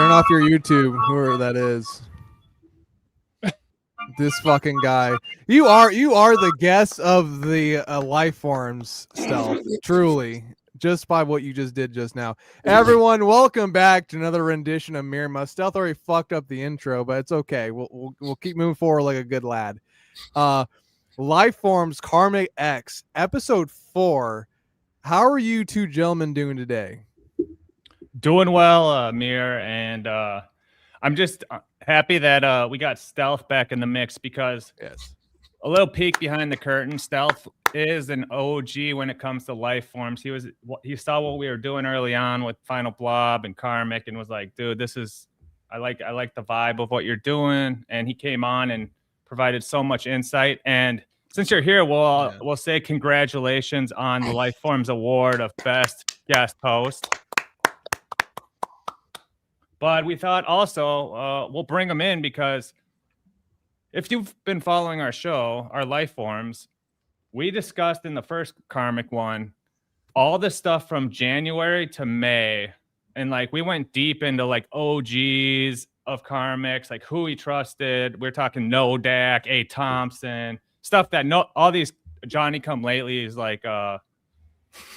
Turn off your YouTube, whoever that is. This fucking guy. You are the guest of the Lifeforms stealth. Truly. Just by what you just did just now. Everyone, welcome back to another rendition of Mir. My stealth already fucked up the intro, but it's okay. We'll keep moving forward like a good lad. Lifeforms Karmicx, episode 4. How are you two gentlemen doing today? Doing well, Mir, and I'm just happy that we got Stealth back in the mix because a little peek behind the curtain, Stealth is an OG when it comes to Lifeforms. He saw what we were doing early on with Final Blob and Karmicx and was like, dude, I like the vibe of what you're doing. And he came on and provided so much insight. And since you're here, we'll say congratulations on the Lifeforms Award of Best Guest Host. But we thought also we'll bring him in because if you've been following our show, our Lifeforms, we discussed in the first Karmicx one all the stuff from January to May. And like we went deep into like OGs of Karmicx, like who he trusted. We're talking Nodak, A. Thompson, stuff that all these Johnny come latelys like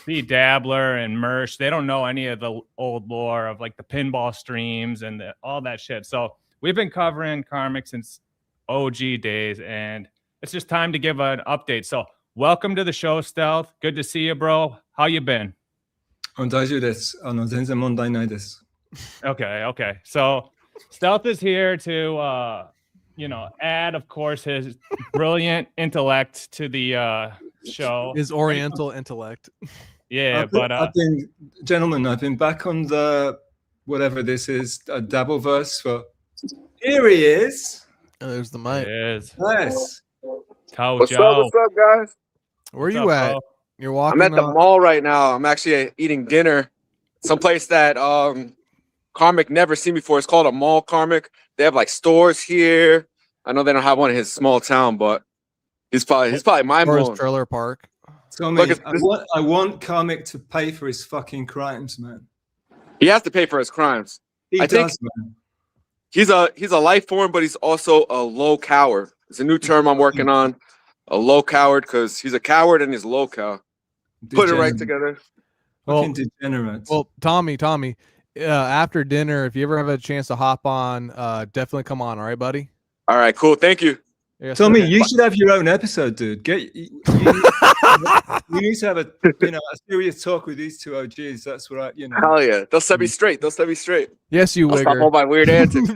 B. Dabbler and Mersh, they don't know any of the old lore of like the pinball streams and all that shit. So we've been covering Karmicx since OG days, and it's just time to give an update. So welcome to the show, Stealth. Good to see you, bro. How you been? Okay. So Stealth is here to add, of course, his brilliant intellect to the show. His oriental intellect. Yeah, I've been back on the whatever this is, Dabbleverse for. Here he is. Oh, there's the mic. Yes. Nice. What's up, guys? Where are you at? Bro? You're walking. I'm at the mall right now. I'm actually eating dinner. Someplace that Karmicx never seen before. It's called a mall Karmicx. They have like stores here. I know they don't have one in his small town, but he's probably mind or his blown. trailer park. So I want Karmicx to pay for his fucking crimes, man. He has to pay for his crimes. I think man. He's a life form, but he's also a low coward. It's a new term I'm working on. A low coward, because he's a coward and he's low cow. Put it right together. Fucking degenerate. Well, Tommy, after dinner, if you ever have a chance to hop on, definitely come on. All right, buddy? All right, cool. Thank you. Yes, Tommy, you should have your own episode, dude. You need to have a serious talk with these two OGs. That's what Hell yeah. They'll set me straight. Yes, you I'll stop all my weird antics.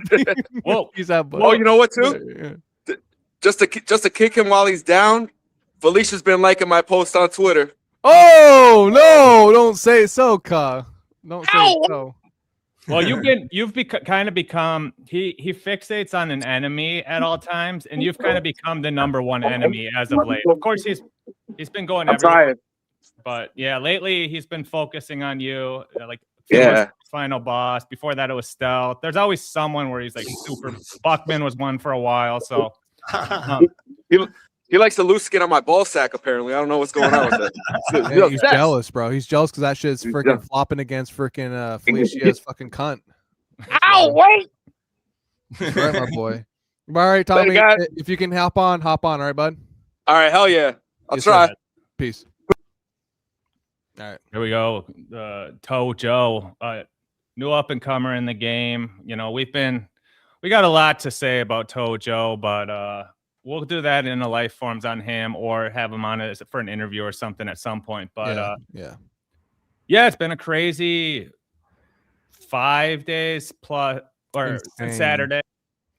Whoa, he's out. Oh, you know what, too? Yeah. Just to kick him while he's down, Felicia's been liking my post on Twitter. Oh no! Don't say so, Ka. Don't say so. Well, you've kind of become he fixates on an enemy at all times, and you've kind of become the number one enemy as of late. Of course, he's been going everywhere, but yeah, lately he's been focusing on you. Like Final Boss. Before that, it was Stealth. There's always someone where he's like super. Buckman was one for a while, so. He likes the loose skin on my ball sack, apparently. I don't know what's going on with that. Hey, he's jealous, bro. He's jealous because that shit's freaking flopping against freaking Felicia's fucking cunt. Ow, wait! All right, my boy. All right, Tommy, if you can hop on. All right, bud? All right, hell yeah. I'll try. Peace. All right. Here we go. Toe Joe, new up-and-comer in the game. We got a lot to say about Toe Joe, but we'll do that in a Lifeforms on him or have him on it for an interview or something at some point. But it's been a crazy 5 days plus or Saturday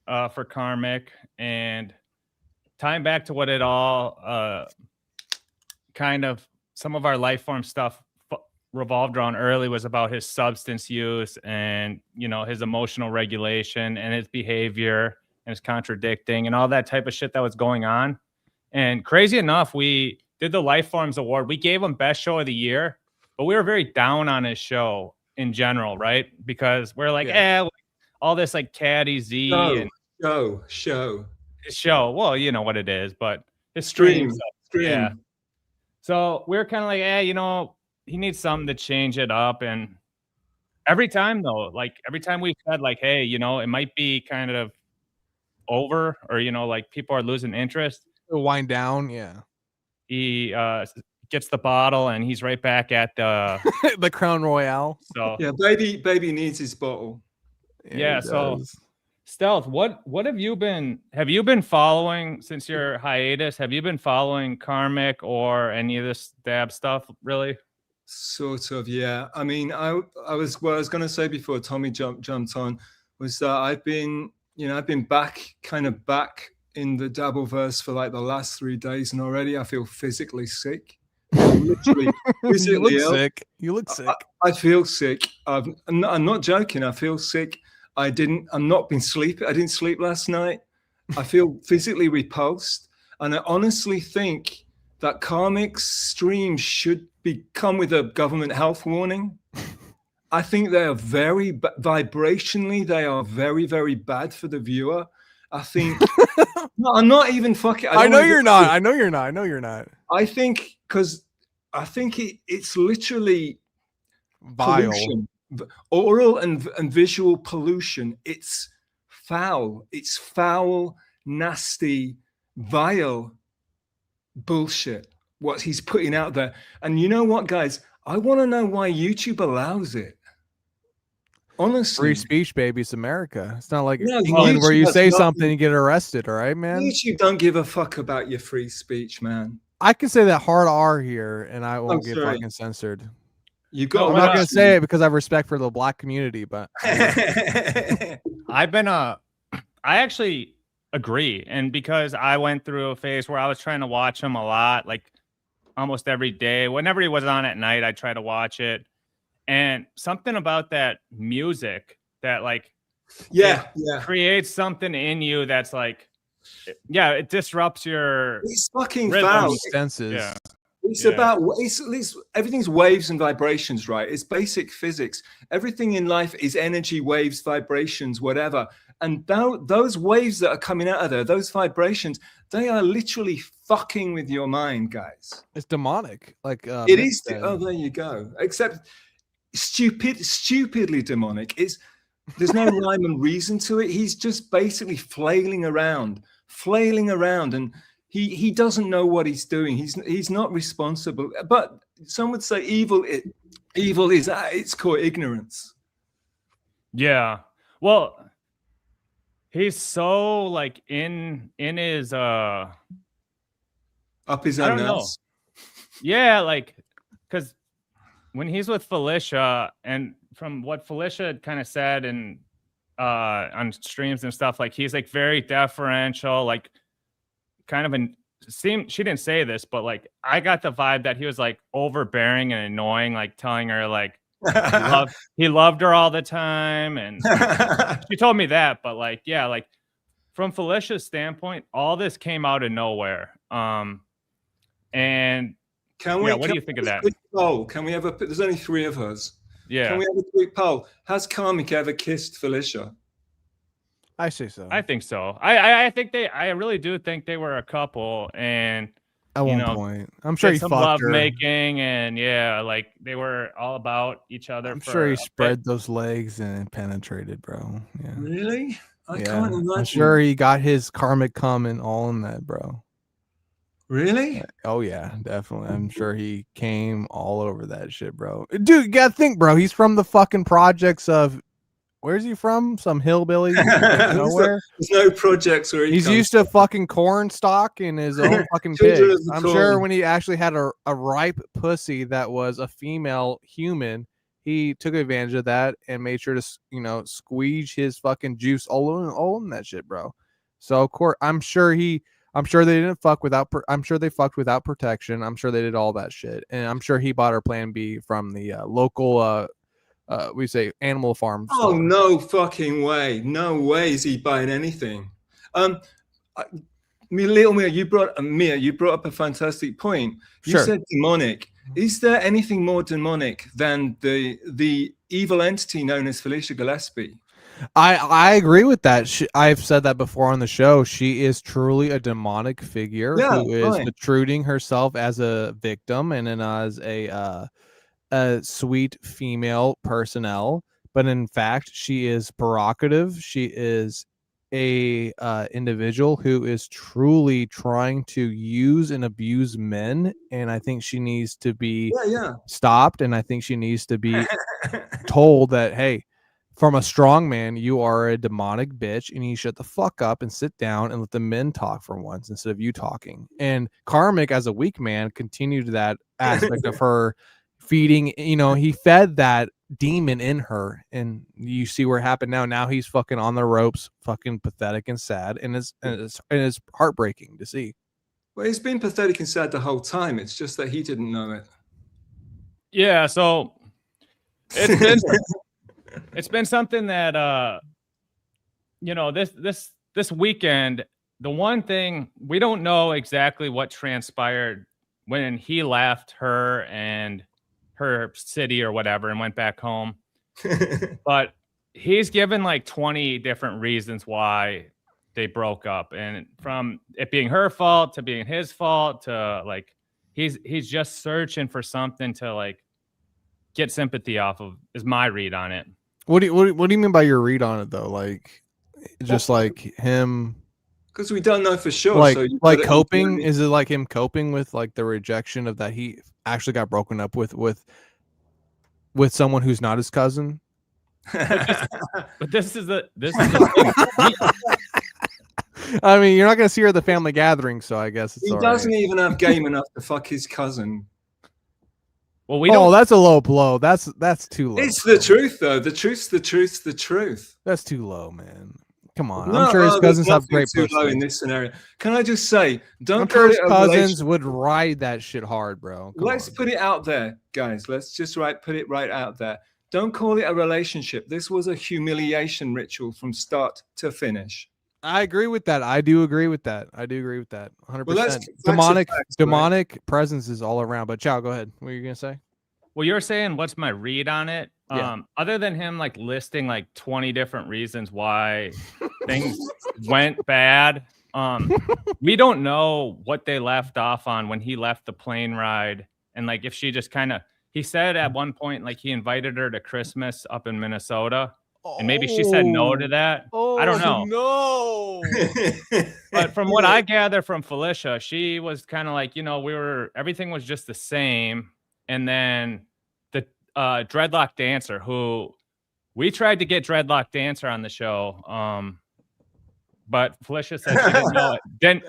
for Karmicx, and tying back to what it all kind of some of our Lifeform stuff revolved around early was about his substance use and his emotional regulation and his behavior and his contradicting and all that type of shit that was going on. And crazy enough, we did the Lifeforms Award. We gave him Best Show of the Year, but we were very down on his show in general, right? Because we're like, all this like Caddy Z and show. His show. Well, you know what it is, but his stream. Yeah. So we're kind of like, he needs something to change it up. And every time though, like every time we said like, hey, you know, it might be kind of over, or you know, like people are losing interest, Wind down, yeah. he gets the bottle and he's right back at the The Crown Royale. so Yeah, baby needs his bottle. yeah, he so does. Stealth, what have you been following since your hiatus? Have you been following Karmicx or any of this dab stuff really? Sort of, yeah. I mean, I was what I was going to say before Tommy jumped on was that I've been back in the Dabbleverse for like the last 3 days, and already I feel physically sick. Literally, You physically look ill. sick. You look sick. I feel sick. I'm not joking. I feel sick. I didn't sleep last night. I feel physically repulsed, and I honestly think that Karmicx streams should come with a government health warning. I think they are vibrationally, they are very, very bad for the viewer. I think no, I'm not even fucking. I know you're not. I know you're not. I know you're not. I think it's literally Vile. pollution, oral and visual pollution. It's foul. It's foul, nasty, vile bullshit what he's putting out there. And you know what, guys? I want to know why YouTube allows it. Honestly, Free speech, baby. It's America. It's not like No, England where YouTube you has say nothing- something you get arrested. All right, man. YouTube don't give a fuck about your free speech, man. I can say that hard R here, and I won't get sorry. fucking censored. You got. I'm what not else? gonna say it because I have respect for the black community, but I've been I actually agree, and because I went through a phase where I was trying to watch him a lot, like almost every day. Whenever he was on at night, I'd try to watch it. And something about that music that like yeah. creates something in you that's like, yeah, it disrupts your It's fucking rhythm. foul. senses. Yeah. It's Yeah. about everything's waves and vibrations, right? It's basic physics. Everything in life is energy, waves, vibrations, whatever. And those waves that are coming out of there, those vibrations, they are literally fucking with your mind, guys. It's demonic. Like It Mick is. said. Oh, there you go. Except stupidly demonic. There's no rhyme and reason to it. He's just basically flailing around, and he doesn't know what he's doing. He's not responsible. But some would say evil is at its core ignorance. Yeah. Well, he's so like in his Up his I own don't know. ass. Yeah, like because when he's with Felicia, and from what Felicia had kind of said and on streams and stuff, like he's like very deferential, like kind of she didn't say this, but like I got the vibe that he was like overbearing and annoying, like telling her like he loved her all the time, and she told me that. But like, yeah, like from Felicia's standpoint, all this came out of nowhere. And what do you think of that? Poll. Can we have there's only 3 of us. Yeah, Can we have a quick poll? Has Karmicx ever kissed Felicia? I say so. I think so. I think I really do think they were a couple, and At one point, I'm sure he some fucked love her. making, and yeah, like they were all about each other. I'm for sure he a bit. spread those legs and penetrated, bro. Yeah. Really? I Yeah. can't imagine. I'm sure he got his karmic comment all in that, bro. Really? Oh yeah, definitely. I'm sure he came all over that shit, bro. Dude, you gotta think, bro. He's from the fucking projects of where's he from? Some hillbilly nowhere. There's no projects where He's used to fucking corn stalk in his own fucking Children pig. of the I'm corn. sure when he actually had a ripe pussy that was a female human, he took advantage of that and made sure to squeeze his fucking juice all in that shit, bro. So of course, I'm sure they didn't fuck without. I'm sure they fucked without protection. I'm sure they did all that shit, and I'm sure he bought her Plan B from the local. We say animal farm. Oh store. no fucking way! No way is he buying anything. Lil Mir, you brought up a fantastic point. You Sure. said demonic. Is there anything more demonic than the evil entity known as Felicia Gillespie? I agree with that. I've said that before on the show. She is truly a demonic figure who is protruding herself as a victim and then as a sweet female personnel but in fact, she is provocative. She is a individual who is truly trying to use and abuse men, and I think she needs to be stopped, and I think she needs to be told that, hey, from a strong man, you are a demonic bitch, and you shut the fuck up and sit down and let the men talk for once instead of you talking. And Karmicx, as a weak man, continued that aspect of her feeding. He fed that demon in her, and you see where it happened now he's fucking on the ropes, fucking pathetic and sad, and it's heartbreaking to see. Well, he's been pathetic and sad the whole time. It's just that he didn't know it. Yeah, so it's been something that this weekend, the one thing we don't know exactly what transpired when he left her and her city or whatever and went back home. But he's given like 20 different reasons why they broke up, and from it being her fault to being his fault to like he's just searching for something to like get sympathy off of, is my read on it. What do you mean by your read on it though? Like just like him, because we don't know for sure. Like, so like coping? Is it like him coping with like the rejection of that he actually got broken up with someone who's not his cousin? But this is the thing. I mean, you're not gonna see her at the family gathering, so I guess it's he doesn't even have game enough to fuck his cousin. Well, we don't. That's a low blow. That's too low. It's the truth, though. The truth's the truth. That's too low, man. Come on. No, I'm sure his cousins have great too low in this scenario. Can I just say, I'm sure his cousins would ride that shit hard, bro. Let's put it out there, guys. Let's just put it right out there. Don't call it a relationship. This was a humiliation ritual from start to finish. I agree with that. I do agree with that. 100%. Well, demonic presence is all around. But Chow, go ahead. What are you gonna say? Well, you're saying what's my read on it? Yeah. Other than him like listing like 20 different reasons why things went bad, we don't know what they left off on when he left the plane ride, and like if she just kind of. He said at one point like he invited her to Christmas up in Minnesota. And maybe she said no to that. I don't know. No. But from what I gather from Felicia, she was kind of like, everything was just the same. And then the Dreadlock Dancer, who we tried to get Dreadlock Dancer on the show. But Felicia said she didn't know it. Then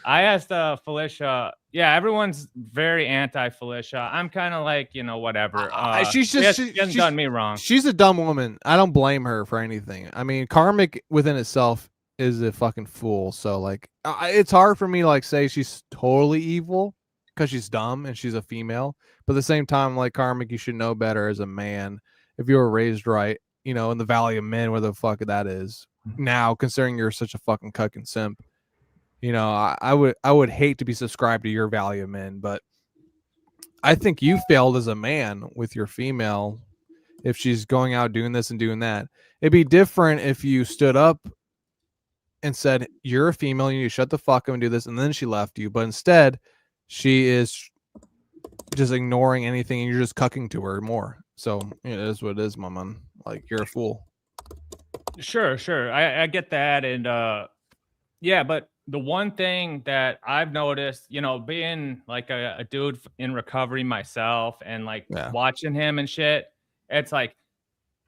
I asked Felicia. Yeah, everyone's very anti-Felicia. I'm kind of like, whatever. She's done me wrong. She's a dumb woman. I don't blame her for anything. I mean, Karmicx within itself is a fucking fool. So like, it's hard for me to like say she's totally evil because she's dumb and she's a female. But at the same time, like Karmicx, you should know better as a man if you were raised right. In the Valley of Men, where the fuck that is now, considering you're such a fucking cuck and simp. I would hate to be subscribed to your Valley of Men, but I think you failed as a man with your female. If she's going out doing this and doing that, it'd be different if you stood up and said, you're a female, you need to shut the fuck up and do this, and then she left you. But instead, she is just ignoring anything, and you're just cucking to her more. So it is what it is, my man. Like, you're a fool. Sure. I get that. And yeah, but the one thing that I've noticed, being like a dude in recovery myself and like watching him and shit, it's like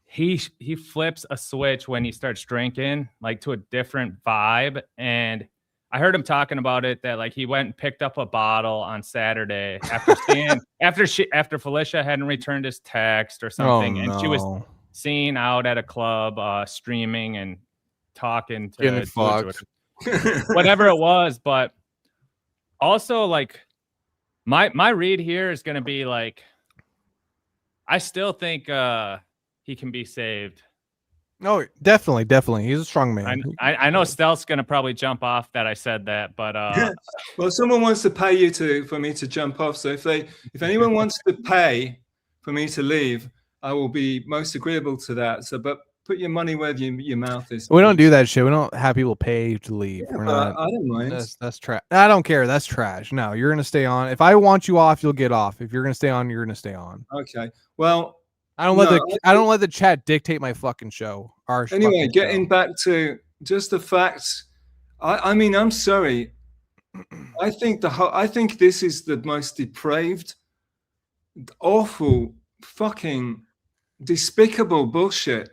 he flips a switch when he starts drinking, like to a different vibe. And I heard him talking about it that like he went and picked up a bottle on Saturday after seeing after Felicia hadn't returned his text or something, and she was seen out at a club streaming and talking to whatever it was. But also like my read here is going to be like, I still think he can be saved. No, definitely. He's a strong man. I know Stealth's going to probably jump off that I said that, but well, someone wants to pay you for me to jump off. So if anyone wants to pay for me to leave, I will be most agreeable to that. So, but put your money where your mouth is. We don't do that shit. We don't have people pay you to leave. Yeah, I don't mind. That's trash. I don't care. That's trash. No, you're gonna stay on. If I want you off, you'll get off. If you're gonna stay on, you're gonna stay on. Okay. Well, I don't let the chat dictate my fucking show. Anyway, getting back to just the facts. I mean, I'm sorry. I think this is the most depraved, awful, fucking despicable bullshit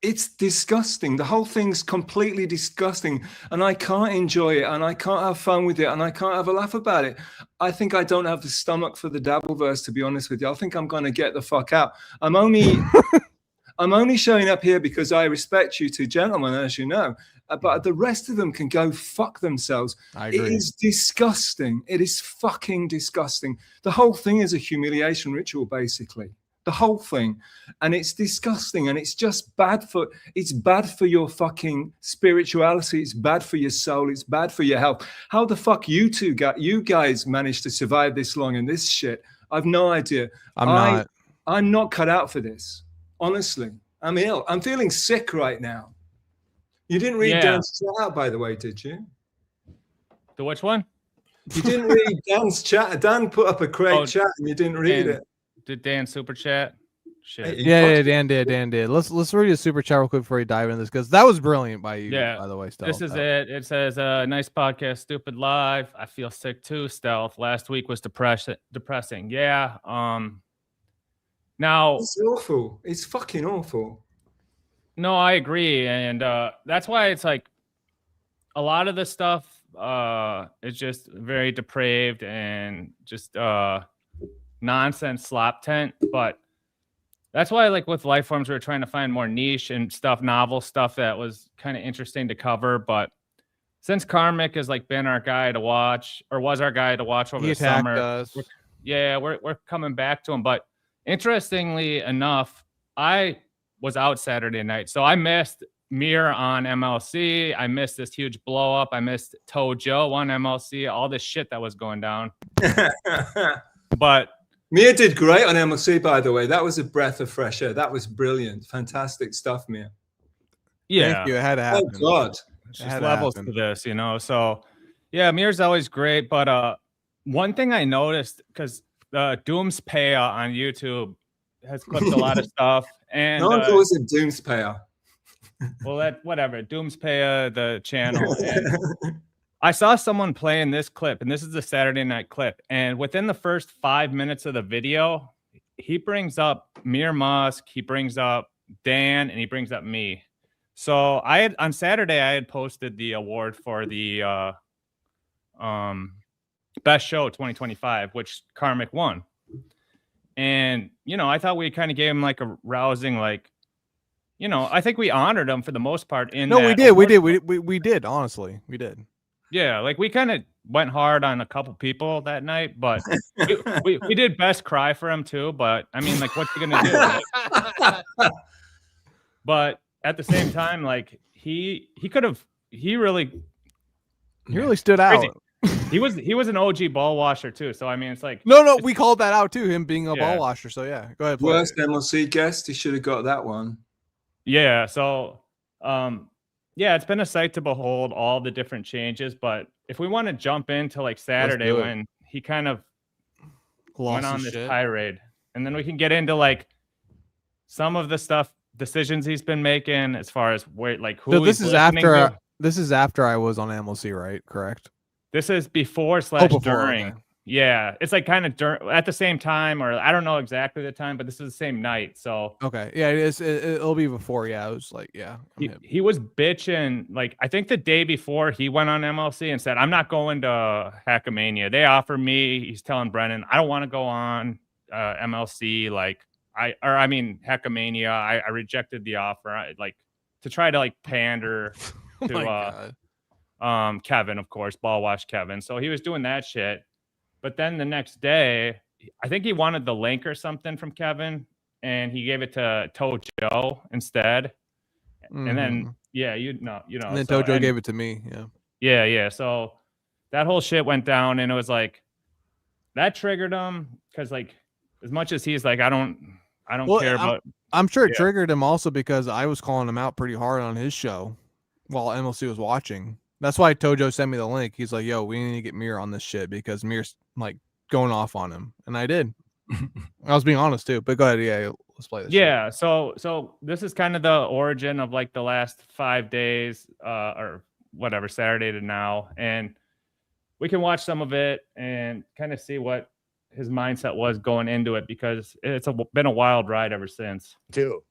it's disgusting. The whole thing's completely disgusting, and I can't enjoy it, and I can't have fun with it, and I can't have a laugh about it. I think I don't have the stomach for the Dabbleverse, to be honest with you. I think I'm going to get the fuck out. I'm only showing up here because I respect you two gentlemen, as you know. But the rest of them can go fuck themselves. I agree. It is disgusting. It is fucking disgusting. The whole thing is a humiliation ritual, basically. The whole thing, and it's disgusting, and it's just bad for your fucking spirituality. It's bad for your soul. It's bad for your health. How the fuck you guys managed to survive this long in this shit? I've no idea. I'm not cut out for this. Honestly, I'm ill. I'm feeling sick right now. You didn't read Dan's chat out, by the way, did you? The which one? You didn't read Dan's chat. Dan put up a great chat, and you didn't read it. Did Dan super chat? Shit. Yeah, Dan did. Let's read a super chat real quick before we dive into this, because that was brilliant by you. Yeah. By the way, Stealth. This is it. It says, "Nice podcast, stupid live. I feel sick too. Stealth. Last week was depressing. Yeah. Now it's awful. It's fucking awful. No, I agree, and that's why it's like a lot of the stuff is just very depraved and just nonsense slop tent. But that's why, like with Lifeforms, we were trying to find more niche and stuff, novel stuff that was kind of interesting to cover. But since Karmicx has like been our guy to watch, or was our guy to watch over the summer, we're coming back to him. But interestingly enough, I was out Saturday night, so I missed Mir on MLC. I missed this huge blow up. I missed Toe Joe on MLC. All this shit that was going down. But Mir did great on MLC, by the way. That was a breath of fresh air. That was brilliant. Fantastic stuff, Mir. Yeah. Thank you. It had to happen. Oh, God. It's just levels to this, you know? So, yeah, Mir's always great. But one thing I noticed, because Doomspaya on YouTube has clipped a lot of stuff. And no one calls it Doomspaya. Well, whatever. Doomspaya, the channel. And I saw someone playing this clip, and this is the Saturday night clip. And within the first 5 minutes of the video, he brings up Mir Musk, he brings up Dan, and he brings up me. So on Saturday, I had posted the award for the Best Show 2025, which Karmicx won. And, you know, I thought we kind of gave him like a rousing, like, you know, I think we honored him for the most part. We did. Honestly, we did. Yeah, like we kind of went hard on a couple people that night, but we did best cry for him too. But I mean, like, what's he gonna do? But at the same time, like he really stood out. He was an OG ball washer too. So I mean, it's like no, we called that out too. Him being a ball washer. So yeah, go ahead. Worst MLC guest. He should have got that one. Yeah. So yeah, it's been a sight to behold, all the different changes. But if we want to jump into like Saturday when he kind of went on this tirade, and then we can get into like some of the decisions he's been making as far as where, like, who. So this is after I was on MLC, right? Correct. This is before during. Okay. Yeah, it's like kind of at the same time, or I don't know exactly the time, but this is the same night. So okay, yeah, it'll be before. Yeah, it was like, yeah, he was bitching. Like I think the day before he went on MLC and said, "I'm not going to Hackamania. They offer me." He's telling Brennan, "I don't want to go on MLC. Like Hackamania. I rejected the offer. To try to like pander to Kevin, of course, ball wash Kevin. So he was doing that shit." But then the next day, I think he wanted the link or something from Kevin, and he gave it to Toe Joe instead. Mm-hmm. And then, you know. And then Toe Joe gave it to me. Yeah. Yeah. So that whole shit went down, and it was like that triggered him because, like, as much as he's like, I don't care about. I'm sure it triggered him also because I was calling him out pretty hard on his show while MLC was watching. That's why Tojo sent me the link. He's like, "Yo, we need to get Mir on this shit because Mir's like going off on him," and I did. I was being honest too, but go ahead. Yeah, let's play this. Yeah, so this is kind of the origin of like the last 5 days, or whatever, Saturday to now, and we can watch some of it and kind of see what his mindset was going into it, because it's been a wild ride ever since. Dude,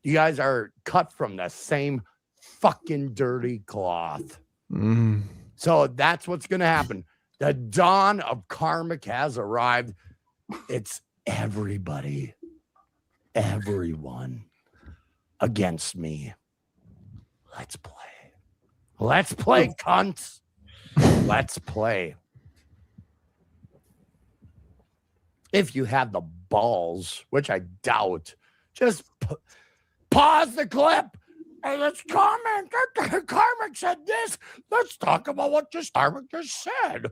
you guys are cut from the same fucking dirty cloth. So that's what's going to happen. The dawn of Karmicx has arrived. It's everybody, everyone against me. Let's play. Let's play, cunts. Let's play. If you have the balls, which I doubt, just pause the clip and let's comment. Karmicx said this. Let's talk about what Karmicx just said.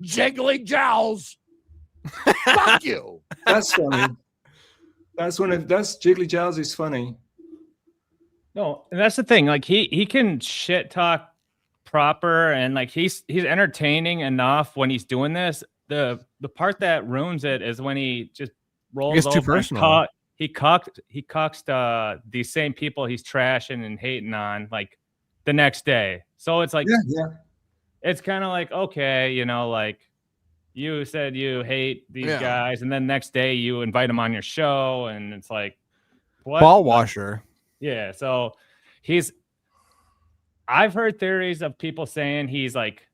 Jiggly jowls. Fuck you. That's funny. That's Jiggly Jowls is funny. No, and that's the thing. Like he can shit talk proper, and like he's entertaining enough when he's doing this. The part that ruins it is when he just rolls over. Too personal. He cucks these same people he's trashing and hating on like the next day. So it's like, yeah. It's kind of like, okay, you know, like you said you hate these guys, and then next day you invite them on your show, and it's like, what? Ball washer. Yeah. So I've heard theories of people saying he's like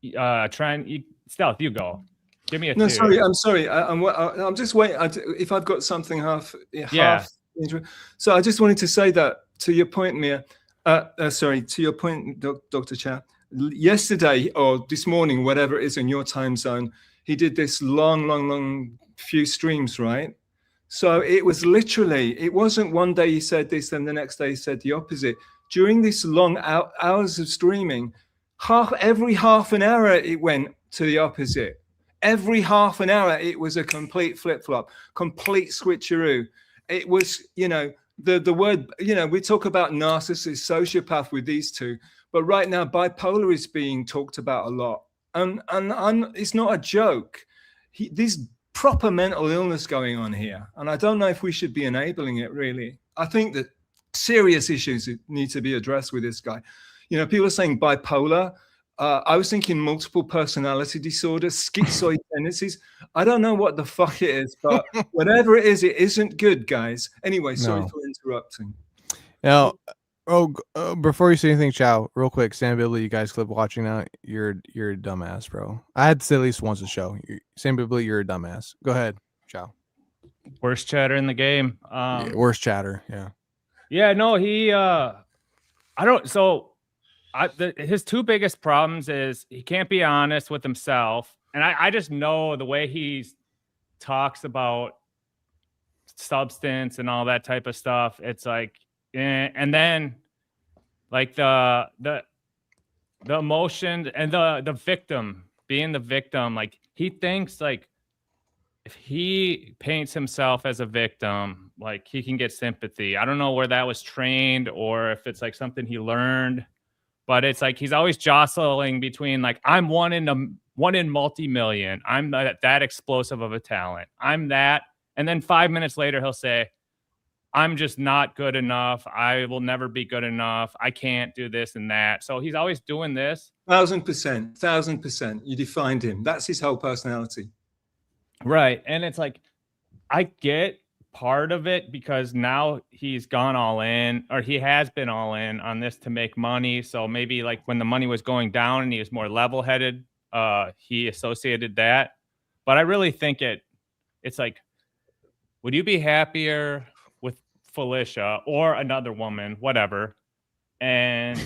Stealth, you go. Give me a theory. Sorry, I'm sorry. I'm just waiting. If I've got something half. So I just wanted to say that to your point, Mir. Sorry, to your point, Dr. Chow. Yesterday or this morning, whatever it is in your time zone, he did this long few streams, right? So it was literally, it wasn't one day he said this, then the next day he said the opposite. During this long hours of streaming, every half an hour it went to the opposite. Every half an hour it was a complete flip-flop, complete switcheroo. It was, you know, the word, you know, we talk about narcissist, sociopath with these two, but right now bipolar is being talked about a lot. And it's not a joke. There's proper mental illness going on here. And I don't know if we should be enabling it, really. I think that serious issues need to be addressed with this guy. You know, people are saying bipolar. I was thinking multiple personality disorder, schizoid tendencies. I don't know what the fuck it is, but whatever it isn't good, guys. Anyway, sorry for interrupting. Now, before you say anything, Chow, real quick, Sam Bibley, you guys clip watching now. You're a dumbass, bro. I had to say at least once a show. Sam Bibley, you're a dumbass. Go ahead, Chow. Worst chatter in the game. Worst chatter. Yeah. Yeah. No, he. His two biggest problems is he can't be honest with himself, and I just know the way he talks about substance and all that type of stuff. It's like. And then like the emotion and the victim, being the victim, like he thinks like if he paints himself as a victim, like he can get sympathy. I don't know where that was trained or if it's like something he learned, but it's like he's always jostling between like, I'm one in multi-million. I'm that explosive of a talent. I'm that. And then 5 minutes later, he'll say, I'm just not good enough. I will never be good enough. I can't do this and that. So he's always doing this. 1000%. You defined him. That's his whole personality. Right. And it's like, I get part of it because now he's gone all in, or he has been all in on this to make money. So maybe like when the money was going down and he was more level-headed, he associated that. But I really think it's like, would you be happier with Felicia or another woman, whatever, and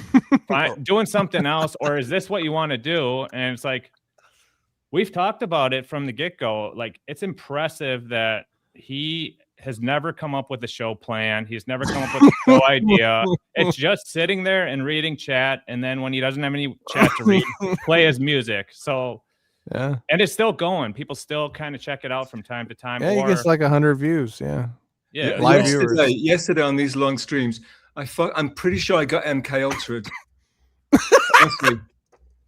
doing something else? Or is this what you want to do? And it's like, we've talked about it from the get-go. Like, it's impressive that he has never come up with a show plan. He's never come up with a show idea. It's just sitting there and reading chat. And then when he doesn't have any chat to read, play his music. So, yeah. And it's still going. People still kind of check it out from time to time. Yeah, he gets like 100 views. Yeah. Yeah. Live yesterday on these long streams, I'm pretty sure I got MK Ultra'd. Honestly.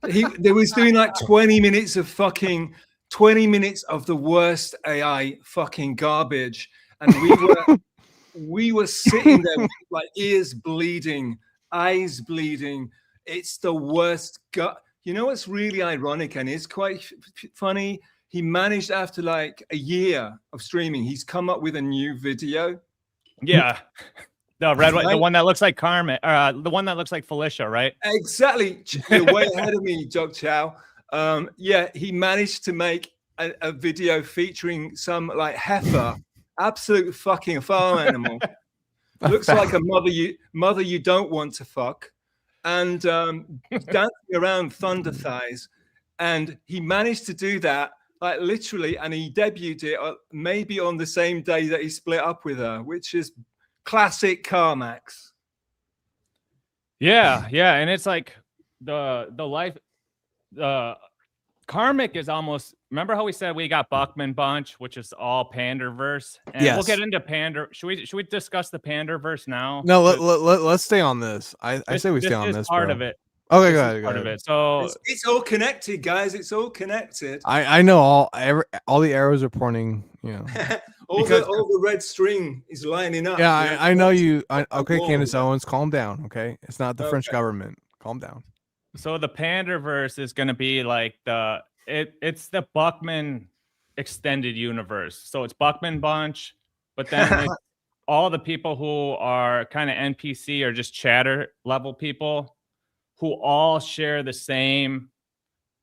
They was doing like 20 minutes of fucking 20 minutes of the worst AI fucking garbage, and we were sitting there with like ears bleeding, eyes bleeding. It's the worst gut. You know what's really ironic and is quite funny? He managed after like a year of streaming, he's come up with a new video. Yeah. The red one, Right? the one that looks like Karmicx, the one that looks like Felicia, right? Exactly. You're way ahead of me, Doc Chow. Yeah, he managed to make a video featuring some like heifer, absolute fucking farm animal. Looks like a mother you don't want to fuck, and dancing around thunder thighs. And he managed to do that, like literally, and he debuted it maybe on the same day that he split up with her, which is classic Karmicx. Yeah, yeah, and it's like the Karmicx is almost. Remember how we said we got Buckman bunch, which is all Panderverse, and we'll get into Pander. Should we discuss the Panderverse now? No, let's stay on this. I say we stay on this. Part bro. of it. Okay, go ahead. Part of it. So It's all connected, guys. It's all connected. I know all the arrows are pointing. You know. all the red string is lining up. Yeah, I know you. Okay, Whoa. Candace Owens, calm down. Okay, it's not the French government. Calm down. So the Panderverse is going to be like it's the Buckman extended universe. So it's Buckman bunch, but then it's all the people who are kind of NPC or just chatter level people who all share the same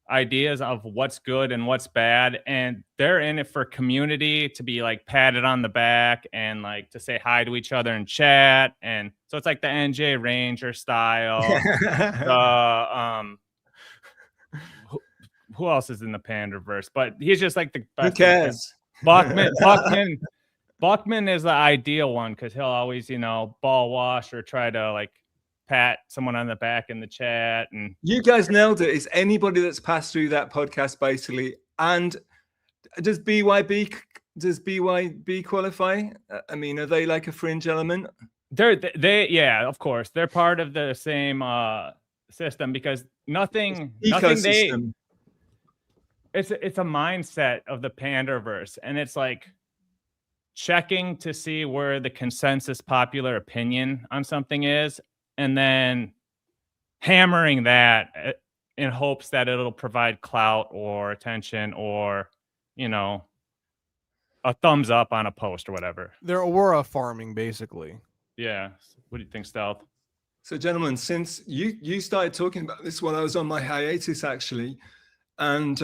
ideas of what's good and what's bad, and they're in it for community, to be like patted on the back and like to say hi to each other in chat. And so it's like the NJ Ranger style. Who else is in the Panderverse? But he's just like the best. Who cares? Buckman is the ideal one because he'll always, ball wash or try to like pat someone on the back in the chat. And you guys nailed it. It's anybody that's passed through that podcast basically. And does BYB qualify? I mean, are they like a fringe element? Yeah, of course, they're part of the same system, because nothing Ecosystem. it's a mindset of the Panderverse, and it's like checking to see where the consensus popular opinion on something is, and then hammering that in hopes that it'll provide clout or attention or, a thumbs up on a post or whatever. They're aura farming, basically. Yeah. What do you think, Stealth? So, gentlemen, since you started talking about this while I was on my hiatus, actually, and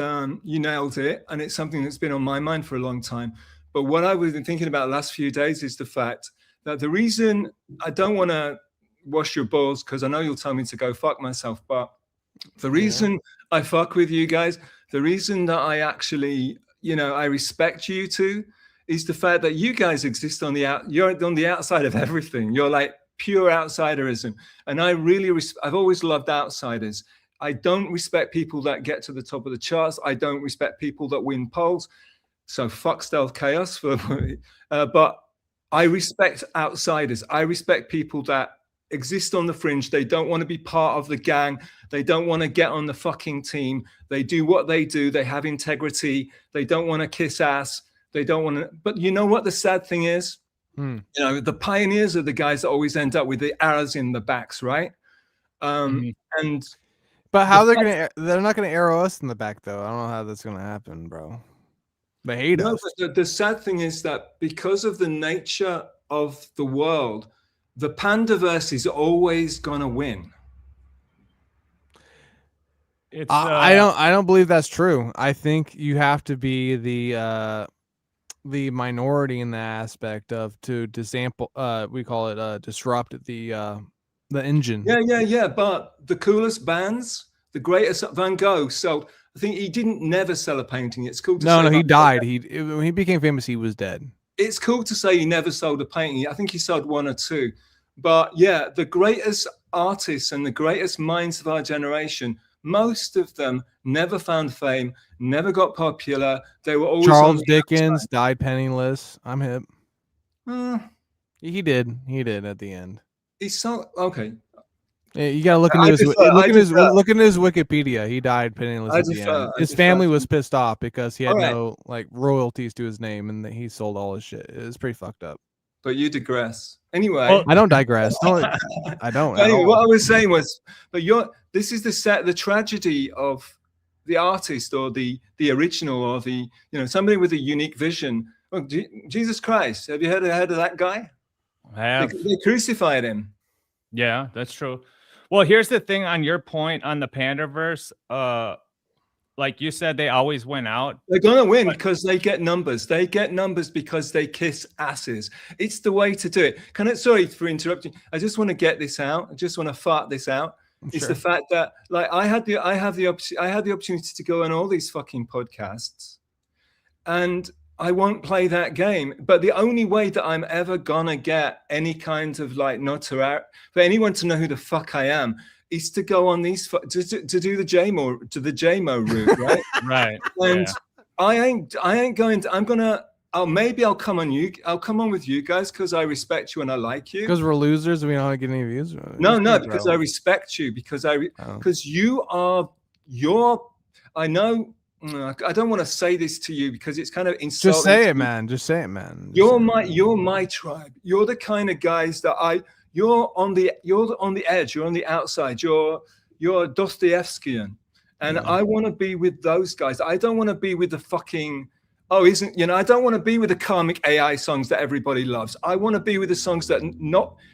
you nailed it, and it's something that's been on my mind for a long time. But what I've been thinking about the last few days is the fact that the reason I don't want to wash your balls, because I know you'll tell me to go fuck myself, but the reason I fuck with you guys, the reason that I actually, I respect you two, is the fact that you guys exist you're on the outside of everything. You're like pure outsiderism. And I really, I've always loved outsiders. I don't respect people that get to the top of the charts. I don't respect people that win polls. So fuck Stealth Chaos. But I respect outsiders. I respect people that exist on the fringe. They don't want to be part of the gang. They don't want to get on the fucking team. They do what they do. They have integrity. They don't want to kiss ass. They don't want to. But you know what the sad thing is? The pioneers are the guys that always end up with the arrows in the backs, right? But how they're not gonna arrow us in the back, though. I don't know how that's gonna happen, bro. They hate us. But the sad thing is that because of the nature of the world, the Panderverse is always gonna win. I don't believe that's true. I think you have to be the minority in the aspect of to disample. We call it disrupt the engine. Yeah. But the coolest bands, the greatest, Van Gogh sold. I think he didn't never sell a painting. It's cool to say. No, he died. When he became famous, he was dead. It's cool to say he never sold a painting. I think he sold one or two. But yeah, the greatest artists and the greatest minds of our generation, most of them never found fame, never got popular. They were always Charles Dickens died penniless. I'm hip. He did at the end. He sold, okay. Yeah, you gotta look into look into his Wikipedia. He died penniless at the end. His family was pissed off because he had no like royalties to his name and he sold all his shit. It was pretty fucked up. But you digress. Anyway, I don't digress. I don't. Anyway, what I was saying was, this is the tragedy of the artist or the original or the somebody with a unique vision. Oh, Jesus Christ! Have you heard of that guy? I have. They crucified him. Yeah, that's true. Well, here's the thing on your point on the Pandaverse. Like you said, they always win out. They're gonna win because they get numbers. They get numbers because they kiss asses. It's the way to do it. Sorry for interrupting. I just want to get this out. I just want to fart this out. It's the fact that like I had the opportunity to go on all these fucking podcasts, and I won't play that game. But the only way that I'm ever gonna get any kind of like notoriety for anyone to know who the fuck I am is to go on these to do the JMO route, right? Right. And I ain't going to. I'll come on you. I'll come on with you guys because I respect you and I like you. Because we're losers and we don't get any views. No, because I respect you. Because I know. I don't want to say this to you because it's kind of insulting. Just say it, man. Just say it, man. You're my tribe. You're the kind of guys that you're on the edge. You're on the outside. You're Dostoevskian, and I want to be with those guys. I don't want to be with the fucking. I don't want to be with the Karmicx AI songs that everybody loves. I want to be with the songs that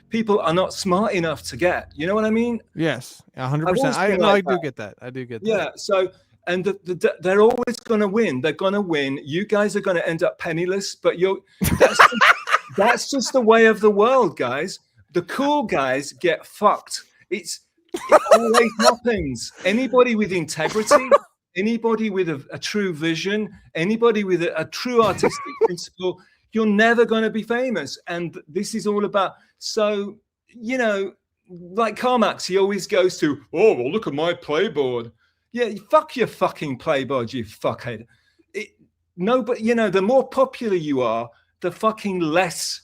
people are not smart enough to get. You know what I mean? Yes, 100%. I do get that. I do get that. Yeah. So, and they're always going to win. They're going to win. You guys are going to end up penniless, but that's just the way of the world, guys. The cool guys get fucked. It always happens. Anybody with integrity, anybody with a true vision, anybody with a true artistic principle, you're never going to be famous. And this is all about, so, like Karmicx, he always goes to, oh, well, look at my playboard. Yeah, fuck your fucking playboard, you fuckhead. But, the more popular you are, the fucking less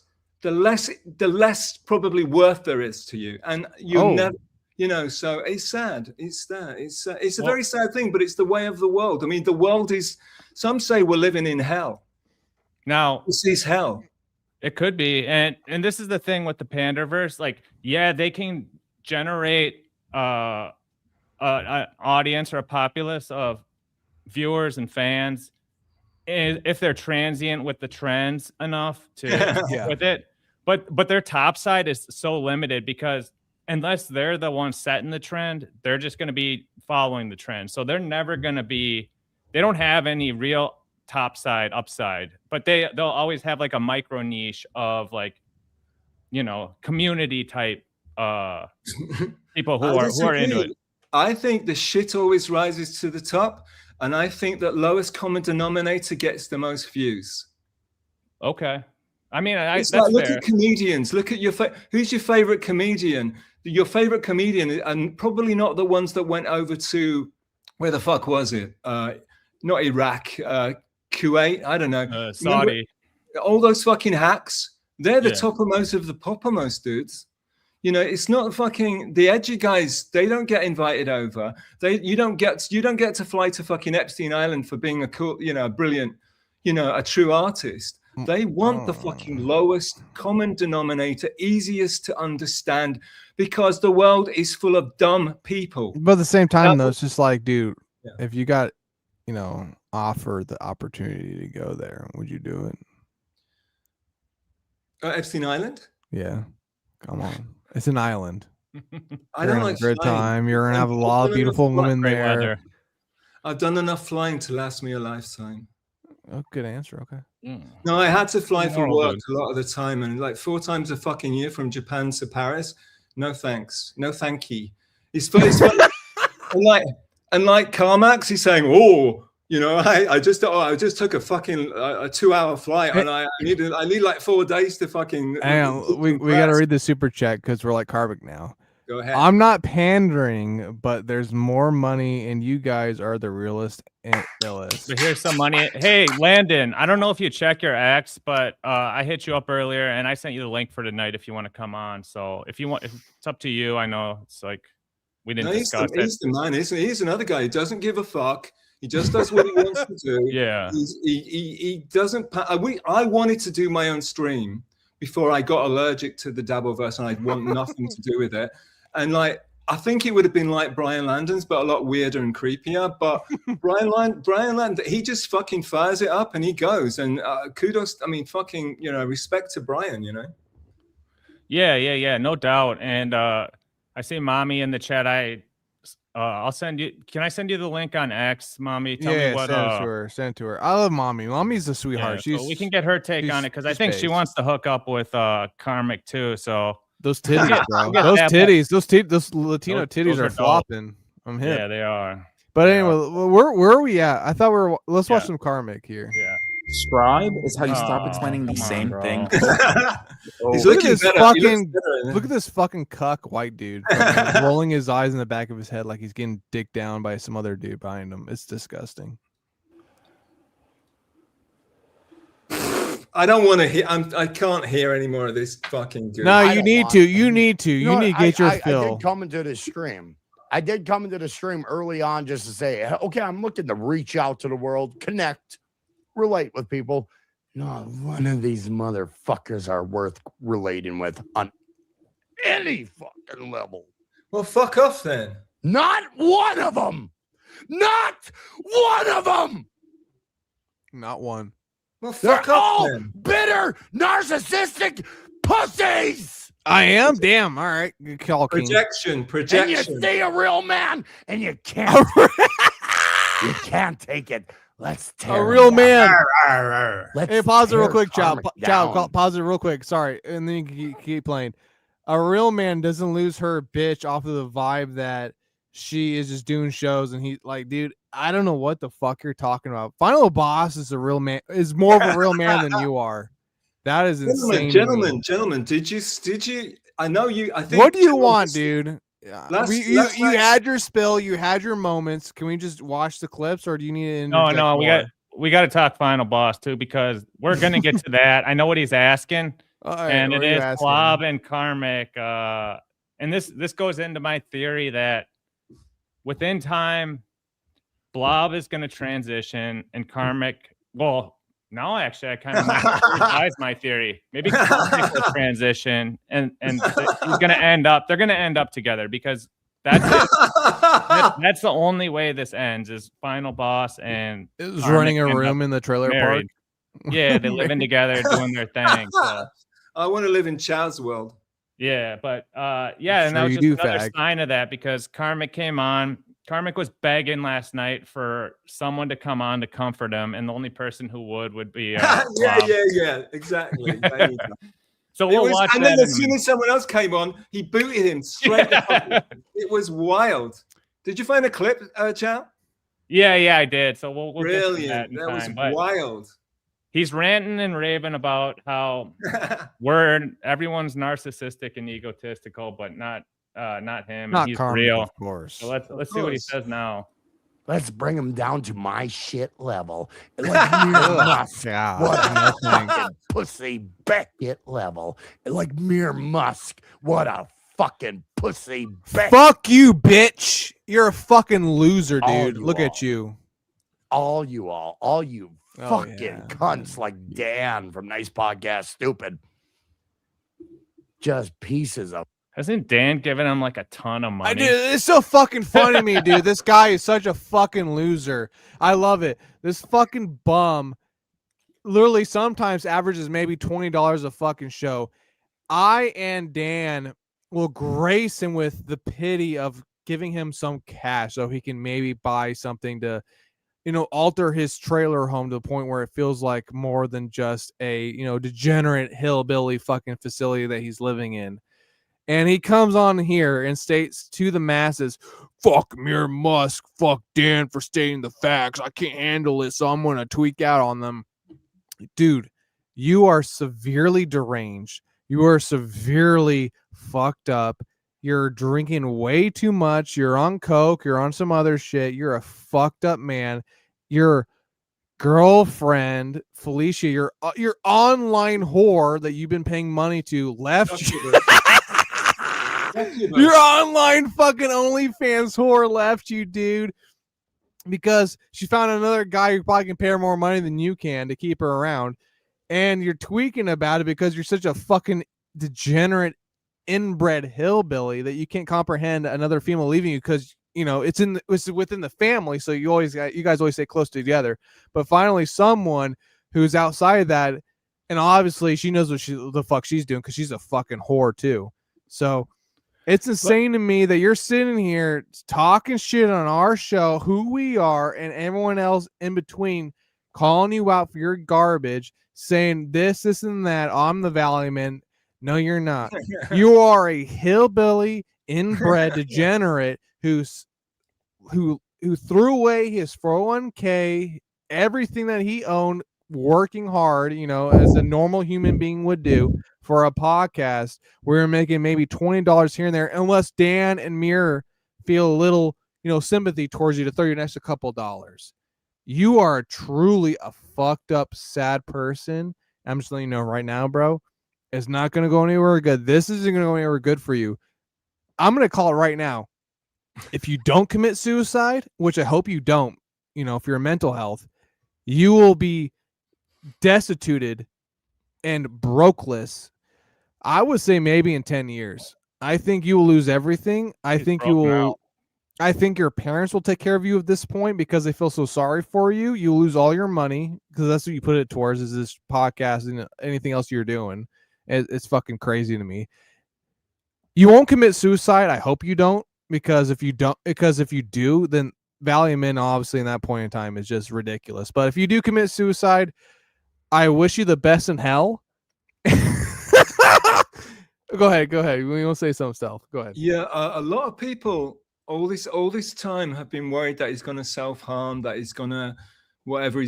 probably worth there is to you. And never, so it's sad. It's a very sad thing, but it's the way of the world. I mean, the world is, some say we're living in hell. Now, this is hell. It could be. And this is the thing with the Pandaverse. Like, yeah, they can generate an audience or a populace of viewers and fans if they're transient with the trends enough to with it. But their top side is so limited because unless they're the ones setting the trend, they're just going to be following the trend. So they're never going to be, they don't have any real top side upside, but they'll always have like a micro niche of like, community type people who are into it. I think the shit always rises to the top, and I think that lowest common denominator gets the most views. Okay. I mean, it's like, look at comedians. Look at who's your favorite comedian? Your favorite comedian, and probably not the ones that went over to, where the fuck was it? Not Iraq, Kuwait. I don't know. Saudi. Remember, all those fucking hacks. They're the toppermost of the poppermost dudes. It's not fucking the edgy guys. They don't get invited over. You don't get to fly to fucking Epstein Island for being a cool, brilliant, a true artist. They want the fucking lowest common denominator, easiest to understand, because the world is full of dumb people. But at the same time, though, it's just like, dude, if you got, offered the opportunity to go there, would you do it? Epstein Island? Yeah. Come on. It's an island. I don't like great time. You're gonna have a lot of beautiful women there. I've done enough flying to last me a lifetime. Oh, good answer. Okay. No, I had to fly for work a lot of the time, and like 4 times a fucking year from Japan to Paris. No thanks. No thank you. It's and like Karmicx, he's saying, oh, I just took a fucking a 2-hour flight, and I need like 4 days to fucking. Hang on, we got to read the super chat because we're like Karmicx now. Go ahead. I'm not pandering, but there's more money, and you guys are the realest and illest. But here's some money. Hey, Landon, I don't know if you check your X, but I hit you up earlier, and I sent you the link for tonight if you want to come on. So if you want, it's up to you. I know it's like we didn't discuss it. He's the man, isn't he? He's another guy who doesn't give a fuck. He just does what he wants to do. Yeah. He doesn't. I wanted to do my own stream before I got allergic to the Dabbleverse, and I want nothing to do with it. And like, I think it would have been like Brian Landon's, but a lot weirder and creepier. But Brian Landon, he just fucking fires it up and he goes. And kudos, I mean, fucking, respect to Brian, Yeah, no doubt. And I see Mommy in the chat. I'll send you. Can I send you the link on X, Mommy? Tell me what. Send it to her. I love Mommy. Mommy's a sweetheart. Yeah, so we can get her take on it because I think she wants to hook up with Karmicx too. So. Those titties, bro. Those Latino titties are flopping. I'm hip. Yeah, they are. But anyway, where are we at? I thought let's watch some Karmicx here. Yeah. Scribe is how you stop explaining the same thing. Look at this fucking cuck white dude rolling his eyes in the back of his head like he's getting dicked down by some other dude behind him. It's disgusting. I don't want to hear. I can't hear any more of this fucking. Good. No, you need to. You need to get your fill. I did come into the stream. I did come into the stream early on just to say, okay, I'm looking to reach out to the world, connect, relate with people. Not one of these motherfuckers are worth relating with on any fucking level. Well, fuck off then. Not one of them. Not one of them. Not one. Well, fuck They're all then. bitter, narcissistic pussies. I am. Damn. All right. Projection. And you see a real man, and you can't. You can't take it. Let's tear a real man. Let's hey, pause it real quick, Chow. Chow, Pause it real quick. Sorry, and then you can keep playing. A real man doesn't lose her bitch off of the vibe that she is just doing shows, and he like, dude, I don't know what the fuck you're talking about. Final Boss is a real man, is more of a real man than you are. That is insane. Gentlemen, did you? I know you. I think. What do you want, dude? You had your spill. You had your moments. Can we just watch the clips, or do you need to? No. We got to talk Final Boss too because we're gonna get to that. I know what he's asking, and it is Blob and Karmicx. And this goes into my theory that within time, Blob is going to transition, and Karmicx. Well, now actually, I kind of revise my theory. Maybe Karmicx will transition, and he's going to end up. They're going to end up together because that's it. That's the only way this ends. Is Final Boss and is running a room in the trailer park. Yeah, they live in together, doing their thing. So. I want to live in Chow's world. Yeah, but and that was just another sign of that because Karmicx came on. Karmicx was begging last night for someone to come on to comfort him, and the only person who would be yeah, exactly. So we'll watch and then as soon as someone else came on, he booted him straight. It was wild. Did you find a clip, Chow? Yeah, I did. So we'll brilliant. Get to that was wild. He's ranting and raving about how everyone's narcissistic and egotistical, but not him. Not he's Karmicx, real, of course. So let's see what he says now. Let's bring him down to my shit level. Like Musk, what a fucking pussy Beckett level. Like Mere Musk, what a fucking pussy Beckett. Fuck you, bitch. You're a fucking loser, dude. Look at you. All you fucking cunts like Dan from Nice Podcast Stupid. Just pieces of. Hasn't Dan given him like a ton of money? It's so fucking funny to me, dude. This guy is such a fucking loser. I love it. This fucking bum literally sometimes averages maybe $20 a fucking show. I and Dan will grace him with the pity of giving him some cash so he can maybe buy something to, alter his trailer home to the point where it feels like more than just a, degenerate hillbilly fucking facility that he's living in. And he comes on here and states to the masses, fuck Mere Musk, fuck Dan for stating the facts. I can't handle it, so I'm going to tweak out on them. Dude, you are severely deranged. You are severely fucked up. You're drinking way too much. You're on coke. You're on some other shit. You're a fucked up man. Your girlfriend Felicia, your online whore that you've been paying money to, left you. Your online fucking OnlyFans whore left you, dude, because she found another guy who probably can pay her more money than you can to keep her around. And you're tweaking about it because you're such a fucking degenerate, inbred hillbilly that you can't comprehend another female leaving you because, you know, it's within the family. So you guys always stay close together. But finally, someone who's outside that, and obviously she knows what the fuck she's doing because she's a fucking whore too. So it's insane to me that you're sitting here talking shit on our show, who we are, and everyone else in between, calling you out for your garbage, saying this, and that. I'm the Valley Man. No, you're not. You are a hillbilly, inbred degenerate who threw away his 401k, everything that he owned, working hard, you know, as a normal human being would do for a podcast. We're making maybe $20 here and there, unless Dan and Mir feel a little, you know, sympathy towards you to throw your next a couple dollars. You are truly a fucked up, sad person. I'm just letting you know right now, bro. It's not going to go anywhere good. This isn't going to go anywhere good for you. I'm going to call it right now. If you don't commit suicide, which I hope you don't, you know, for your mental health, you will be destituted and brokeless. I would say maybe in 10 years. I think you will lose everything. I think your parents will take care of you at this point because they feel so sorry for you. You lose all your money because that's what you put it towards, is this podcast and anything else you're doing. It's fucking crazy to me. You won't commit suicide. I hope you don't, because if you do, then Valium in obviously in that point in time is just ridiculous. But if you do commit suicide, I wish you the best in hell. Go ahead. We want to say some stuff. Go ahead. Yeah, a lot of people all this time have been worried that he's going to self-harm, that he's going to whatever.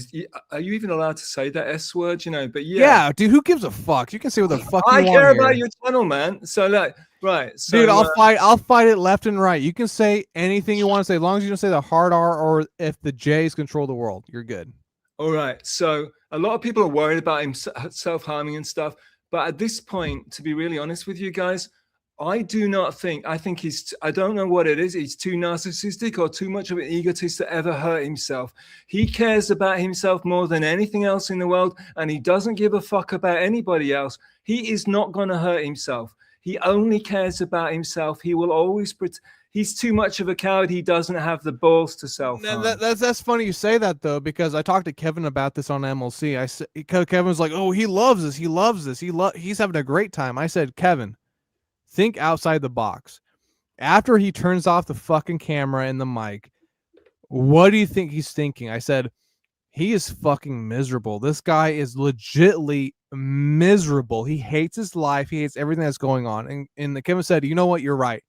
Are you even allowed to say that S word? You know, but yeah, dude, who gives a fuck? You can say what the fuck you want. I care about your channel, man. So like, right, so, dude, I'll fight it left and right. You can say anything you want to say, as long as you don't say the hard R or if the J's control the world. You're good. All right. So a lot of people are worried about him self-harming and stuff. But at this point, to be really honest with you guys, I think I don't know what it is. He's too narcissistic or too much of an egotist to ever hurt himself. He cares about himself more than anything else in the world, and he doesn't give a fuck about anybody else. He is not going to hurt himself. He only cares about himself. He will always he's too much of a coward. He doesn't have the balls to self-harm. That's funny you say that, though, because I talked to Kevin about this on MLC. Kevin was like, "Oh, he loves this. He loves this. He's having a great time." I said, "Kevin, think outside the box. After he turns off the fucking camera and the mic, what do you think he's thinking?" I said, "He is fucking miserable. This guy is legitly miserable. He hates his life. He hates everything that's going on." And Kevin said, "You know what? You're right.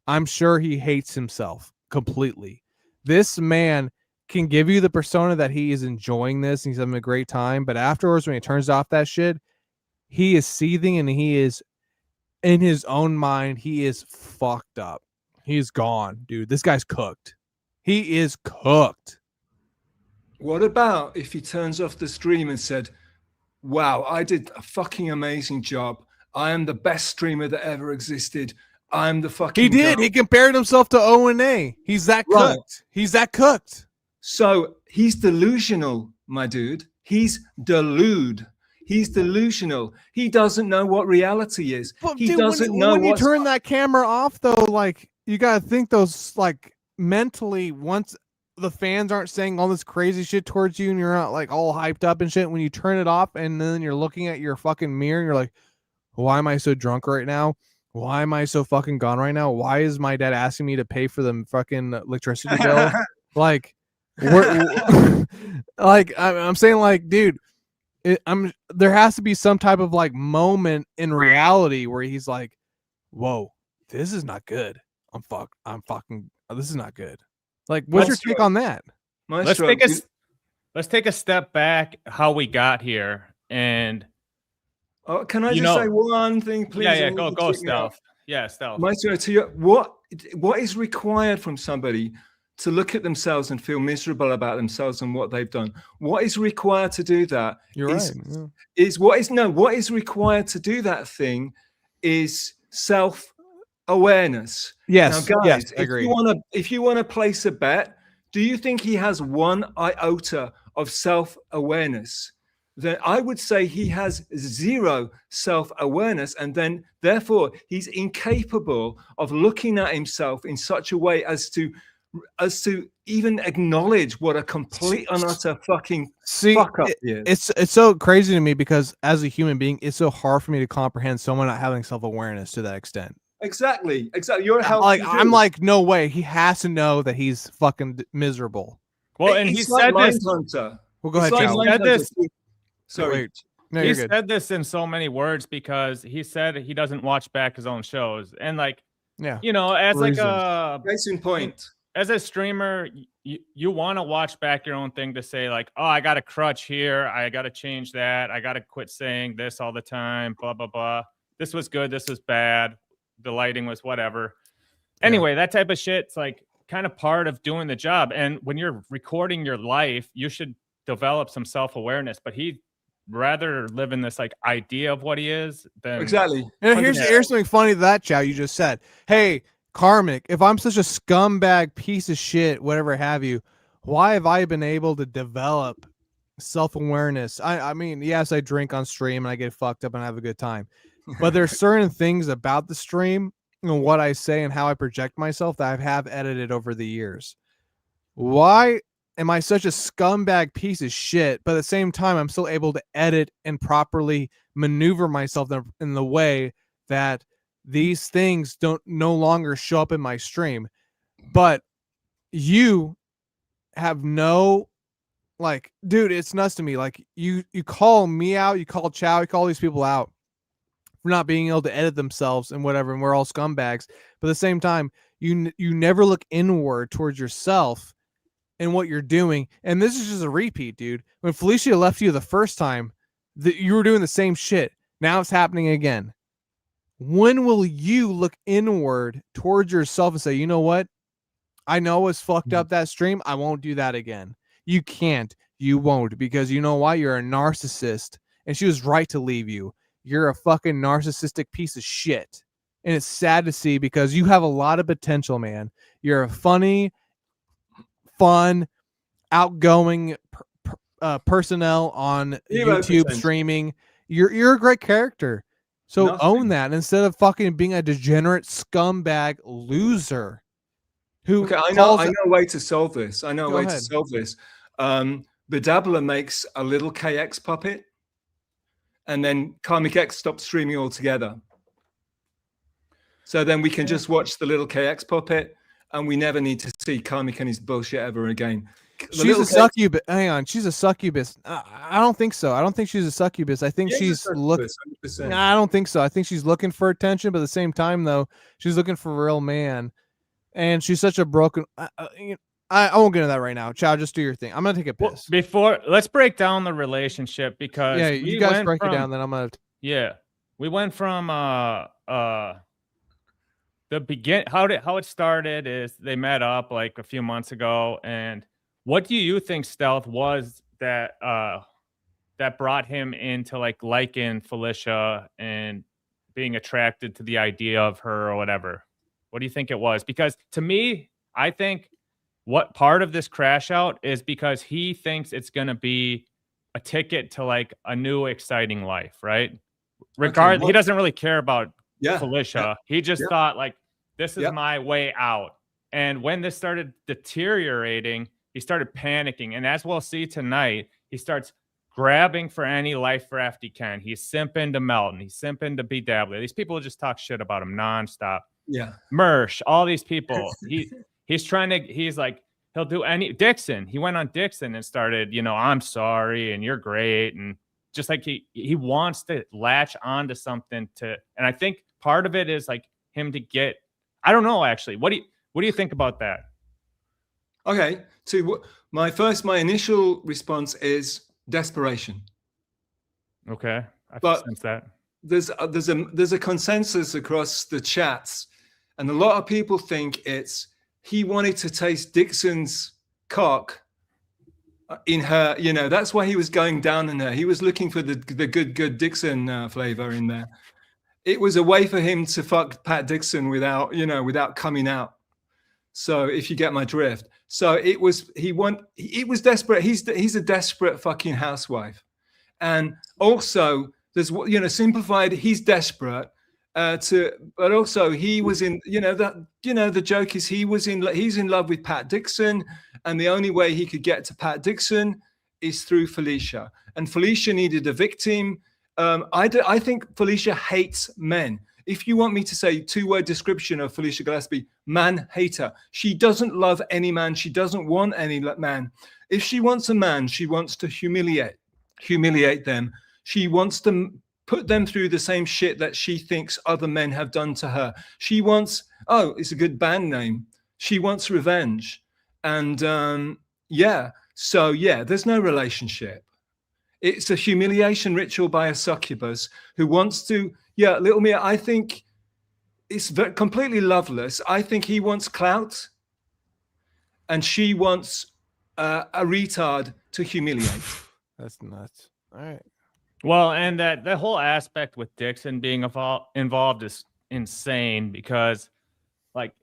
I'm sure he hates himself completely. This man can give you the persona that he is enjoying this and he's having a great time, but afterwards, when he turns off that shit, he is seething and he is in his own mind. He is fucked up. He's gone, dude. This guy's cooked. He is cooked." What about if he turns off the stream and said, "Wow, I did a fucking amazing job. I am the best streamer that ever existed. I'm the fucking..." He did. He compared himself to O&A. He's that cooked. Right. He's that cooked. So he's delusional, my dude. He's He's delusional. He doesn't know what reality is. But he dude, doesn't know when you turn that camera off, though, like, you got to think those, like, mentally, once the fans aren't saying all this crazy shit towards you and you're not, like, all hyped up and shit, when you turn it off and then you're looking at your fucking mirror and you're like, why am I so drunk right now? Why am I so fucking gone right now? Why is my dad asking me to pay for the fucking electricity bill? Like, like I'm saying, like, dude, there has to be some type of like moment in reality where he's like, whoa, this is not good. This is not good. Like, what's your take on that? Let's take a step back how we got here. And can I just say one thing, please? Yeah, go, Stealth. Yeah, stealth. Maestro, to you, what is required from somebody to look at themselves and feel miserable about themselves and what they've done? What is required to do that? You're right. Yeah. What is required to do that thing is self-awareness. Yes. Now, guys, yes, I agree. if you want to place a bet, do you think he has one iota of self-awareness? Then I would say he has zero self-awareness, and then therefore he's incapable of looking at himself in such a way as to even acknowledge what a complete and utter fucking fuck up he is. It's so crazy to me because as a human being, it's so hard for me to comprehend someone not having self-awareness to that extent. Exactly. You're a I'm like, no way. He has to know that he's fucking miserable. Well, and he said this. Mindhunter. Well, go ahead, Chow. He said this. Sorry. No, he you're good. said this in so many words because he said he doesn't watch back his own shows, and like, yeah, you know, as like reasons. a case in point, as a streamer, you want to watch back your own thing to say like, oh, I got a crutch here, I got to change that, I got to quit saying this all the time, blah blah blah. This was good, this was bad, the lighting was whatever. Anyway, that type of shit's like kind of part of doing the job. And when you're recording your life, you should develop some self-awareness. But he rather live in this like idea of what he is than exactly. And here's something funny to that, Chow. You just said, hey, Karmicx, if I'm such a scumbag piece of shit, whatever have you, why have I been able to develop self-awareness? I mean, yes, I drink on stream and I get fucked up and have a good time, but there's certain things about the stream and what I say and how I project myself that I have edited over the years. Why am I such a scumbag piece of shit, but at the same time, I'm still able to edit and properly maneuver myself in the way that these things don't no longer show up in my stream? But you have no, like, dude, it's nuts to me. Like, you call me out, you call Chow, you call these people out for not being able to edit themselves and whatever, and we're all scumbags. But at the same time, you never look inward towards yourself and what you're doing. And this is just a repeat, dude. When Felicia left you the first time, you were doing the same shit. Now it's happening again. When will you look inward towards yourself and say, you know what? I know it's fucked up that stream. I won't do that again. You can't. You won't, because you know why? You're a narcissist, and she was right to leave you. You're a fucking narcissistic piece of shit. And it's sad to see because you have a lot of potential, man. You're a funny, fun, outgoing personnel on YouTube streaming. You're a great character. So own that instead of fucking being a degenerate scumbag loser. Who I know a way to solve this. I know a way to solve this. The Dabbler makes a little KX puppet, and then Karmicx stops streaming altogether. So then we can just watch the little KX puppet, and we never need to see Karmicx and his bullshit ever again. She's a succubus. Hang on, she's a succubus. I don't think so. I don't think she's a succubus. I think she's looking. I don't think so. I think she's looking for attention, but at the same time, though, she's looking for a real man. And she's such a broken. I won't get into that right now. Chow, just do your thing. I'm gonna take a piss. Let's break down the relationship because you guys break it down. Then I'm gonna. We went from the begin. How it started is they met up like a few months ago, and what do you think, Stealth, was that that brought him into like liking Felicia and being attracted to the idea of her or whatever? What do you think it was? Because to me, I think what part of this crash out is because he thinks it's going to be a ticket to like a new exciting life, right? Regardless, he doesn't really care about Felicia. He just thought like, this is my way out. And when this started deteriorating, he started panicking. And as we'll see tonight, he starts grabbing for any life raft he can. He's simping to Melton. He's simping to B Dabbler. These people just talk shit about him nonstop. Yeah. Mersh, all these people. He's trying to, he's like, he'll do any Dixon. He went on Dixon and started, I'm sorry and you're great. And just like he wants to latch onto something and I think part of it is like him to get, I don't know, actually. What do you think about that? Okay. My initial response is desperation. Okay. I sense that. there's a consensus across the chats, and a lot of people think it's he wanted to taste Dixon's cock in her. You know, that's why he was going down in her. He was looking for the good Dixon flavor in there. It was a way for him to fuck Pat Dixon without coming out. So if you get my drift. So it was desperate. He's a desperate fucking housewife. And also there's, simplified, he's desperate but also he was in, the joke is he's in love with Pat Dixon, and the only way he could get to Pat Dixon is through Felicia. And Felicia needed a victim. I think Felicia hates men. If you want me to say 2-word description of Felicia Gillespie, man hater. She doesn't love any man. She doesn't want any man. If she wants a man, she wants to humiliate them. She wants to put them through the same shit that she thinks other men have done to her. She wants, it's a good band name. She wants revenge. And there's no relationship. It's a humiliation ritual by a succubus who wants to, Lil Mir, I think it's completely loveless. I think he wants clout and she wants a retard to humiliate. That's nuts. All right. Well, and that the whole aspect with Dixon being involved is insane because, like,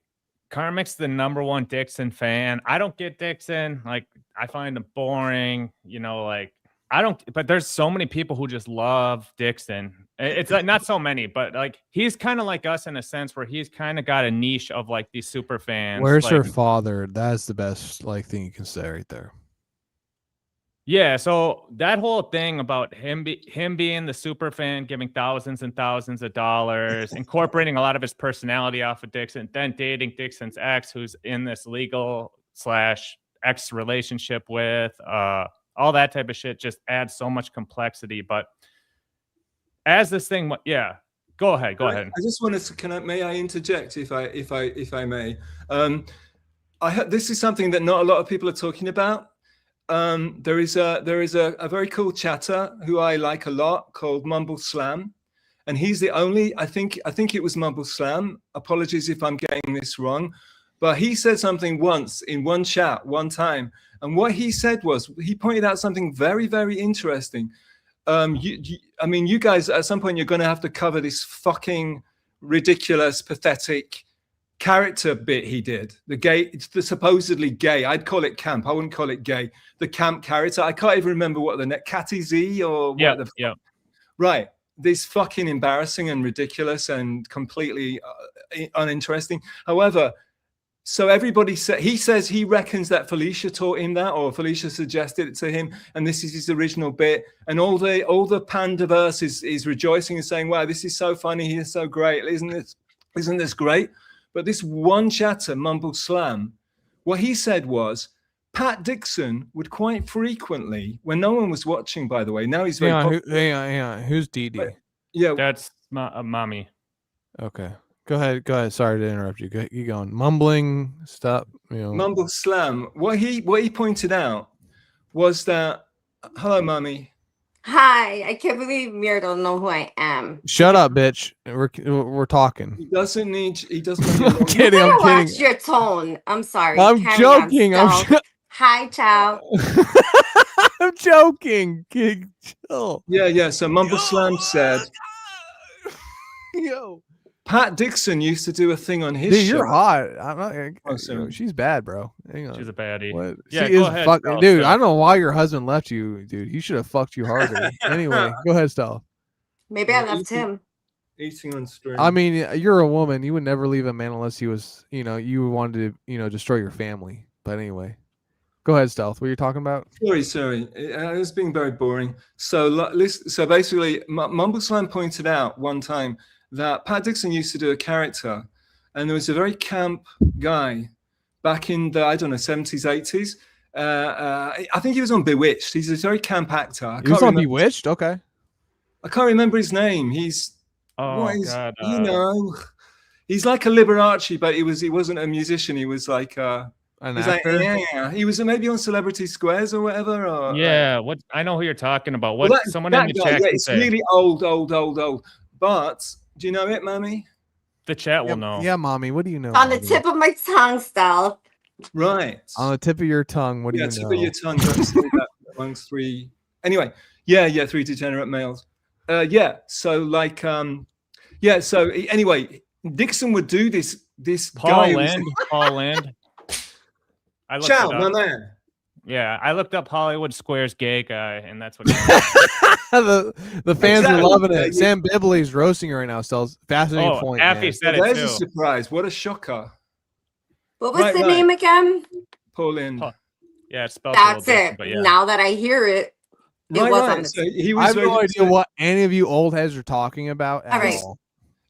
Karmicx the #1 Dixon fan. I don't get Dixon. Like, I find him boring. But there's so many people who just love Dixon. It's like not so many, but like he's kind of like us in a sense where he's kind of got a niche of like these super fans. Where's her father? That's the best thing you can say right there. Yeah, so that whole thing about him being the super fan, giving thousands and thousands of dollars, incorporating a lot of his personality off of Dixon, then dating Dixon's ex, who's in this legal/ex relationship with, all that type of shit just adds so much complexity. But as this thing, go ahead. I just wanted to, may I interject if I may? This is something that not a lot of people are talking about. There is a very cool chatter who I like a lot called Mumble Slam, and he's the only, I think it was Mumble Slam. Apologies if I'm getting this wrong, but he said something once in one chat one time. And what he said was, he pointed out something very, very interesting. You guys, at some point, you're going to have to cover this fucking ridiculous, pathetic character bit he did. The supposedly gay. I'd call it camp. I wouldn't call it gay. The camp character. I can't even remember what Catty Z or what the. Right. This fucking embarrassing and ridiculous and completely uninteresting. However, so everybody he says he reckons that Felicia taught him that, or Felicia suggested it to him, and this is his original bit. And all the pandaverse is rejoicing and saying, "Wow, this is so funny. He's so great. Isn't this great?" But this one chatter, Mumble Slam, what he said was, Pat Dixon would quite frequently, when no one was watching, by the way. Now he's very hang on. Who's Dee Dee? Yeah, that's mommy. Okay. Go ahead. Sorry to interrupt you. Keep going. Mumbling, stop. Mumble Slam. What he pointed out was that, hello, mommy. Hi. I can't believe Mir don't know who I am. Shut up, bitch. We're talking. He doesn't need. I'm kidding. Watch your tone. I'm sorry. I'm joking. Hi, Chow. I'm joking. Kid, chill. Yeah. So Mumble Slam said, Yo. Pat Dixon used to do a thing on his show. You're hot. I'm not. She's bad, bro. Hang on. She's a baddie. What? Yeah, she go is ahead, fucking, dude. I don't know why your husband left you, dude. He should have fucked you harder. Anyway, go ahead, Stella. Maybe I left him. Eating on stream. I mean, you're a woman. You would never leave a man unless he was, you wanted to, destroy your family. But anyway, go ahead, Stealth. What are you talking about? Sorry. I was being very boring. So basically, Mumble Slam pointed out one time that Pat Dixon used to do a character, and there was a very camp guy back in the, 70s, 80s. I think he was on Bewitched. He's a very camp actor. He was on Bewitched? Okay. I can't remember his name. He's, God, he's like a Liberace, but he wasn't a musician. He was like an actor? Yeah. He was maybe on Celebrity Squares or whatever. Or, what I know who you're talking about. Someone in the guy, chat it's really old. But do you know it, Mammy? The chat will know. Yeah, mommy. What do you know? On the mommy? tip of my tongue, Stealth. Right. On the tip of your tongue. What do you tip know? of your tongue. Don't say that amongst three. Anyway, yeah, 3 degenerate males. So like, so anyway, Dixon would do this guy. Paul Land. I looked Chow, it up. my man. Yeah, I looked up Hollywood Squares gay guy, and that's what. the fans Exactly. are loving it. Yeah, Sam Bibley's roasting her right now. Still fascinating point. Affy Man. said There's it a too. surprise. What a shocker. What was Right, the right. name again? Paul Lind. Yeah, it's spelled a little That's different, it. but yeah. Now that I hear it, it was on the So he was I have very no idea upset. what any of you old heads are talking about at All right. all.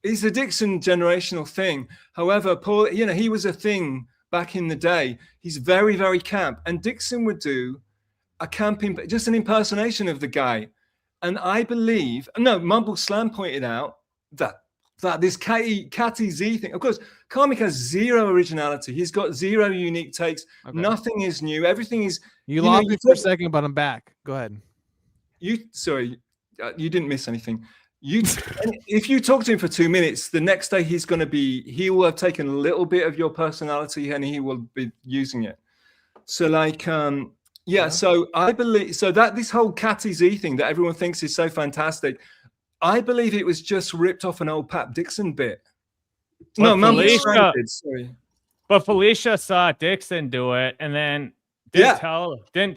It's a Dixon generational thing. However, Paul, he was a thing back in the day. He's very, very camp. And Dixon would do a camping, just an impersonation of the guy. And I believe, Mumble Slam pointed out that this Catty Z thing, of course, Karmicx has zero originality. He's got zero unique takes. Okay. Nothing is new. Everything is. You lost me for a second, but I'm back. Go ahead. Sorry, you didn't miss anything. If you talk to him for 2 minutes, the next day he will have taken a little bit of your personality and he will be using it. So like, so I believe, that this whole Catty Z thing that everyone thinks is so fantastic, I believe it was just ripped off an old Pat Dixon bit. But Sorry. But Felicia saw Dixon do it and then didn't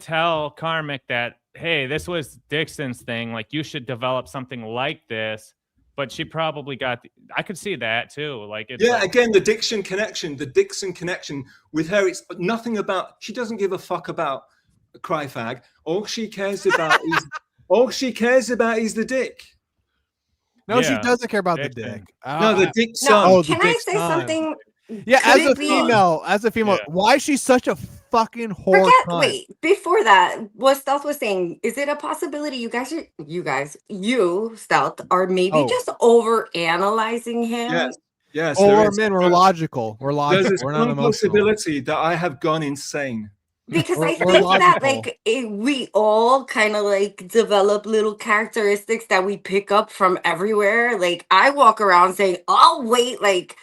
tell Karmicx that, hey, this was Dixon's thing. Like, you should develop something like this. But she probably I could see that too. Like, it's again, the Dixon connection with her. It's nothing about. She doesn't give a fuck about Cryfag. All she cares about is the dick. No, she doesn't care about the dick. No, the dick son. No, can I say something? Yeah, Could as a female, why is she such a fucking whore? Wait, before that, what Stealth was saying, is it a possibility you Stealth are maybe just over analyzing him? Yes. Or men, we're logical. We're logical. There's a we're not strong emotional. possibility that I have gone insane. Because I think that we all kind of like develop little characteristics that we pick up from everywhere. Like, I walk around saying, "Oh wait, like."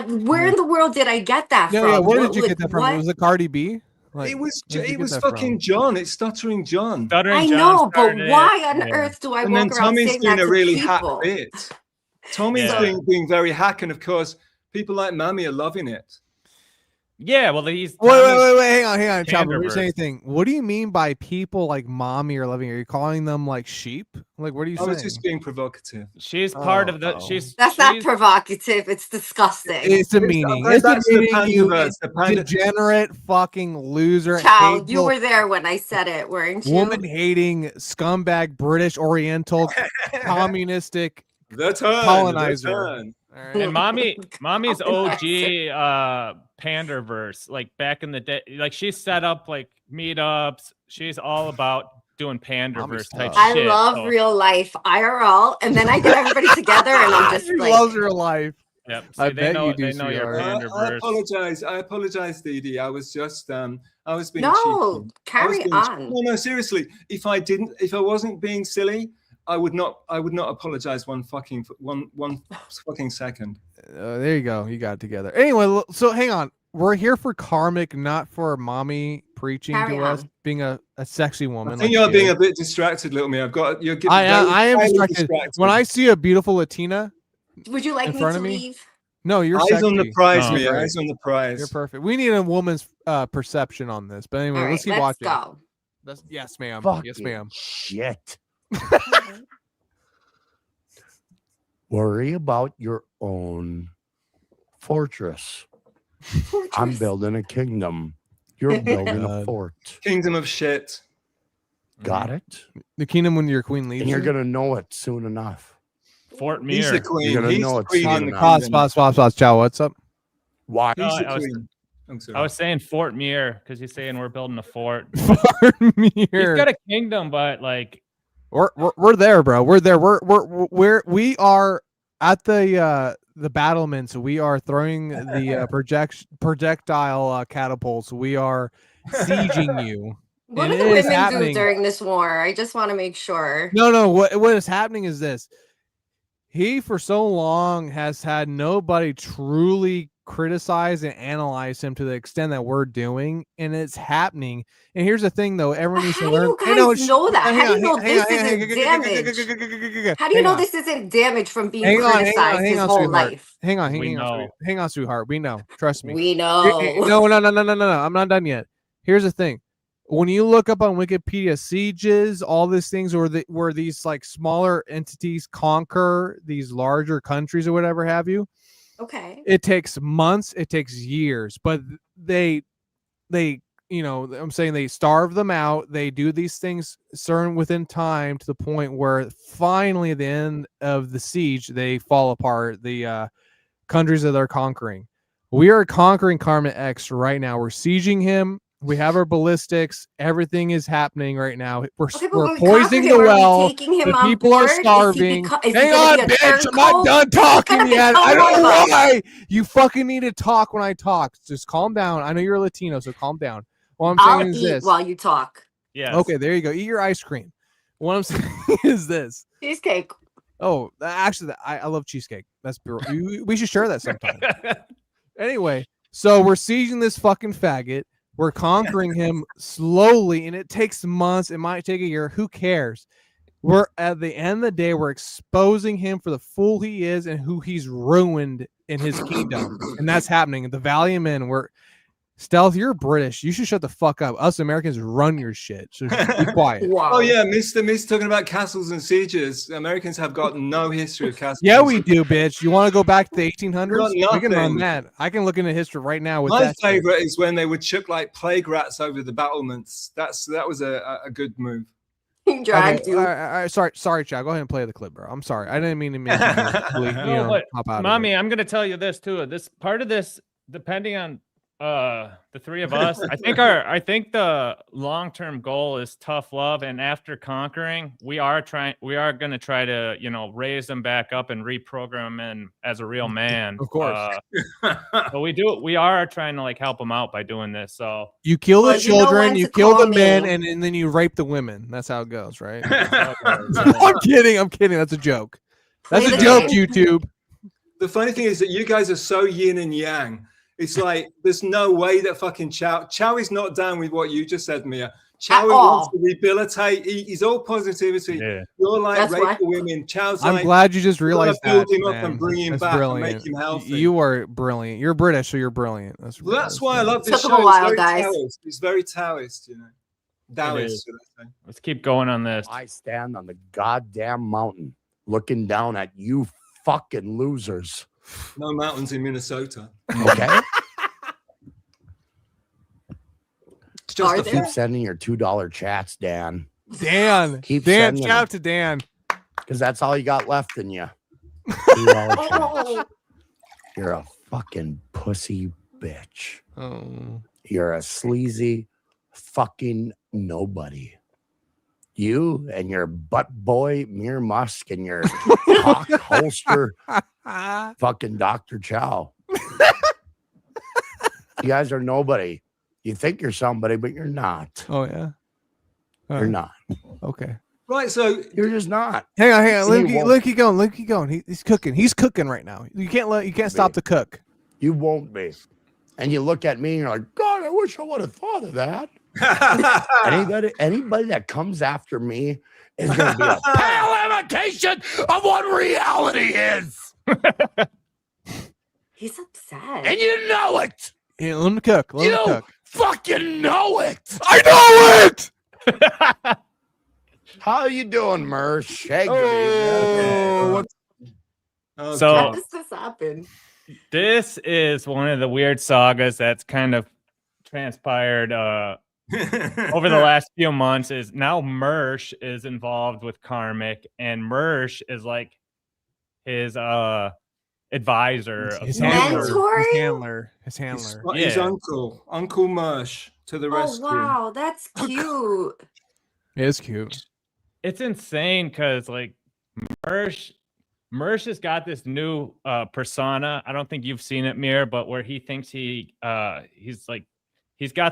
Where in the world did I get that from? Yeah, where did you get that from? Was it Cardi B? Like, it was fucking John. It's Stuttering John. I know, but why on earth do I and walk then around Tommy's saying doing that a to really people? hack bit. Tommy's being very hack, and of course, people like Mammy are loving it. Yeah, well, he's wait, hang on, Chopper. You're saying anything? What do you mean by people like Mommy or loving? Are you calling them like sheep? Like, what are you saying? I was just being provocative. She's part of the. That's not provocative. It's disgusting. It's demeaning. It's demeaning, you degenerate fucking loser. Chow, you were there when I said it, weren't you? Woman-hating scumbag, British Oriental, communistic colonizer. Right. And mommy's OG panderverse, like back in the day, like she set up like meetups. She's all about doing panderverse type shit. I love real life IRL, and then I get everybody together, and I'm just like, loves real life. Yep. So I bet you do. They know your panderverse. I apologize, Dee Dee. I was just I was being cheeky. Carry on. No, seriously. If I wasn't being silly, I would not apologize one fucking second. There you go. You got it together. Anyway, so hang on. We're here for Karmicx, not for Mommy preaching to us, being a sexy woman. I think you're being a bit distracted, Little Me. I am distracted. When I see a beautiful Latina, would you like me to leave? No, you're eyes sexy. on the prize, me. Eyes on the prize. You're perfect. We need a woman's perception on this. But anyway, let's keep watching. Go. Yes, ma'am. Yes, ma'am. Shit. Worry about your own fortress. I'm building a kingdom. You're building a fort. Kingdom of shit. Got it? The kingdom when your queen leaves. And you're gonna know it soon enough. Fort Mir. He's the queen. You're gonna He's know the it queen soon in the enough. Pause. Chow, what's up? Why? He's the queen. I was saying Fort Mir because he's saying we're building a fort. Fort Mir. He's got a kingdom, but like we're there, bro. We're there. We are at the battlements. We are throwing the projectile catapults. We are sieging you. What do the women do during this war? I just want to make sure. No. What is happening is this. he for so long has had nobody truly criticize and analyze him to the extent that we're doing, and it's happening. And here's the thing, though, everyone needs to How learn. do you guys know that? How do you know this isn't damage? How do you know this isn't damage from being criticized his whole life? Hang on, sweetheart. We know. Trust me. We know. No. I'm not done yet. Here's the thing. When you look up on Wikipedia, sieges, all these things, where these like smaller entities conquer these larger countries or whatever have you. Okay. It takes months, it takes years, but they I'm saying they starve them out. They do these things certain within time to the point where finally at the end of the siege, they fall apart. The countries that they're conquering. We are conquering Karmicx right now. We're sieging him. We have our ballistics. Everything is happening right now. We're poisoning the well. The people are starving. Hang on, bitch. I'm not done talking yet. I don't know why. You fucking need to talk when I talk. Just calm down. I know you're a Latino, so calm down. What I'm saying is this. While you talk. Yeah. Okay, there you go. Eat your ice cream. What I'm saying is this. Cheesecake. Oh, actually, I love cheesecake. That's we should share that sometime. Anyway, so we're sieging this fucking faggot. We're conquering him slowly, and it takes months. It might take a year. Who cares? We're at the end of the day, we're exposing him for the fool he is and who he's ruined in his kingdom. And that's happening. The Valiant Men, Stealth, you're British. You should shut the fuck up. Us Americans run your shit. So be quiet. Wow. Oh, yeah. Mr. talking about castles and sieges. Americans have got no history of castles. Yeah, we do, bitch. You want to go back to the 1800s? We can run that. I can look into history right now. With my favorite is when they would chuck like plague rats over the battlements. That was a good move. Dragged you. All right, sorry, Chow. Go ahead and play the clip, bro. I'm sorry. I didn't mean to make Mommy, I'm gonna tell you this too. This part of this, depending on the three of us, I think the long-term goal is tough love, and after conquering, we are going to try to raise them back up and reprogram him as a real man, of course. But we are trying to like help them out by doing this. So you kill the children, you kill the men, and then you rape the women. That's how it goes, right? I'm kidding. That's a joke. That's a joke, YouTube. The funny thing is that you guys are so yin and yang. It's like there's no way that fucking Chow is not down with what you just said, Mia. Chow wants to rehabilitate. He's all positivity. Yeah. You're like rape the women. Chow's I'm glad you just realized that. Build him up and bring him back and make him healthy. You are brilliant. You're British, so you're brilliant. That's why I love this show. It's very Taoist, Taoist. Let's keep going on this. I stand on the goddamn mountain looking down at you fucking losers. No mountains in Minnesota. Okay. Keep sending your $2 chats, Dan. Keep Dan. Shout out to Dan. Because that's all you got left in you. $2 chats. You're a fucking pussy bitch. Oh. You're a sleazy fucking nobody. You and your butt boy, Mir Musk, and your cock holster, fucking Dr. Chow. You guys are nobody. You think you're somebody, but you're not. Oh, yeah? You're not. Okay. Right, so you're just not. Hang on. Look, keep going. He's cooking. He's cooking right now. You can't stop the cook. You won't be. And you look at me and you're like, God, I wish I would have thought of that. Anybody that comes after me is going to be a pale imitation of what reality is. He's upset. And you know it. Yeah, let him cook. Let him cook. Fucking know it. I know it. How you doing, Mersh? So how does this happen? This is one of the weird sagas that's kind of transpired over the last few months. Is now Mersh is involved with Karmicx, and Mersh is like his advisor, his handler. His uncle Mersh to the rescue. Oh wow, that's cute. It is cute. It's insane because like Mersh has got this new persona. I don't think you've seen it, Mir, but where he thinks he's got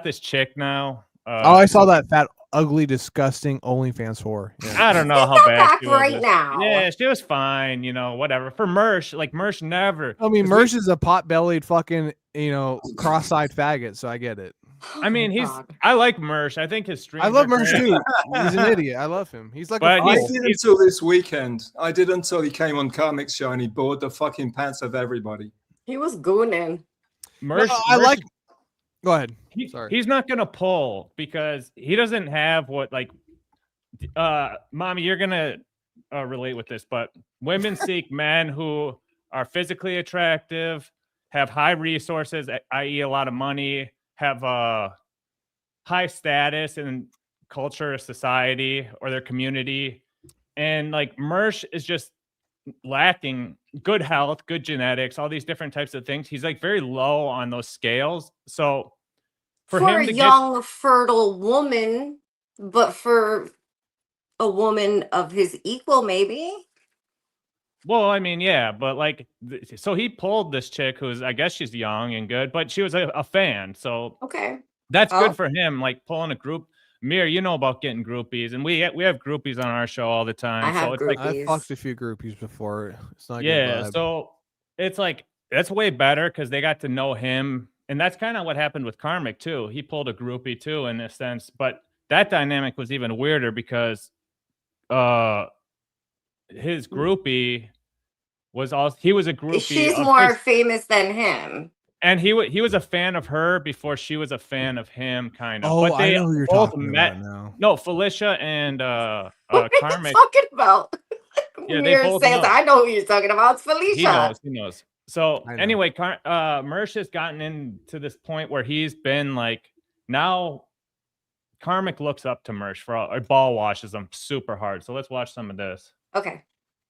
this chick now. I saw that fat ugly, disgusting OnlyFans whore. Yeah. I don't know She's how not bad back she was. right now. Yeah, she was fine, you know, whatever. For Mersh, like Mersh never. I mean, 'cause Mersh is a pot-bellied fucking, cross-eyed faggot, so I get it. I mean, God. I like Mersh. I think his streams I love are Mersh great. too. He's an idiot. I love him. He's like But a I fool. did until this weekend. I did until he came on Karmicx show and he bored the fucking pants of everybody. He was gooning. Mersh, I Mersh- like. Go ahead. Sorry. He's not gonna pull because he doesn't have what like mommy, you're gonna relate with this, but women seek men who are physically attractive, have high resources, i.e. a lot of money, have high status in culture, society, or their community. And like Mersh is just lacking good health, good genetics, all these different types of things. He's like very low on those scales. So for him a to young, fertile woman, but for a woman of his equal, maybe. well, I mean, yeah, but like, so he pulled this chick who's, I guess she's young and good, but she was a fan. So Okay. that's good for him. Like pulling a group. Mir, you know about getting groupies, and we have groupies on our show all the time. I have so it's like I fucked a few groupies before. It's not a yeah. good vibe. So it's like that's way better because they got to know him, and that's kind of what happened with Karmicx too. He pulled a groupie too, in a sense, but that dynamic was even weirder because his groupie was also he was a groupie. She's more famous than him. And he was a fan of her before she was a fan of him, kind of. Oh, but they I know who you're both talking met. about now. No, Felicia and What are Karmicx. you talking about? Yeah, they Mir both says, know. I know who you're talking about. It's Felicia. He knows. So I know. anyway, Mersh has gotten into this point where he's been like now. Karmicx looks up to Mersh or ball washes him super hard. So let's watch some of this. Okay.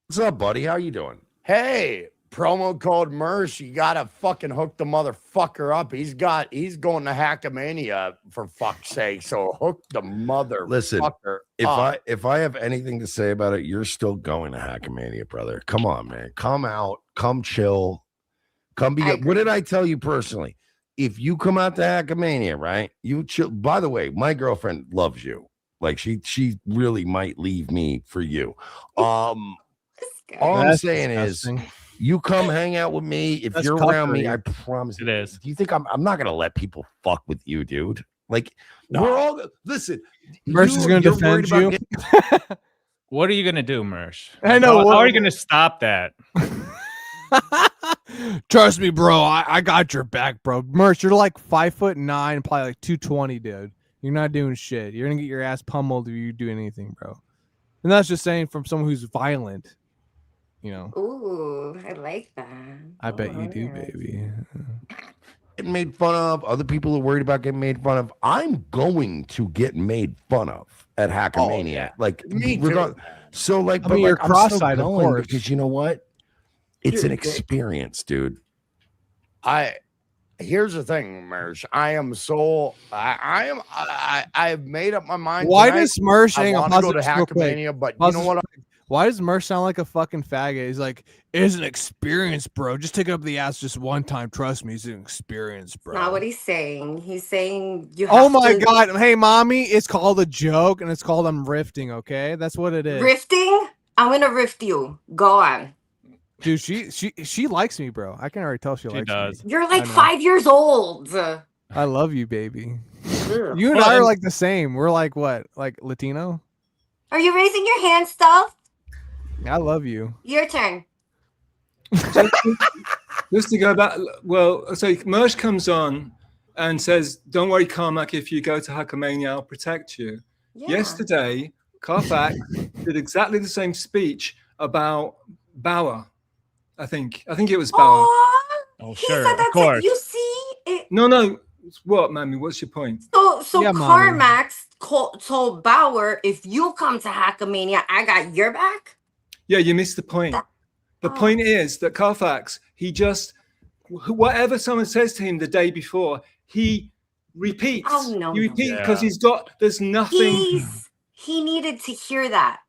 What's up, buddy? How you doing? Hey, promo code Mersh. You gotta fucking hook the motherfucker up. He's going to Hackamania for fuck's sake. So hook the motherfucker. Listen, up. if I have anything to say about it, you're still going to Hackamania, brother. Come on, man. Come out. Come chill. Come be. What did I tell you personally? If you come out to Hackamania, right? You chill. By the way, my girlfriend loves you. Like she really might leave me for you. All I'm saying disgusting. is you come hang out with me. If That's you're around me, cutlery. I promise It is. Do you think I'm not gonna let people fuck with you, dude? Like we're all listen. Mersh is gonna you're defend worried you. about What are you gonna do, Mersh? I know. How are you gonna stop that? Trust me, bro. I got your back, bro. Mersh, you're like 5'9", probably like 220, dude. You're not doing shit. You're gonna get your ass pummeled if you do anything, bro. And that's just saying from someone who's violent. You know. Ooh, I like that. I bet you do, baby. getting made fun of. Other people are worried about getting made fun of. I'm going to get made fun of at Hackamania. yeah. Like Me too. So like, I mean, you're I'm still cross-eyed, of going course. because you know what? It's an experience, dude. Here's the thing, Mersh. I've made up my mind. Why tonight. does Mersh I hang on? want to go to Pause this real quick. Hackamania, but Pause you know this what? real quick. Why does Mersh sound like a fucking faggot? He's like, it's an experience, bro. Just take it up the ass just one time. Trust me, it's an experience, bro. Not what he's saying. He's saying you have Oh my to- god. Hey, mommy, it's called a joke and it's called I'm rifting, okay? That's what it is. Rifting? I'm gonna rift you. Go on. Dude, she likes me, bro. I can already tell she likes does. me. You're I like know. 5 years old. I love you, baby. Ugh. You and I are like the same. We're like what? Like Latino? Are you raising your hand, stuff? I love you. Your turn. Just to go back, well, so Mersh comes on and says, "Don't worry, Carmack, if you go to Hackamania, I'll protect you." Yeah. Yesterday, Carfax did exactly the same speech about Bauer. I think it was Bauer. Oh, He sure, said of that course. You see it. No. What, Mammy? What's your point? So Yeah, Mommy. Karmicx told Bauer, if you come to Hackamania, I got your back. Yeah, you missed the point. The Oh. point is that Carfax, he just, whatever someone says to him the day before, he repeats. Oh, no, He no. repeats Yeah. because there's nothing. He needed to hear that.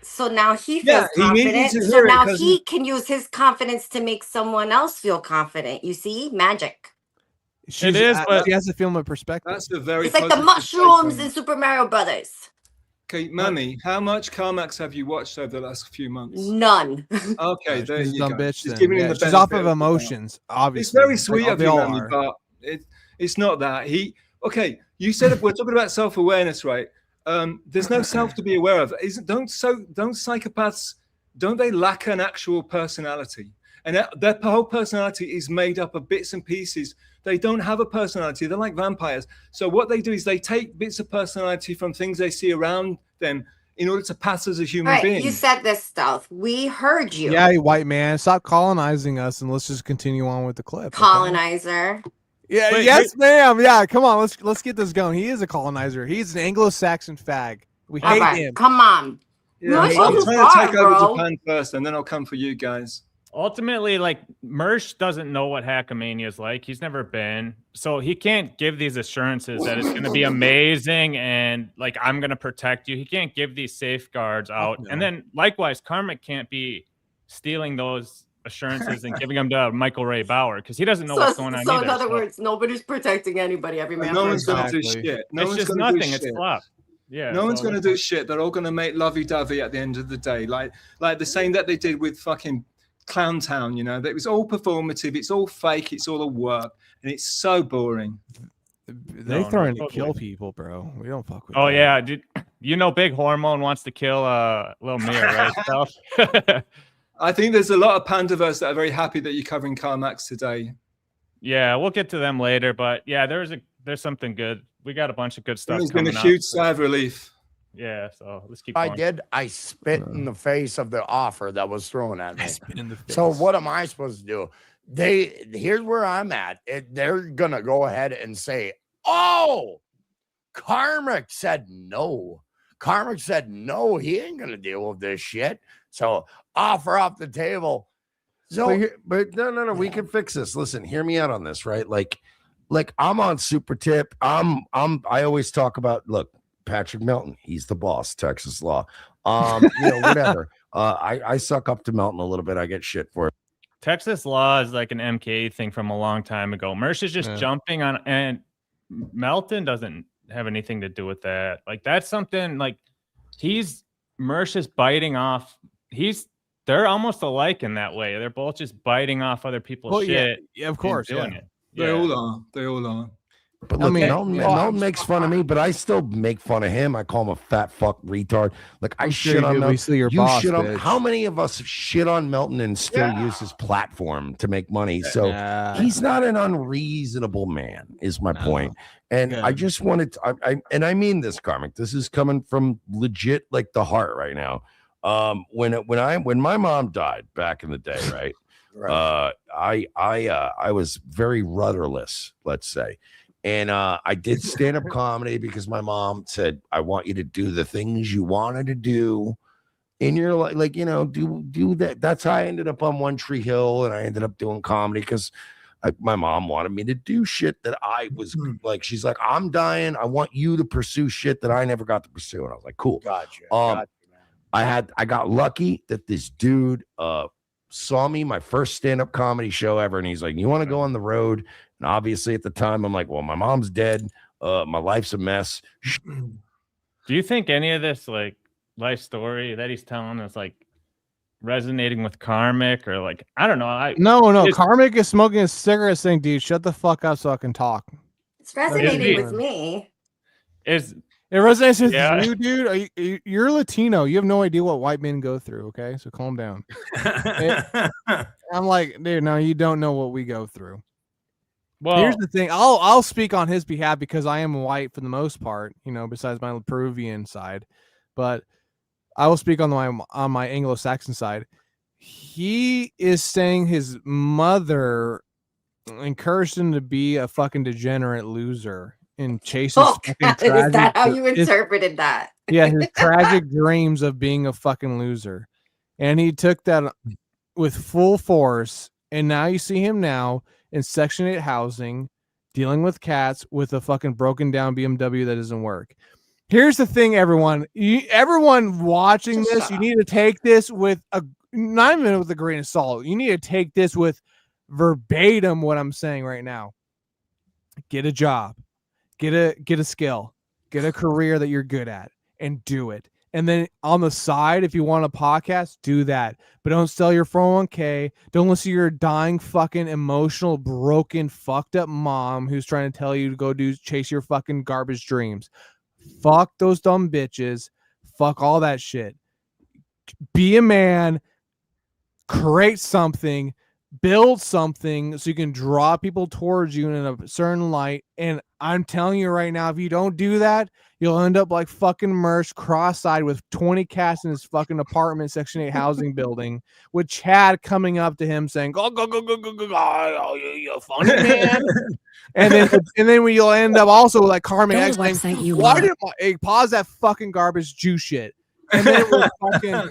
So now he feels Yeah, he needed confident. to So hear it now 'cause he can use his confidence to make someone else feel confident. You see? Magic. It is, but she has a film of perspective. That's a very. It's like the positive mushrooms statement. in Super Mario Brothers. Okay, Mammy, how much Karmicx have you watched over the last few months? None. Okay, there she's a you dumb go. bitch. She's then. giving him Yeah, the she's off benefit of the doubt. emotions. Obviously, It's very sweet of they you, all Mammy, are. but it's not that. Okay, you said we're talking about self-awareness, right? There's no self to be aware of. Don't psychopaths, don't they lack an actual personality? And their whole personality is made up of bits and pieces. They don't have a personality. They're like vampires. So what they do is they take bits of personality from things they see around them in order to pass as a human All right, being. you said this stuff. We heard you. Yeah, you white man, stop colonizing us and let's just continue on with the clip. Okay? Colonizer. Yeah, Wait, yes, ma'am. Yeah, come on, let's get this going. He is a colonizer. He's an Anglo-Saxon fag. We All hate right, him. come on. Yeah, I'm I'm so trying far, to take over bro. Japan first, and then I'll come for you guys. ultimately, like Mersh doesn't know what Hackamania is like. He's never been, so he can't give these assurances that it's going to be amazing and like I'm going to protect you. He can't give these safeguards out. No. And then likewise, Karmicx can't be stealing those assurances and giving them to Michael Ray Bauer because he doesn't know what's going on. So either, in other words, nobody's protecting anybody. Every man. No for one's himself. going to do shit. No it's one's just going nothing. to do It's shit. flop. Yeah. No one's so going to do shit. They're all going to make lovey-dovey at the end of the day, like the same that they did with fucking Clown Town. You know, that it was all performative. It's all fake. It's all a work, and it's so boring. They No, throwing no, to kill totally. people, bro. We don't fuck with. Oh that. yeah, dude. You know, Big Hormone wants to kill Lil Mir, right? Stuff. I think there's a lot of Pandaverse that are very happy that you're covering Karmicx today. Yeah, we'll get to them later, but yeah, there's something good. We got a bunch of good stuff. There's been a coming huge up. sigh of relief. Yeah, so let's keep I going. did. I spit in the face of the offer that was thrown at me. Spit in the face. So what am I supposed to do? Here's where I'm at. They're gonna go ahead and say, "Oh, Karmicx said no. Karmicx said no. He ain't gonna deal with this shit." So offer off the table. So, but no. We can fix this. Listen, hear me out on this, right? Like I'm on super tip. I always talk about, look, Patrick Melton, he's the boss, Texas law. Whatever. I suck up to Melton a little bit. I get shit for it. Texas law is like an MKA thing from a long time ago. Mersh is just jumping on, and Melton doesn't have anything to do with that. Like that's something like Mersh is biting off. They're almost alike in that way. They're both just biting off other people's shit. Yeah, of course. Doing Yeah. it. They all are. They all are. But look, Melton I'm makes fun of me, but I still make fun of him. I call him a fat fuck retard. Like I shit on Melton. We see your You boss, shit on. bitch. How many of us shit on Melton and still use his platform to make money? So he's not an unreasonable man, is my point. And I just wanted to, I mean this, Karmicx. This is coming from legit, like the heart right now. When my mom died back in the day, right? I was very rudderless, let's say. And I did stand-up comedy because my mom said, I want you to do the things you wanted to do in your life, like, do that. That's how I ended up on One Tree Hill, and I ended up doing comedy because my mom wanted me to do shit that I was like, she's like, I'm dying. I want you to pursue shit that I never got to pursue. And I was like, cool. Gotcha. I got lucky that this dude saw me my first stand-up comedy show ever, and he's like, you want to go on the road? And obviously at the time I'm like, well, my mom's dead, my life's a mess. Do you think any of this like life story that he's telling is like resonating with Karmicx, or like I don't know? No. Karmicx is smoking a cigarette saying, dude, shut the fuck up so I can talk. It's resonating with me. It resonates with you, dude. You're Latino. You have no idea what white men go through. Okay, so calm down. I'm like, dude, no, you don't know what we go through. Well, here's the thing. I'll speak on his behalf because I am white for the most part, besides my Peruvian side, but I will speak on my Anglo-Saxon side. He is saying his mother encouraged him to be a fucking degenerate loser and chase his fucking tragic, is that how you interpreted that? Yeah, his tragic dreams of being a fucking loser. And he took that with full force, and now you see him now in Section 8 housing, dealing with cats with a fucking broken down BMW that doesn't work. Here's the thing, everyone. Everyone watching this, you need to take this with not even with a grain of salt. You need to take this with verbatim what I'm saying right now. Get a job, get a skill, get a career that you're good at, and do it. And then on the side, if you want a podcast, do that. But don't sell your 401k. Don't listen to your dying, fucking emotional, broken, fucked up mom who's trying to tell you to go chase your fucking garbage dreams. Fuck those dumb bitches. Fuck all that shit. Be a man. Create something. Build something so you can draw people towards you in a certain light. And I'm telling you right now, if you don't do that, you'll end up like fucking Merch, cross-eyed with 20 cats in his fucking apartment, Section 8 housing building, with Chad coming up to him saying, go, oh, you funny man. and then you'll end up also like Karmicx saying, why did I pause that fucking garbage Jew shit? And then we're fucking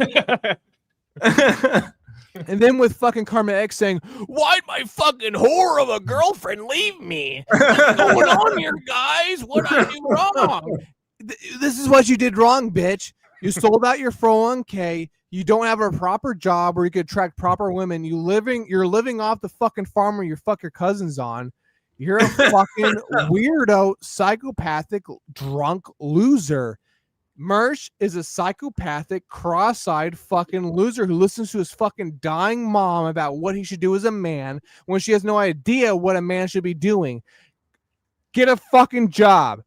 and then with fucking Karmicx saying, why'd my fucking whore of a girlfriend leave me? What's going on here, guys? What did I do wrong? This is what you did wrong, bitch. You sold out your 401k. You don't have a proper job where you could attract proper women. You're living off the fucking farm where you fuck your cousins on. You're a fucking weirdo, psychopathic, drunk loser. Mersh is a psychopathic, cross-eyed fucking loser who listens to his fucking dying mom about what he should do as a man when she has no idea what a man should be doing. Get a fucking job.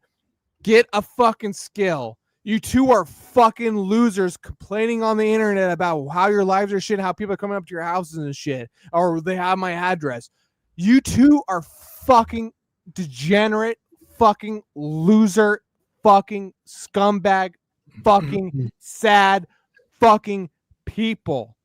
Get a fucking skill. You two are fucking losers complaining on the internet about how your lives are shit, how people are coming up to your houses and shit, or they have my address. You two are fucking degenerate, fucking loser, fucking scumbag, fucking sad, fucking people.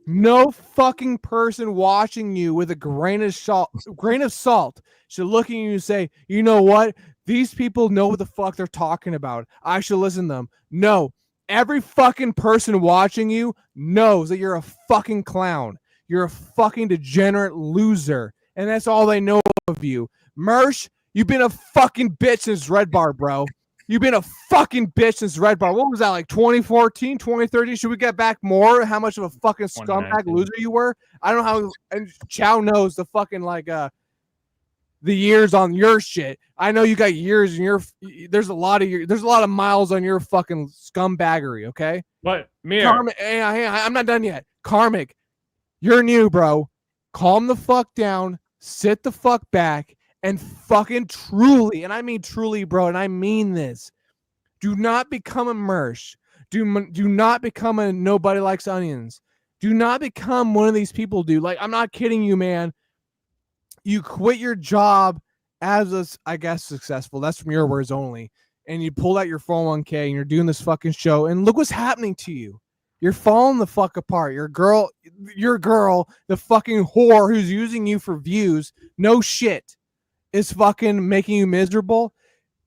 No fucking person watching you with a grain of salt should look at you and say, you know what? These people know what the fuck they're talking about. I should listen to them. No, every fucking person watching you knows that you're a fucking clown. You're a fucking degenerate loser. And that's all they know of you. Mersh, you've been a fucking bitch since Red Bar, bro. You've been a fucking bitch since Red Bar. What was that, like 2014, 2013? Should we get back more? How much of a fucking scumbag loser you were? I don't know how. And Chow knows the fucking the years on your shit. I know you got years in your. There's a lot of miles on your fucking scumbaggery. Okay. What? Mir. Hey, I'm not done yet. Karmicx, you're new, bro. Calm the fuck down. Sit the fuck back. And fucking truly, and I mean truly, bro, and I mean this, do not become a Mersh. Do not become a nobody likes onions. Do not become one of these people, dude. Like, I'm not kidding you, man. You quit your job as a, I guess, successful. That's from your words only. And you pulled out your 401k and you're doing this fucking show. And look what's happening to you. You're falling the fuck apart. Your girl, the fucking whore who's using you for views, no shit, is fucking making you miserable,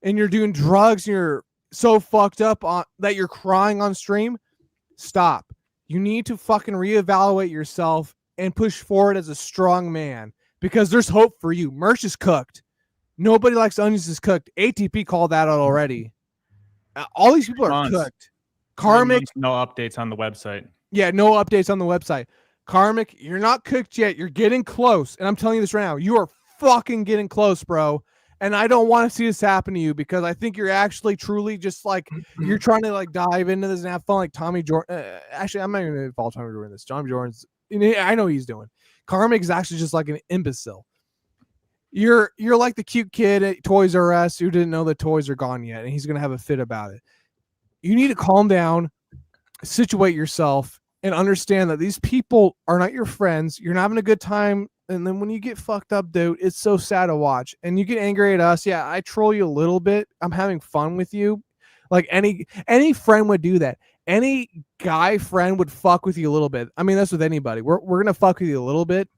and you're doing drugs and you're so fucked up that you're crying on stream. Stop. You need to fucking reevaluate yourself and push forward as a strong man, because there's hope for you. Merch is cooked. Nobody likes onions is cooked. ATP called that out already. All these people are cooked. Karmicx, no updates on the website. Yeah, no updates on the website. Karmicx, you're not cooked yet. You're getting close. And I'm telling you this right now. You are fucking getting close, bro. And I don't want to see this happen to you, because I think you're actually truly just like, you're trying to like dive into this and have fun like Tommy Jordan. Actually, I'm not going to involve Tommy Jordan in this. Tommy Jordan's, I know what he's doing. Karmicx is actually just like an imbecile. You're like the cute kid at Toys R Us who didn't know the toys are gone yet, and he's going to have a fit about it. You need to calm down, situate yourself, and understand that these people are not your friends. You're not having a good time. And then when you get fucked up, dude, it's so sad to watch. And you get angry at us. Yeah, I troll you a little bit. I'm having fun with you. Like any friend would do that. Any guy friend would fuck with you a little bit. I mean, that's with anybody. We're going to fuck with you a little bit.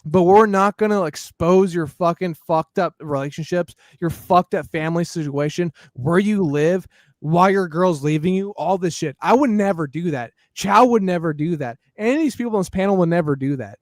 But we're not going to expose your fucking fucked up relationships, your fucked up family situation, where you live, why your girl's leaving you, all this shit. I would never do that. Chow would never do that. Any of these people on this panel would never do that.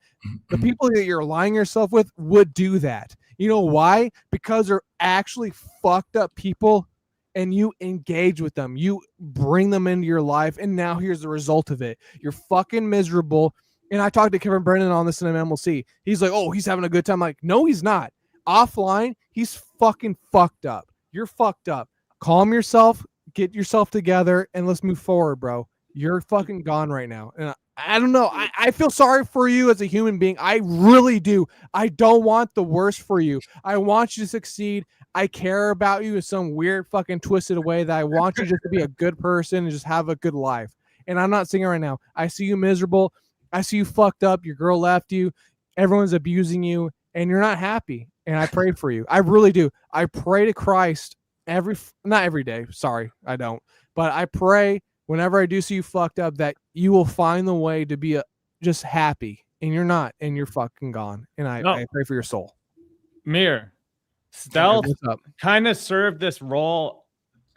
The people that you're lying yourself with would do that. You know why? Because they're actually fucked up people, and you engage with them. You bring them into your life, and now here's the result of it. You're fucking miserable. And I talked to Kevin Brennan on this in MLC. He's like, oh, he's having a good time. I'm like, no, he's not. offline, he's fucking fucked up. You're fucked up. Calm yourself, get yourself together, and let's move forward, bro. You're fucking gone right now. And I don't know. I feel sorry for you as a human being. I really do. I don't want the worst for you. I want you to succeed. I care about you in some weird fucking twisted way that I want you just to be a good person and just have a good life. And I'm not saying it right now. I see you miserable. I see you fucked up. Your girl left you. Everyone's abusing you and you're not happy. And I pray for you. I really do. I pray to Christ not every day. Sorry, I don't. But I pray whenever I do see you fucked up that you will find the way to be just happy. And you're not. And you're fucking gone. And I pray for your soul. Mir, Stealth kind of served this role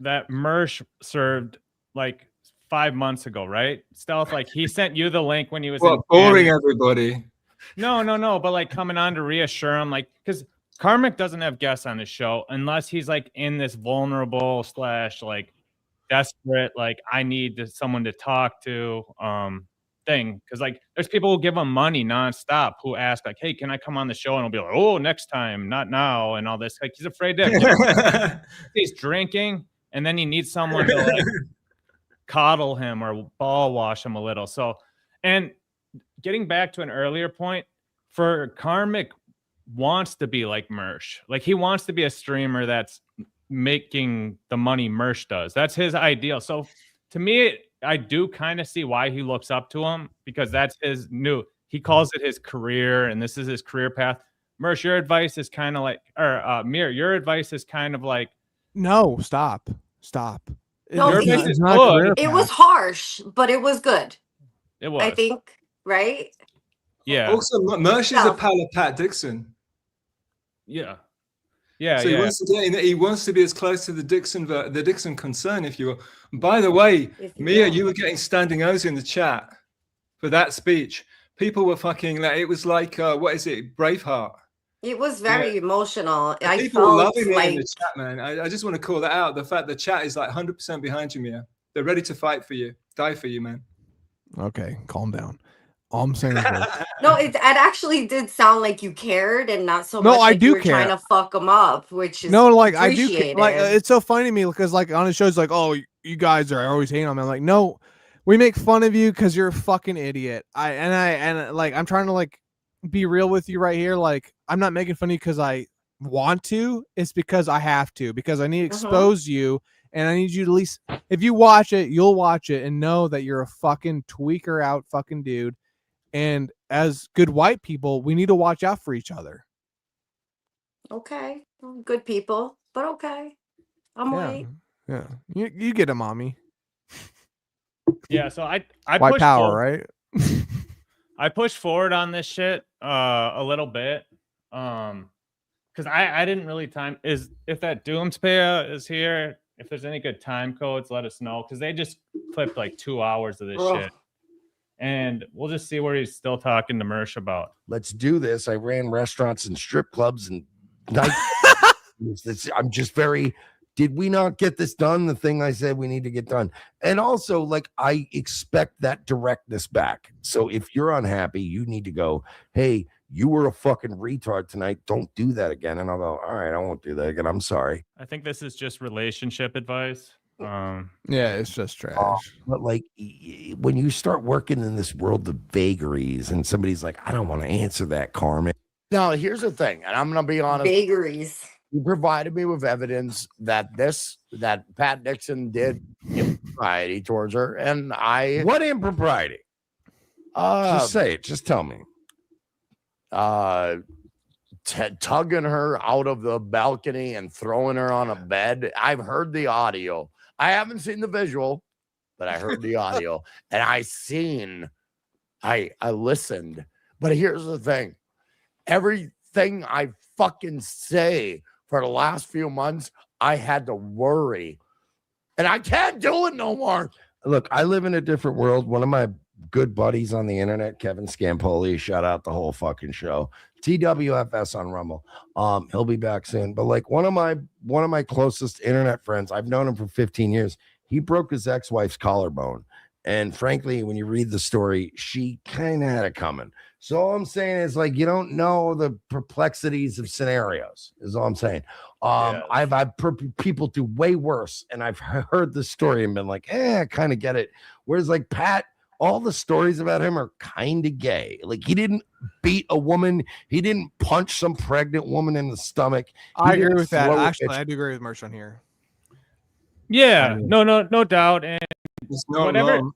that Mersh served like 5 months ago, right? Stealth, like he sent you the link when he was boring everybody. No, but like coming on to reassure him, like because Karmicx doesn't have guests on his show unless he's like in this vulnerable / like desperate, like I need someone to talk to thing. Because like there's people who give him money nonstop who ask like, hey, can I come on the show? And he'll be like, oh, next time, not now, and all this. Like he's afraid to he's drinking, and then he needs someone to like coddle him or ball wash him a little. So, and getting back to an earlier point, for Karmicx wants to be like Mersh. Like he wants to be a streamer that's making the money Mersh does. That's his ideal. So to me, I do kind of see why he looks up to him, because that's his he calls it his career, and this is his career path. Mersh, your advice is kind of like, or Mir, your advice is kind of like, no, stop. No, it was harsh, but it was good. It was, I think, right? Yeah. Also, Mersh is a pal of Pat Dixon. Yeah. So he wants to be as close to the Dixon concern, if you will. By the way, Mia, you were getting standing O's in the chat for that speech. People were fucking like, it was like what is it, Braveheart? It was very emotional. People were loving it in the chat, man. I just want to call that out. The fact the chat is like 100% behind you, Mia. They're ready to fight for you, die for you, man. Okay, calm down. All I'm saying is no, it actually did sound like you cared and not so much. No, I do you were care. Trying to fuck them up, which is I do. Like it's so funny to me because like on the shows, like, oh, you guys are always hating on me. I'm like, no, we make fun of you because you're a fucking idiot. I'm trying to like be real with you right here. Like I'm not making fun of you because I want to. It's because I have to, because I need to expose you. And I need you to at least, if you watch it, you'll watch it and know that you're a fucking tweaker out fucking dude. And as good white people, we need to watch out for each other. Okay. Good people, but okay. I'm white. Yeah. You get it, mommy. Yeah, so I white power, right? I pushed forward on this shit a little bit. Because I didn't really time if that Doomspaya is here. If there's any good time codes, let us know, because they just clipped like 2 hours of this shit. And we'll just see where he's still talking to Mersh about. Let's do this. I ran restaurants and strip clubs and night. I'm just very, did we not get this done? The thing I said we need to get done. And also, like, I expect that directness back. So if you're unhappy, you need to go, hey, you were a fucking retard tonight. Don't do that again. And I'll go, all right, I won't do that again. I'm sorry. I think this is just relationship advice. Yeah, it's just trash. But like when you start working in this world of vagaries and somebody's like, I don't want to answer that, Karmicx. Now, here's the thing, and I'm going to be honest. Vagaries. You provided me with evidence that Pat Dixon did impropriety towards her, and what impropriety? Just say it. Just tell me. Tugging her out of the balcony and throwing her on a bed. I've heard the audio. I haven't seen the visual, but I heard the audio, and I listened. But here's the thing. Everything I fucking say for the last few months, I had to worry, and I can't do it no more. Look, I live in a different world. One of my good buddies on the internet, Kevin Scampoli, shout out the whole fucking show. TWFS on Rumble. He'll be back soon. But like one of my closest internet friends, I've known him for 15 years. He broke his ex-wife's collarbone, And frankly, when you read the story, she kind of had it coming. So all I'm saying is, like, you don't know the perplexities of scenarios, is all I'm saying. I've people do way worse, and I've heard the story and been like, I kind of get it. Whereas, like, Pat, all the stories about him are kind of gay. Like, he didn't beat a woman. He didn't punch some pregnant woman in the stomach. I agree with that. Actually, I do agree with Mersh on here. Yeah, no doubt. And It's not whatever. wrong.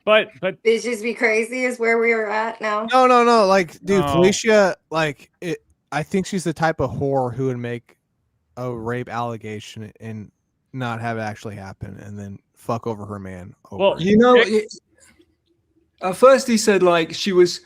But Bitches be crazy is where we are at now. No. Like, dude, Felicia, like, I think she's the type of whore who would make a rape allegation and not have it actually happen, and then fuck over her man. Well, you know, at first he said, like, she was,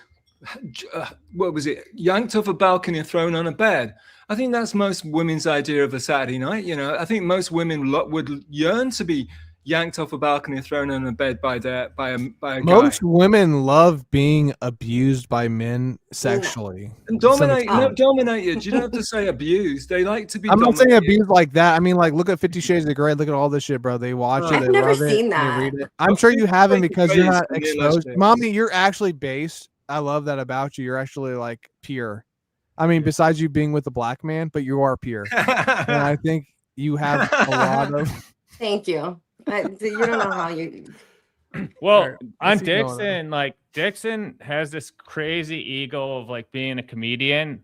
what was it, yanked off a balcony and thrown on a bed. I think that's most women's idea of a Saturday night. You know, I think most women would yearn to be yanked off a balcony and thrown on a bed by a guy. Most women love being abused by men sexually. And dominated. You don't have to say abused. They like to be. I'm not saying abused like that. I mean, like, look at 50 Shades of Grey. Look at all this shit, bro. They watch it. I've they never love seen it, that. They read it. I'm sure you haven't because you're not exposed. Mommy, you're actually based. I love that about you. You're actually, like, pure. I mean, besides you being with a black man, but you are pure. And I think you have a lot of. Thank you. You don't know how you. Well, on Dixon, like, Dixon has this crazy ego of, like, being a comedian,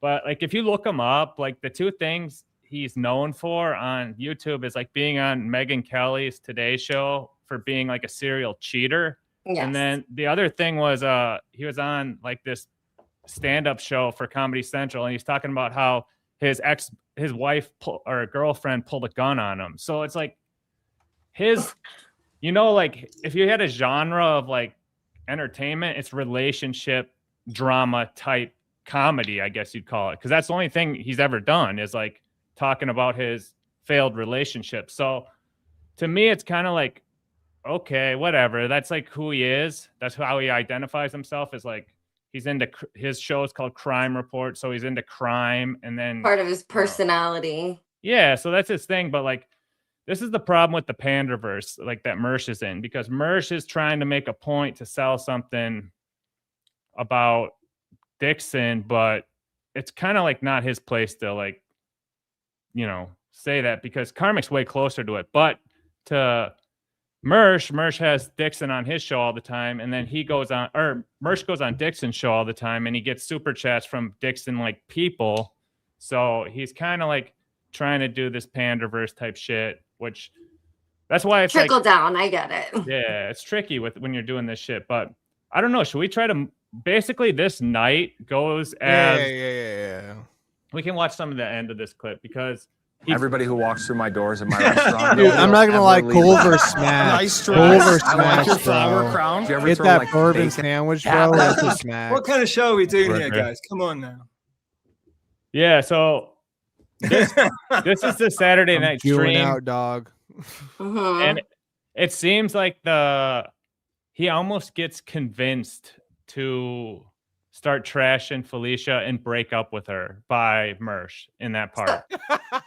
but, like, if you look him up, like, the two things he's known for on YouTube is, like, being on Megyn Kelly's Today Show for being, like, a serial cheater. Yes. And then the other thing was he was on, like, this stand-up show for Comedy Central, and he's talking about how his wife or girlfriend pulled a gun on him. So it's like like, if you had a genre of, like, entertainment, it's relationship drama type comedy, I guess you'd call it, because that's the only thing he's ever done is, like, talking about his failed relationship. So to me, it's kind of like, okay, whatever. That's, like, who he is. That's how he identifies himself, is, like, he's into his show is called Crime Report, so he's into crime, and then Part of his personality. Yeah, so that's his thing. But, like, this is the problem with the Panderverse, like, that Mersh is in, because Mersh is trying to make a point to sell something about Dixon, but it's kind of, like, not his place to, like, you know, say that, because Karmic's way closer to it. But to Mersh has Dixon on his show all the time, and then Mersh goes on Dixon's show all the time, and he gets super chats from Dixon, like, people. So he's kind of, like, trying to do this Panderverse type shit, which that's why it's trickle like, down. I get it. Yeah, it's tricky when you're doing this shit. But I don't know. Should we try to basically this night goes as Yeah. We can watch some of the end of this clip because everybody who walks through my doors in my restaurant. Dude, I'm not gonna lie, Culver smash. Nice Culver I like your smash, flower bro. crown. Do you ever Get throw, that like, bourbon bacon? sandwich, bro. That's a smash. What kind of show are we doing here, Right. guys? Come on now. Yeah, so this is the Saturday night stream. Out, dog. And it seems like he almost gets convinced to start trashing Felicia and break up with her by Mersh in that part.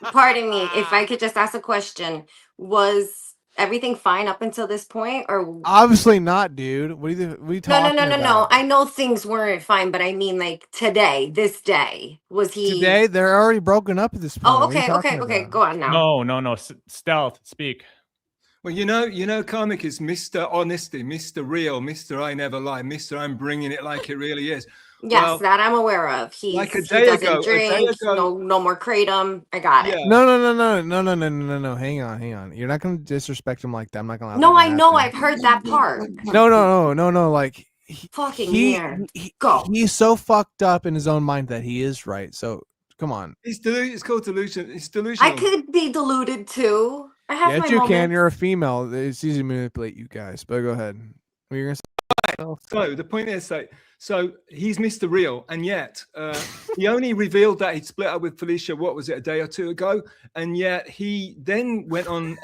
Pardon me, if I could just ask a question. Was everything fine up until this point, or Obviously not, dude. What are you talking about? No. I know things weren't fine, but I mean, like, this day, was he Today they're already broken up at this point. Oh, What are you okay. talking about? Go on now. No. Stealth, speak. Well, you know, Karmicx is Mr. Honesty, Mr. Real, Mr. I never lie, Mr. I'm bringing it like it really is. Yes, Well, that I'm aware of. He doesn't drink. No more kratom. I got it. No. Hang on. You're not gonna disrespect him like that. I'm not gonna. No, I know. I've heard that part. No. Like Fucking here. Go. He's so fucked up in his own mind that he is right. So come on. It's called delusion. It's delusional. I could be deluded too. I have Yes, my you moments. can. You're a female. It's easy to manipulate you guys. But go ahead. What you're gonna say? So the point is, so he's Mr. Real, and yet he only revealed that he'd split up with Felicia. What was it, a day or two ago? And yet he then went on.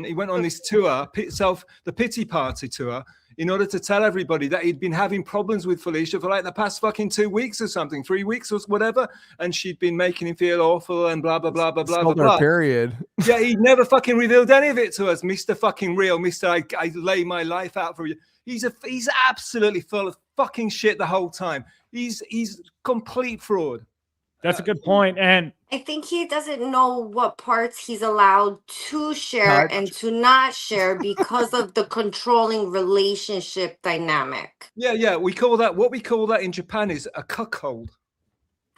He went on this tour, the Pity Party tour in order to tell everybody that he'd been having problems with Felicia for like the past fucking 2 weeks or something, 3 weeks or whatever, and she'd been making him feel awful and blah blah blah blah blah blah blah. Period. Yeah, he never fucking revealed any of it to us, Mr. Fucking Real, Mr. I lay my life out for you. He's absolutely full of fucking shit the whole time. He's complete fraud. That's a good point. And I think he doesn't know what parts he's allowed to share and to not share because of the controlling relationship dynamic. Yeah. We call that in Japan is a cuckold.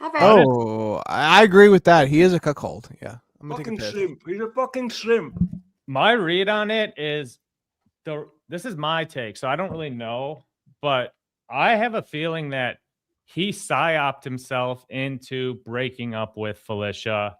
Oh, I agree with that. He is a cuckold. Yeah. I'm gonna Fucking take a shrimp. He's a fucking shrimp. my read on it is this is my take, so I don't really know, but I have a feeling that he psyoped himself into breaking up with Felicia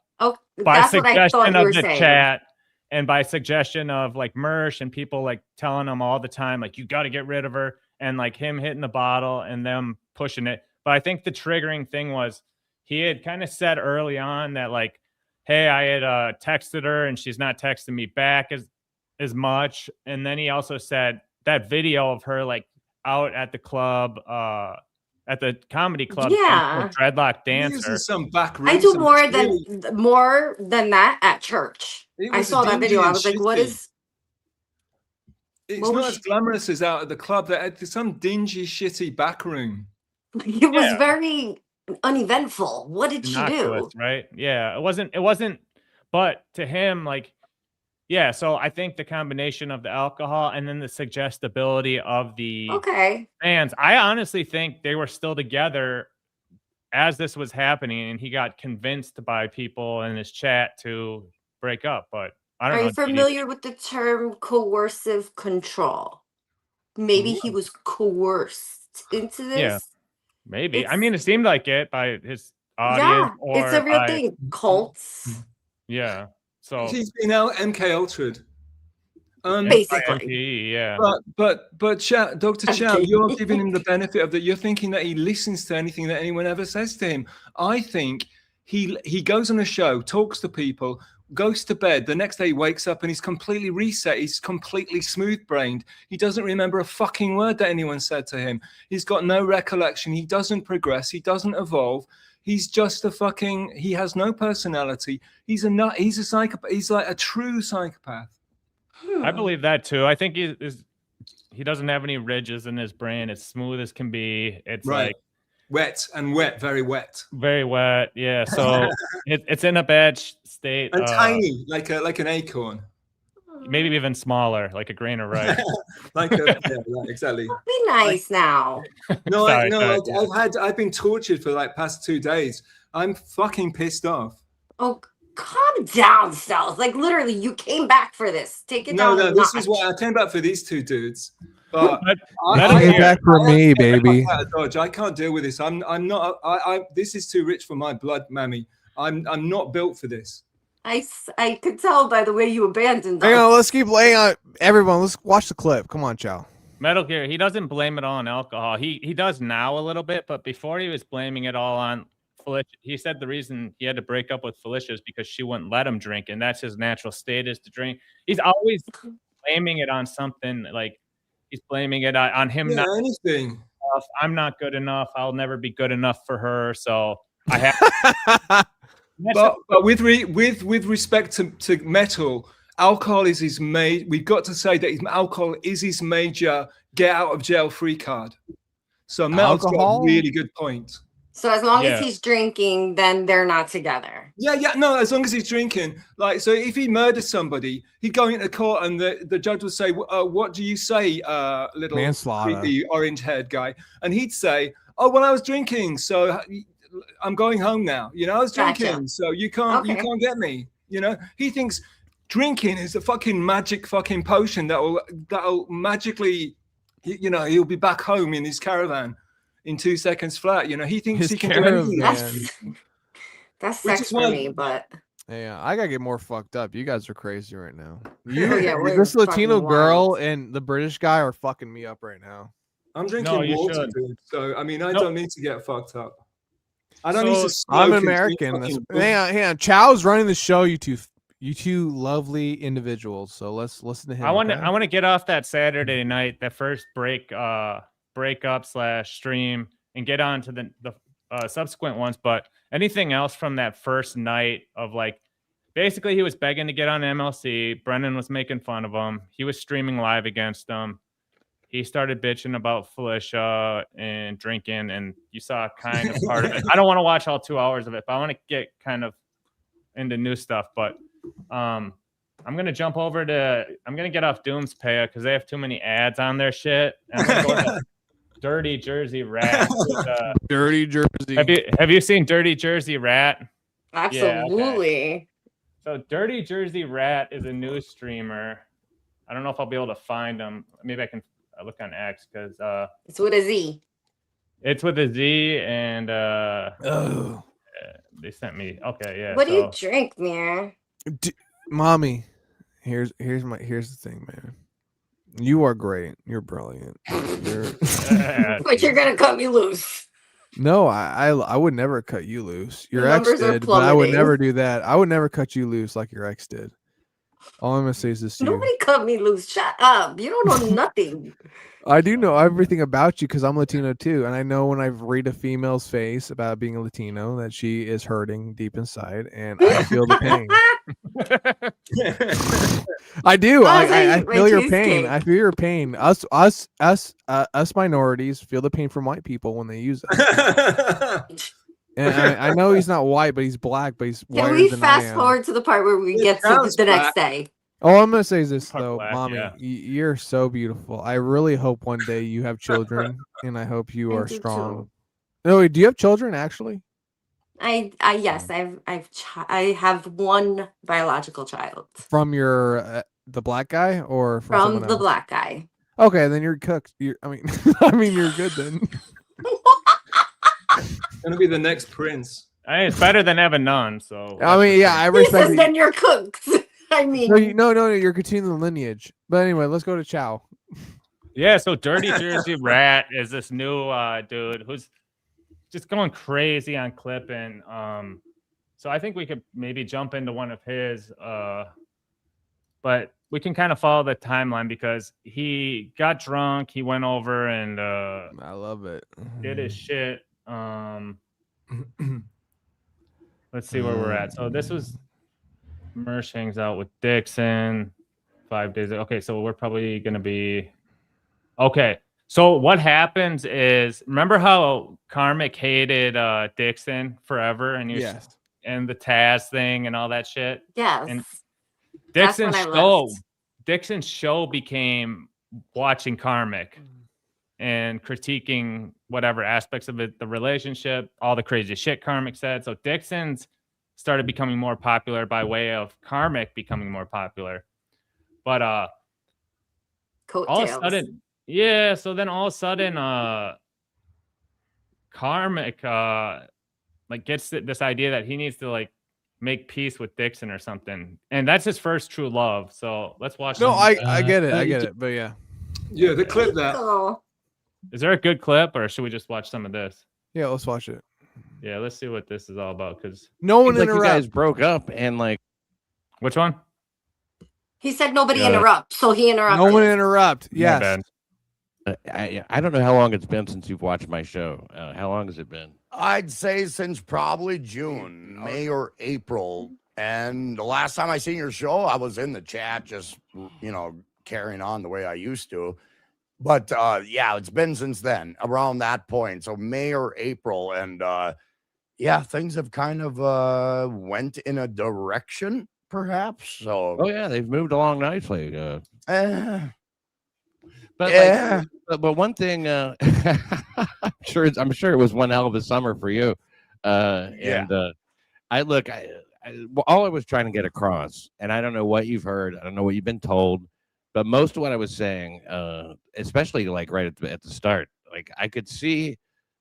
by suggestion of the chat and by suggestion of like Mersh and people like telling him all the time, like, you got to get rid of her, and like him hitting the bottle and them pushing it. But I think the triggering thing was he had kind of said early on that like, hey, I had texted her and she's not texting me back as much. And then he also said that video of her like out at the club, at the comedy club, dreadlock dancer. Some back I do more than that at church. I saw that video. I was like, what is? It's not as glamorous as out at the club. There's some dingy, shitty back room. It was very uneventful. What did she do? Right? Yeah, it wasn't. But to him, like, yeah. So I think the combination of the alcohol and then the suggestibility of the fans. I honestly think they were still together as this was happening, and he got convinced by people in his chat to break up. But I don't know. Are you familiar with the term coercive control? Maybe he was coerced into this. Yeah, maybe. I mean, it seemed like it by his audience. Yeah, it's a real thing. Cults. Yeah. So he's been out MK Ultra'd. Basically. Yeah. But Dr. Chow, you're giving him the benefit of that. You're thinking that he listens to anything that anyone ever says to him. I think he goes on a show, talks to people, goes to bed. The next day he wakes up and he's completely reset. He's completely smooth-brained. He doesn't remember a fucking word that anyone said to him. He's got no recollection. He doesn't progress. He doesn't evolve. He's just he has no personality. He's a nut. He's a psychopath. He's like a true psychopath. I believe that too. I think he doesn't have any ridges in his brain. It's smooth as can be. It's like wet, very wet. Very wet. Yeah. So it's in a bad state. And tiny, like an acorn. Maybe even smaller, like a grain of rice. Exactly. Be nice now. No, I've been tortured for like past 2 days. I'm fucking pissed off. Oh, calm down, Stealth. Like literally, you came back for this. Take it down. No, this is why I came back for these two dudes. But I came back for me, baby. I can't deal with this. I'm not. This is too rich for my blood, mammy. I'm not built for this. I could tell by the way you abandoned us. Hang on, let's keep laying out. Everyone, let's watch the clip. Come on, Chow. Metal Gear, he doesn't blame it all on alcohol. He does now a little bit, but before he was blaming it all on Felicia. He said the reason he had to break up with Felicia is because she wouldn't let him drink, and that's his natural state is to drink. He's always blaming it on something, like he's blaming it on him not anything. I'm not good enough. I'll never be good enough for her, so I have. But with respect to Metal, alcohol is his we've got to say that alcohol is his major get out of jail free card. So Metal's got a really good point. So as long as he's drinking, then they're not together. No, as long as he's drinking. Like, so if he murders somebody, he'd go into court and the judge would say, what do you say, little manslaughter, orange-haired guy? And he'd say, oh, well, I was drinking, so I'm going home now. You know, I was drinking, so you can't get me. You know, he thinks drinking is a fucking magic fucking potion that'll magically, you know, he'll be back home in his caravan in 2 seconds flat. You know, he thinks he can do anything. That's sex for me, but yeah, I gotta get more fucked up. You guys are crazy right now. This Latino girl and the British guy are fucking me up right now. I'm drinking water, dude. So I mean, I don't need to get fucked up. I don't need to. I'm American. Hang on. Chow's running the show. You two You two lovely individuals. So let's listen to him. I want okay? to get off that Saturday night, that first breakup / stream, and get on to the subsequent ones. But anything else from that first night of like, basically he was begging to get on MLC. Brennan was making fun of him. He was streaming live against him. He started bitching about Felicia and drinking, and you saw kind of part of it. I don't want to watch all 2 hours of it, but I want to get kind of into new stuff. But I'm gonna jump over to. I'm gonna get off Doom's Paya because they have too many ads on their shit. And I'm gonna go to Dirty Jersey Rat. Dirty Jersey. Have you seen Dirty Jersey Rat? Absolutely. Yeah, okay. So Dirty Jersey Rat is a new streamer. I don't know if I'll be able to find him. Maybe I can look on X because it's with a Z. It's with a Z, and they sent me. Okay, yeah. What do you drink, Mir? Mommy, here's the thing, man. You are great. You're brilliant. But you're gonna cut me loose. No, I would never cut you loose. Your ex numbers are did, but I would plummeting. never do that. I would never cut you loose like your ex did. All I'm gonna say is this to you. Nobody cut me loose. Shut up. You don't know nothing. I do know everything about you because I'm Latino too, and I know when I read a female's face about being a Latino that she is hurting deep inside, and I feel the pain. I do. I feel your pain. I feel your pain. Us minorities feel the pain from white people when they use it. And I know he's not white, but he's black, but he's whiter Can we than I am. fast forward to the part where we get to the next day? All I'm gonna say is this though, black, Mommy, yeah. you're so beautiful. I really hope one day you have children, and I hope you are strong. No, wait, do you have children actually? Yes, I have one biological child From your the black guy or from someone the else? black guy. Okay, then you're cooked. I mean, you're good then. Gonna be the next prince. It's better than having none. So I mean, yeah, I respect. Then you're cooked. I mean, no, you're continuing the lineage. But anyway, let's go to Chow. Yeah, so Dirty Jersey Rat is this new dude who's just going crazy on clipping. So I think we could maybe jump into one of his, but we can kind of follow the timeline because he got drunk, he went over and I love it. Did his shit. Let's see where we're at. So this was Mersh hangs out with Dixon 5 days. Okay, so we're probably gonna be okay. So what happens is, remember how Karmicx hated Dixon forever, and and the Taz thing and all that shit. Yes. And That's when Dixon's show became watching Karmicx and critiquing whatever aspects of it, the relationship, all the crazy shit Karmicx said. So Dixon's started becoming more popular by way of Karmicx becoming more popular. But all of a sudden, yeah, so then all of a sudden Karmicx like gets this idea that he needs to like make peace with Dixon or something. And that's his first true love. So let's watch. No, I get it. But yeah. Yeah, the clip that. Is there a good clip or should we just watch some of this? Yeah, let's watch it. Yeah, let's see what this is all about because no one like you guys broke up and like which one? He said nobody interrupt, so he interrupted. No one interrupt. Yes. I don't know how long it's been since you've watched my show. How long has it been? I'd say since probably June, May or April. And the last time I seen your show, I was in the chat, just carrying on the way I used to. But yeah, it's been since then, around that point. So May or April, and yeah, things have kind of went in a direction, perhaps. So yeah, they've moved along nicely. But yeah. But one thing, I'm sure it was one hell of a summer for you. And all I was trying to get across, and I don't know what you've heard, I don't know what you've been told, but most of what I was saying, especially like right at the start, like I could see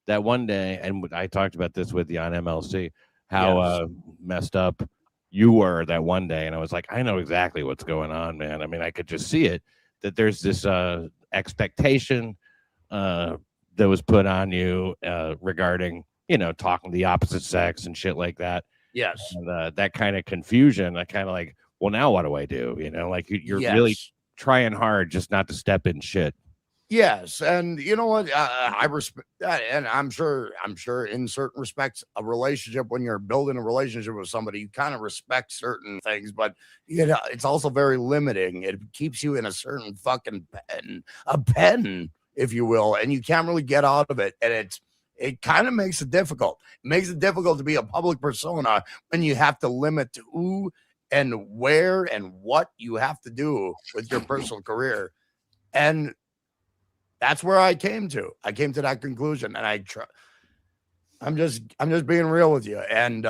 that one day, and I talked about this with you on MLC, how messed up you were that one day, and I was like, I know exactly what's going on, man. I mean, I could just see it, that there's this expectation that was put on you regarding, talking to the opposite sex and shit like that. Yes. And that kind of confusion, I kind of like, well, now what do I do? You know, like you're really trying hard just not to step in shit. Yes, and you know what? I respect that, and I'm sure in certain respects, a relationship, when you're building a relationship with somebody, you kind of respect certain things, but you know, it's also very limiting. It keeps you in a certain fucking pen, if you will, and you can't really get out of it, and it kind of makes it difficult. It makes it difficult to be a public persona when you have to limit who and where and what you have to do with your personal career, and that's where I came to. I came to that conclusion, and I'm just being real with you. And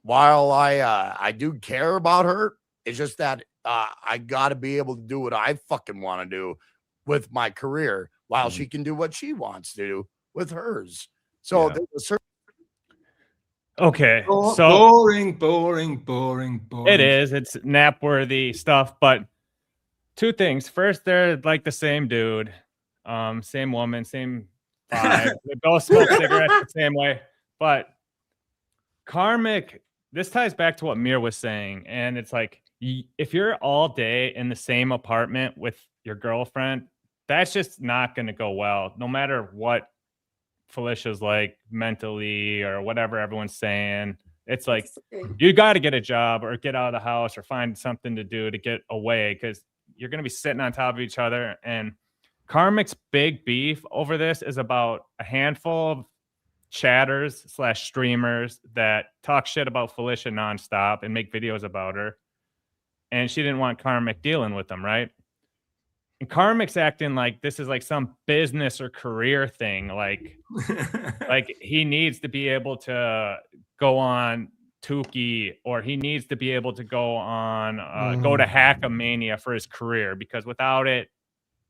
while I do care about her, it's just that I got to be able to do what I fucking want to do with my career, while she can do what she wants to do with hers. So there's a certain. Okay, so boring. It is. It's nap-worthy stuff, but. Two things. First, they're like the same dude, same woman, same vibe. They both smoke cigarettes the same way. But Karmicx, this ties back to what Mir was saying. And it's like, if you're all day in the same apartment with your girlfriend, that's just not going to go well, no matter what Felicia's like mentally or whatever everyone's saying. It's like, you got to get a job or get out of the house or find something to do to get away, because you're going to be sitting on top of each other. And Karmicx's big beef over this is about a handful of chatters / streamers that talk shit about Felicia nonstop and make videos about her. And she didn't want Karmicx dealing with them, right? And Karmicx acting like this is like some business or career thing. Like he needs to be able to go on Tukey, or he needs to be able to go on go to Hackamania for his career, because without it,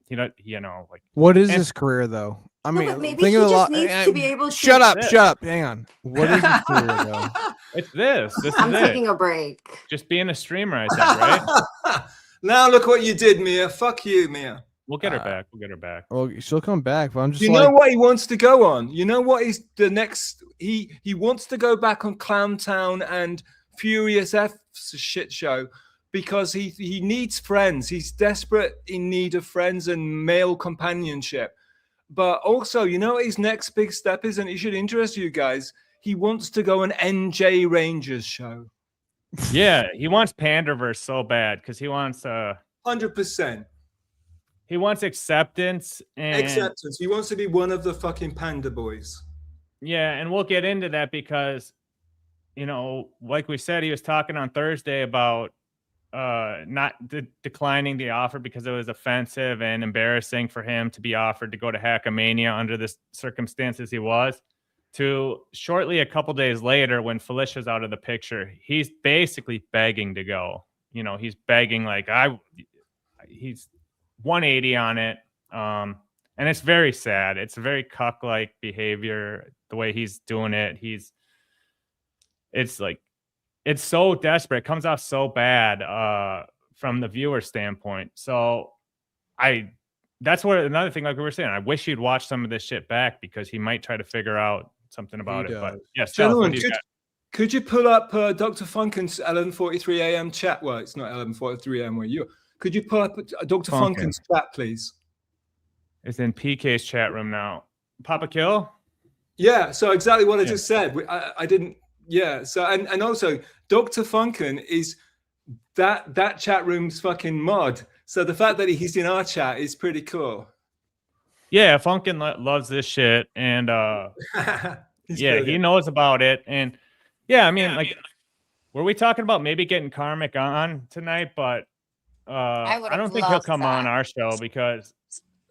you know, like, what is his career though? I mean, maybe he just needs to be able to shut up. Hang on. What is his career though? It's this. I'm taking a break. Just being a streamer, I said, right? Now look what you did, Mia. Fuck you, Mia. We'll get her back. We'll get her back. Well, she'll come back, but I'm just. You know what he wants to go on? You know what is the next? He wants to go back on Clowntown and Furious F's shit show, because he needs friends. He's desperate in need of friends and male companionship. But also, you know what his next big step is, and it should interest you guys. He wants to go an NJ Rangers show. Yeah, he wants Panderverse so bad, because he wants 100%. He wants acceptance. He wants to be one of the fucking Panda boys. Yeah, and we'll get into that because, you know, like we said, he was talking on Thursday about not declining the offer because it was offensive and embarrassing for him to be offered to go to Hackamania under the circumstances he was, to shortly a couple days later, when Felicia's out of the picture, he's basically begging to go. You know, he's begging like he's 180 on it. And it's very sad. It's a very cuck-like behavior, the way he's doing it. It's like, it's so desperate. It comes off so bad from the viewer standpoint. So that's where another thing, like we were saying, I wish you'd watch some of this shit back, because he might try to figure out something about it. But yes, gentlemen, could you pull up Dr. Funken's 11:43 a.m. chat? Well, it's not 11:43 a.m. where you are. Could you pull up Dr. Funken's chat, please? It's in PK's chat room now. Papa Kill? Yeah, so exactly what I just said. I didn't. Yeah, so and also Dr. Funken is that chat room's fucking mod. So the fact that he's in our chat is pretty cool. Yeah, Funken loves this shit, and he knows about it. And yeah, I mean, were we talking about maybe getting Karmicx on tonight? But I don't think he'll come on our show, because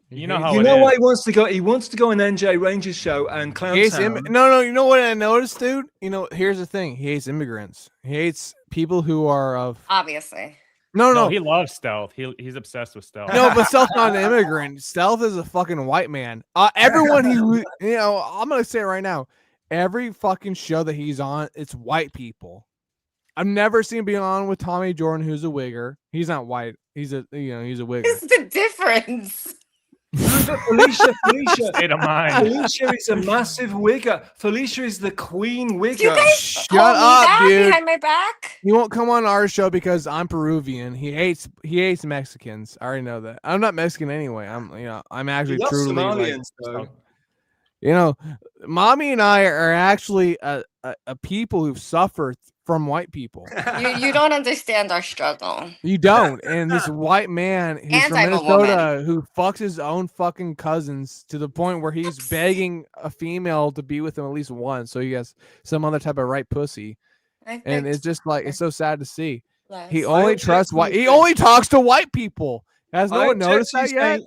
you know how you know why he wants to go. He wants to go on NJ Rangers show and Clowntown. No, you know what I noticed, dude? You know, here's the thing: he hates immigrants. He hates people who are of. Obviously. No, he loves Stealth. He's obsessed with Stealth. No, but Stealth's not an immigrant. Stealth is a fucking white man. Everyone I'm gonna say it right now. Every fucking show that he's on, it's white people. I've never seen him be on with Tommy Jordan, who's a wigger. He's not white. He's a wigger. What's the difference? No, but Felicia. State of mind. Felicia is a massive wigger. Felicia is the queen wigger. You guys Shut call me up, that dude. behind my back? He won't come on our show because I'm Peruvian. He hates Mexicans. I already know that. I'm not Mexican anyway. I'm actually He loves truly like, Somalians, though. Mommy and I are actually a people who've suffered from white people. You don't understand our struggle. You don't. And this white man who's And from I'm a Minnesota who fucks his own fucking cousins to the point where he's begging a female to be with him at least once, so he has some other type of right pussy. And it's just like, it's so sad to see. He only trusts white. He only talks to white people. Has no one noticed that yet?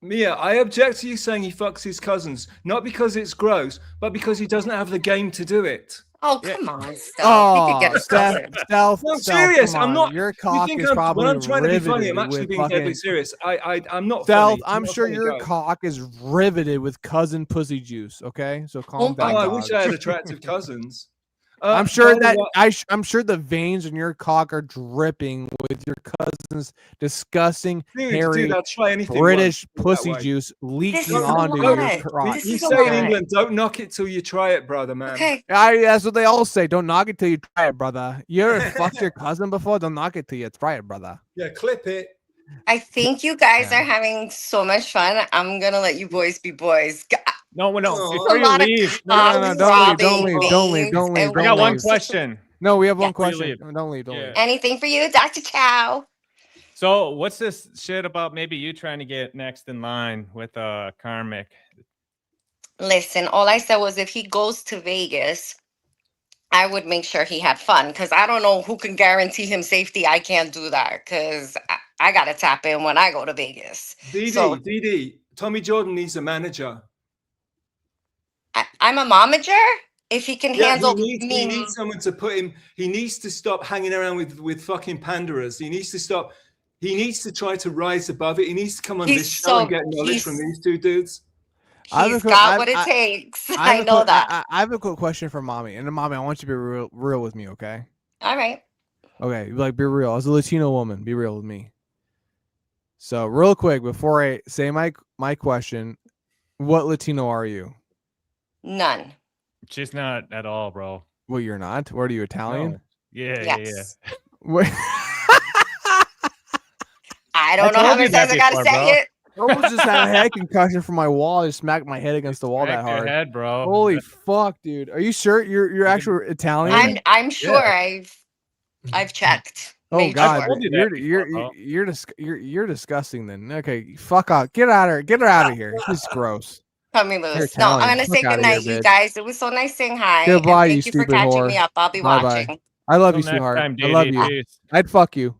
Mia, I object to you saying he fucks his cousins, not because it's gross, but because he doesn't have the game to do it. Oh, come on, Stealth. He could get a cousin. Stealth. No, I'm serious. Come I'm on. not. Your You cock think is probably when I'm trying to be funny, I'm riveted actually with being deadly fucking- serious. I'm not Stealth, funny. I'm sure your cock is riveted with cousin pussy juice. Okay, so calm Oh, down. I wish I had attractive cousins. I'm sure by the that way- I'm sure the veins in your cock are dripping with your cousin's disgusting, hairy, I'll try anything British once, pussy that way. juice leaking is a onto lot. your crotch. This You is a say in lot. England, don't knock it till you try it, brother, man. Okay. That's what they all say. Don't knock it till you try it, brother. You ever fucked your cousin before? Don't knock it till you try it, brother. Yeah, clip it. I think you guys are having so much fun. I'm gonna let you boys be boys. No. Oh. Before A you lot of leave, No, don't leave. I got one question. No, we have one Before you question. leave. Don't leave. Yeah. Anything for you, Dr. Chow? So what's this shit about maybe you trying to get next in line with Karmicx? Listen, all I said was if he goes to Vegas, I would make sure he had fun because I don't know who can guarantee him safety. I can't do that because I got to tap in when I go to Vegas. DD, Tommy Jordan needs a manager. I'm a momager. If he can handle he me. needs someone to put him. He needs to stop hanging around with fucking panderers. He needs to stop. He needs to try to rise above it. He needs to come on this show and get knowledge from these two dudes. He's got what it takes. I know that. I have a quick question for Mommy. And Mommy, I want you to be real with me, okay? All right. Okay, like be real. As a Latino woman, be real with me. So real quick, before I say my question, what Latino are you? None. She's not at all, bro. Well, you're not. What are you, Italian? No. Yeah, Yes. yeah. Wait. I don't know how many times I gotta say it. I almost just had a head concussion from my wall. I just smacked my head against the wall that Smack your hard. head, bro. Holy fuck, dude! Are you sure you're actual Italian? I'm sure I've checked. Oh Made God, sure. you're disgusting. Then okay, fuck off. Get out of here. Get her out of here. This is gross. Cut me loose. No, I'm gonna say goodnight, you guys. It was so nice saying hi. Goodbye, and you thank you for stupid catching whore. me up. I'll be Bye-bye. watching. I love you, Till next sweetheart. time, I love JD. you. Peace. I'd fuck you.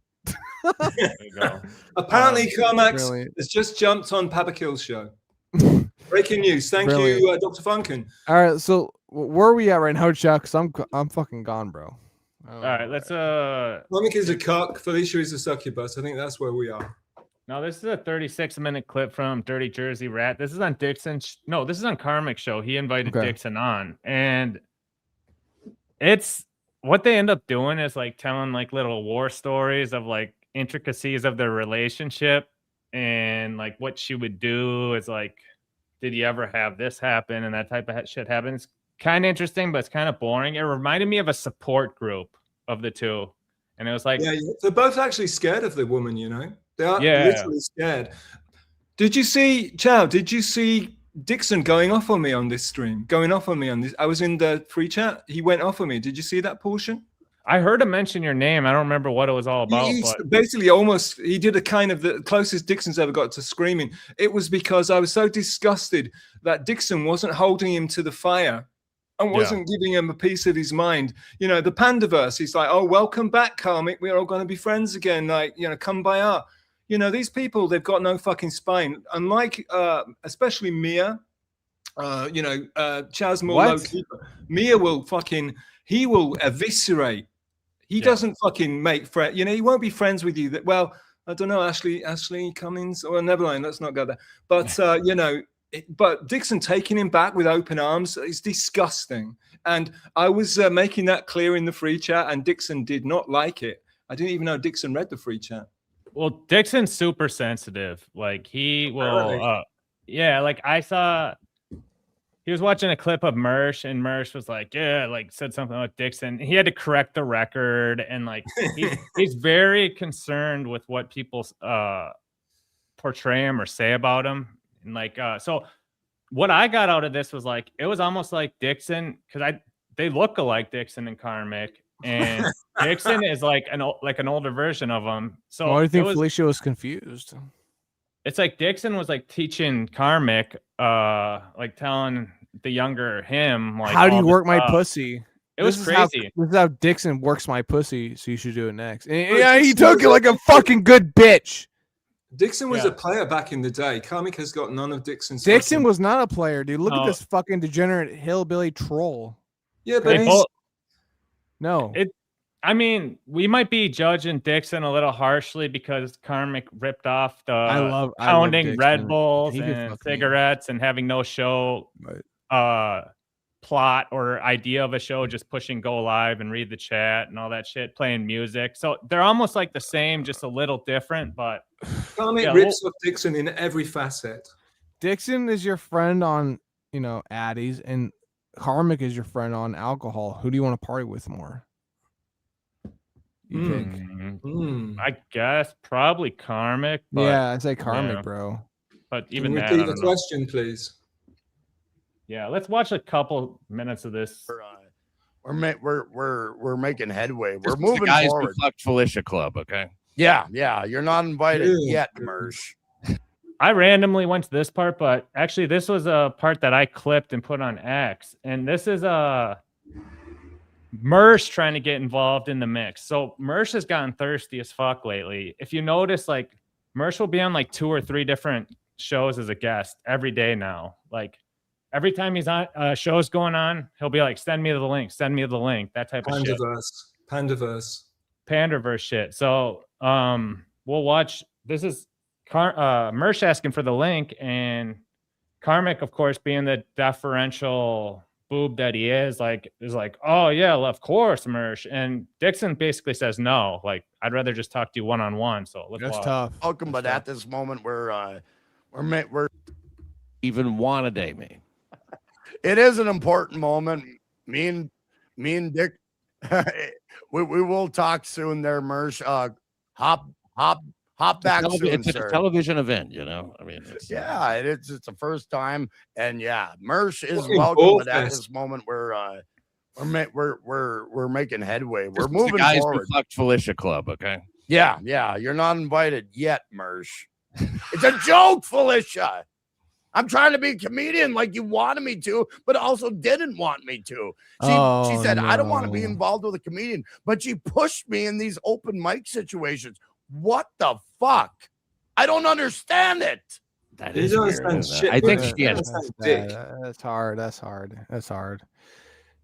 There you go. Apparently, Karmicx Brilliant. has just jumped on Papa Kill's show. Breaking news. Thank Brilliant. you, Dr. Funkin. All right, so where are we at right now, Chuck? Cause I'm fucking gone, bro. All right, let's Karmicx is a cock. Felicia is a succubus. I think that's where we are. Now this is a 36-minute clip from Dirty Jersey Rat. This is on Dixon. No, this is on Karmicx show. He invited Okay. Dixon on, and it's what they end up doing is like telling like little war stories of like intricacies of their relationship, and like what she would do is like, did you ever have this happen and that type of shit happens. Kind of interesting, but it's kind of boring. It reminded me of a support group of the two, and it was like, Yeah, they're both actually scared of the woman, you know? They are Yeah. literally scared. Did you see, Chow, did you see Dixon going off on me on this stream? Going off on me on this? I was in the free chat. He went off on me. Did you see that portion? I heard him mention your name. I don't remember what it was all about. He But basically almost, he did a kind of the closest Dixon's ever got to screaming. It was because I was so disgusted that Dixon wasn't holding him to the fire and wasn't giving him a piece of his mind. You know, the Pandaverse, he's like, oh, welcome back, Karmicx. We're all going to be friends again. Like, you know, come by our. You know, these people, they've got no fucking spine. Unlike, especially Mia, Chaz more low keeper. Mia will fucking, he will eviscerate. He doesn't fucking make friends. You know, he won't be friends with you. That well, I don't know, Ashley Cummings. Or never mind, let's not go there. But but Dixon taking him back with open arms is disgusting. And I was making that clear in the free chat, and Dixon did not like it. I didn't even know Dixon read the free chat. Well, Dixon's super sensitive. Like he will, yeah. Like I saw, he was watching a clip of Mersh, and Mersh was like, yeah, like said something about Dixon. He had to correct the record, and like he's very concerned with what people portray him or say about him, and like so. What I got out of this was like it was almost like Dixon because they look alike, Dixon and Karmicx, and Dixon is like an older version of him. So why do you think Felicia was confused? It's like Dixon was like teaching Karmicx, like telling the younger him like, how do you work my pussy? It was crazy. This is how Dixon works my pussy, so you should do it next. And yeah, he took it like a fucking good bitch. Dixon was a player back in the day. Karmicx has got none of Dixon's. Dixon was not a player, dude. Look at this fucking degenerate hillbilly troll. Yeah, but I mean, we might be judging Dixon a little harshly because Karmicx ripped off the pounding Red Bulls and cigarettes and having no show plot or idea of a show, just pushing go live and read the chat and all that shit, playing music. So they're almost like the same, just a little different. But Karmicx rips off Dixon in every facet. Dixon is your friend on, Addies, and Karmicx is your friend on alcohol. Who do you want to party with more? You think? I guess probably Karmicx. Yeah, I'd say Karmicx, bro. But even Can you repeat the question, please? Yeah, let's watch a couple minutes of this. We're making headway. We're The moving guys forward. who fucked Felicia Club, okay? Yeah. You're not invited yet, Mersh. I randomly went to this part, but actually this was a part that I clipped and put on X. And this is Mersh trying to get involved in the mix. So Mersh has gotten thirsty as fuck lately. If you notice, like Mersh will be on like 2 or 3 different shows as a guest every day now. Like every time he's on shows going on, he'll be like, send me the link, that type of shit. Pandaverse shit. So we'll watch. This is Mersh asking for the link, and Karmicx, of course, being the deferential boob that he is like, oh yeah, well, of course, Mersh. And Dixon basically says no, like I'd rather just talk to you one-on-one. So let's watch. Tough. Welcome, but at this moment we're even want to date me. It is an important moment. Me and Dick, we will talk soon there, Mersh. Hop back soon, It's sir. a television event, I mean, it's the first time, and Mersh is Fucking welcome. But at bullfest. this moment, we're making headway. We're moving the guys forward. who fucked Felicia Club, okay? Yeah. You're not invited yet, Mersh. It's a joke, Felicia. I'm trying to be a comedian like you wanted me to, but also didn't want me to. She said, I don't want to be involved with a comedian, but she pushed me in these open mic situations. What the fuck? I don't understand it. That You is don't weird, understand isn't it? shit, I think brother. she has. That's hard. That's hard.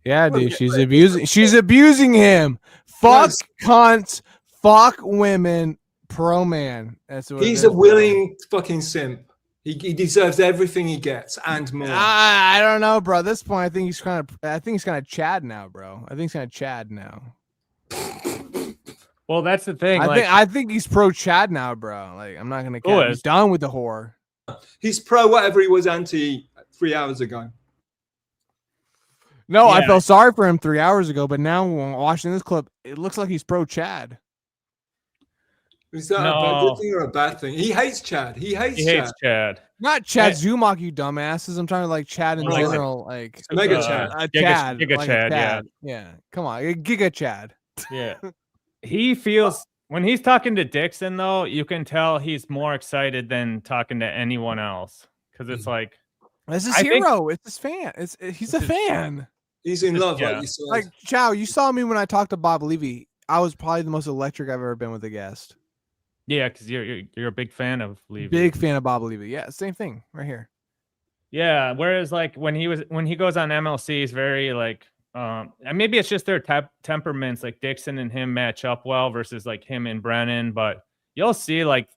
Yeah, dude, she's abusing him. Fuck cunts. Fuck women. Pro man. That's what He's a willing fucking simp. He deserves everything he gets and more. I don't know, bro. At this point, I think he's kind of Chad now, bro. I think he's kind of Chad now. Well, that's the thing. I think he's pro Chad now, bro. Like, I'm not gonna care. He's done with the whore. He's pro whatever he was anti 3 hours ago. No, I felt sorry for him 3 hours ago, but now when watching this clip, it looks like he's pro Chad. Is that a good thing or a bad thing? He hates Chad. He hates Chad. Not Chad Zumach, you dumbasses. I'm talking like Chad in general. Like Mega Chad. Chad. Giga like Chad, yeah. Come on. Giga Chad. Yeah. He feels when he's talking to Dixon, though, you can tell he's more excited than talking to anyone else. Because it's like this is hero. It's his fan. He's a fan. He's in love, like you said. Like Chow, you saw me when I talked to Bob Levy. I was probably the most electric I've ever been with a guest. Yeah, because you're a big fan of Levy. Big fan of Bob Levy. Yeah, same thing right here. Yeah. Whereas like when he goes on MLC, he's very like and maybe it's just their temperaments. Like Dixon and him match up well versus like him and Brennan. But you'll see like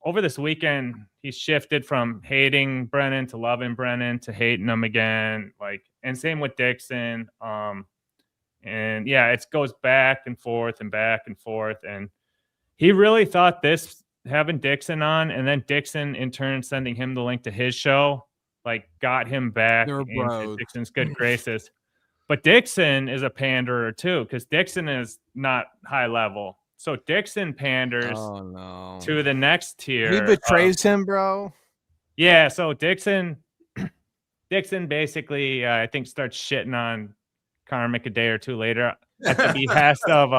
over this weekend, he's shifted from hating Brennan to loving Brennan to hating him again. Like, and same with Dixon. And yeah, it goes back and forth and back and forth. And he really thought this having Dixon on, and then Dixon in turn sending him the link to his show, like got him back They're into bros. Dixon's good graces. But Dixon is a panderer too, because Dixon is not high level. So Dixon panders to the next tier. He betrays him, bro. Yeah, so Dixon basically, I think, starts shitting on Karmicx a day or two later at the behest of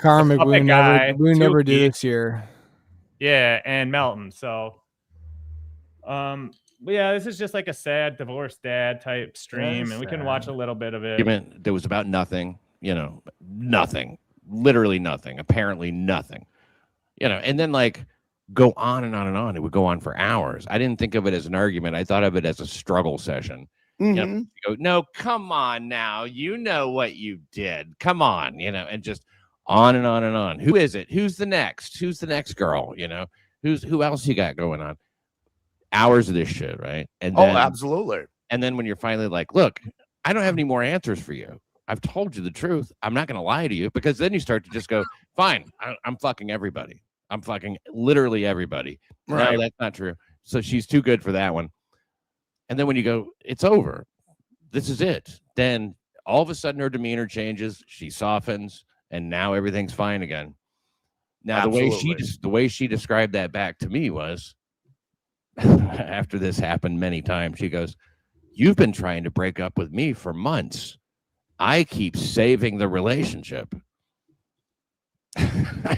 Karmicx. We never do Tukey. this year. Yeah, and Melton. So, but yeah, this is just like a sad divorced dad type stream, and we can watch a little bit of it. There was about nothing, nothing, literally nothing, apparently nothing, and then like go on and on and on. It would go on for hours. I didn't think of it as an argument. I thought of it as a struggle session. You go, no, come on now. You know what you did. Come on, and just on and on and on. Who is it? Who's the next? Who's the next girl? Who else you got going on? Hours of this shit, right? And then, absolutely. And then when you're finally like, look, I don't have any more answers for you. I've told you the truth. I'm not going to lie to you, because then you start to just go, fine, I'm fucking everybody. I'm fucking literally everybody. Right. No, that's not true. So she's too good for that one. And then when you go, it's over. This is it. Then all of a sudden her demeanor changes. She softens, and now everything's fine again. Now the way she described that back to me was, after this happened many times, she goes, "You've been trying to break up with me for months. I keep saving the relationship."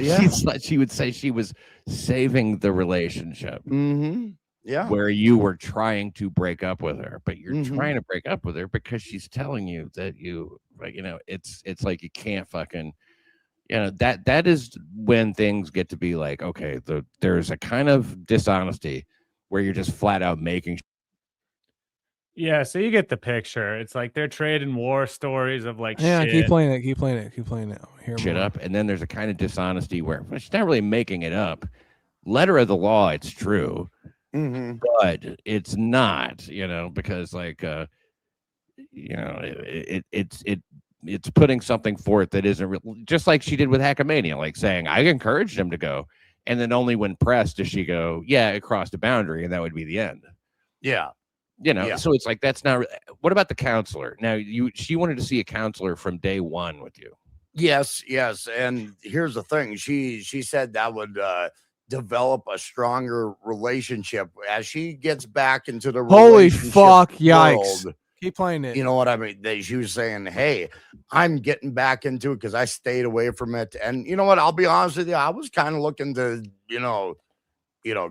Yeah. She would say she was saving the relationship. Yeah. Where you were trying to break up with her, but you're trying to break up with her because she's telling you that it's like you can't fucking, that is when things get to be like, okay, there's a kind of dishonesty where you're just flat out making. Yeah, so you get the picture. It's like they're trading war stories of like, yeah, shit. keep playing it. Hear Shit more. up, and then there's a kind of dishonesty where she's not really making it up. Letter of the law, it's true. But it's not, because like, it's putting something forth that isn't real, just like she did with Hackamania, like saying, I encouraged him to go. And then only when pressed does she go, yeah, it crossed a boundary, and that would be the end. Yeah. So it's like, that's not, what about the counselor? Now she wanted to see a counselor from day one with you. Yes. And here's the thing. She said that would, develop a stronger relationship as she gets back into the holy relationship fuck, yikes world. Keep playing it. You know what I mean? She was saying, hey, I'm getting back into it because I stayed away from it. And you know what? I'll be honest with you. I was kind of looking to,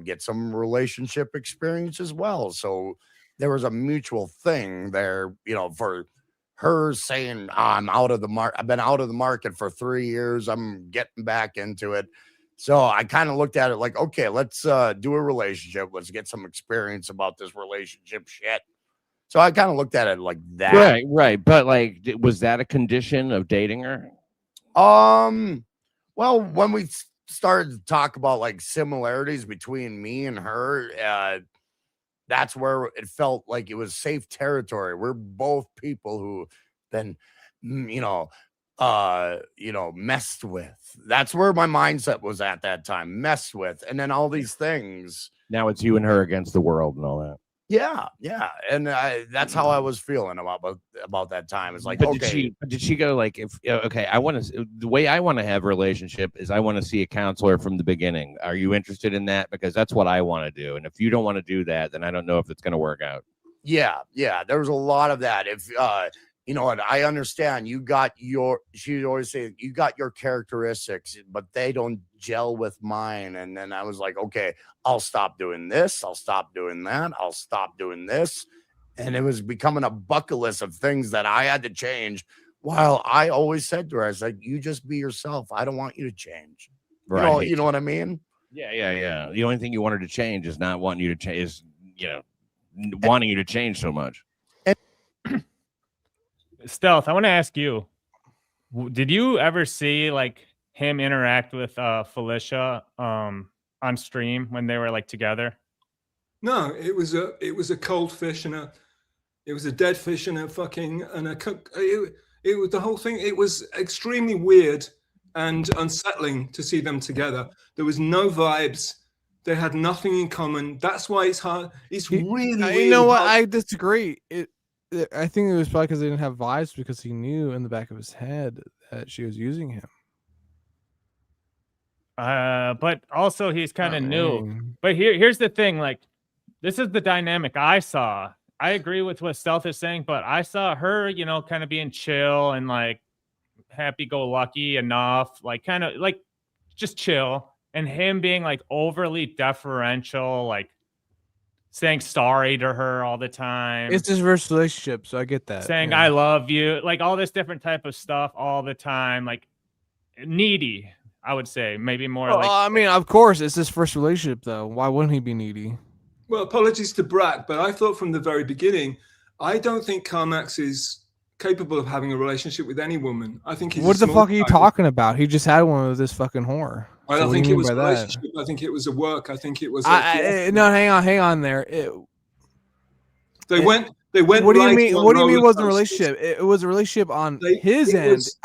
get some relationship experience as well. So there was a mutual thing there, for her saying, I'm out of the market. I've been out of the market for 3 years. I'm getting back into it. So I kind of looked at it like, okay, let's do a relationship. Let's get some experience about this relationship shit. So I kind of looked at it like that. Right. But like, was that a condition of dating her? Well, when we started to talk about like similarities between me and her, that's where it felt like it was safe territory. We're both people who then, messed with. That's where my mindset was at that time. Messed with, and then all these things. Now it's you and her against the world and all that. Yeah, and that's how I was feeling about that time. It's like, but okay, did she go like, I want to, the way I want to have a relationship is I want to see a counselor from the beginning. Are you interested in that? Because that's what I want to do. And if you don't want to do that, then I don't know if it's going to work out. Yeah. There was a lot of that. If you know what, I understand she always say you got your characteristics, but they don't gel with mine. And then I was like, okay, I'll stop doing this. I'll stop doing that. I'll stop doing this. And it was becoming a bucket list of things that I had to change. While I always said to her, I was like, you just be yourself. I don't want you to change. Right. You know what I mean? Yeah. The only thing you wanted to change is not wanting you to change, is, wanting you to change so much. Stealth, I want to ask you, did you ever see like him interact with Felicia on stream when they were like together? No, it was a cold fish and it was a dead fish and a fucking and a cook. It was the whole thing. It was extremely weird and unsettling to see them together. There was no vibes. They had nothing in common. That's why it's hard. It's really you know what? hard. I disagree. I think it was probably because they didn't have vibes, because he knew in the back of his head that she was using him. But also he's kind of new. mean- But here's the thing, like, this is the dynamic I saw. I agree with what Stealth is saying, but I saw her, you know, kind of being chill and like happy-go-lucky enough, like kind of like just chill, and him being like overly deferential, like saying sorry to her all the time. It's his first relationship, so I get that. Saying yeah. I love you, like all this different type of stuff all the time, like needy, I would say, maybe more Well, like. I mean, of course, it's his first relationship, though. Why wouldn't he be needy? Well, apologies to Brack, but I thought from the very beginning, I don't think Karmicx is capable of having a relationship with any woman. I think he's What a the small fuck are you guy. talking about? He just had one with this fucking whore. I So don't what think do it you was mean a by that? relationship. I think it was a work. I think it was. No, hang on there. They went. What do you riding mean? on What do you mean? It roller wasn't a coasters. relationship? It was a relationship on They- his it end. was-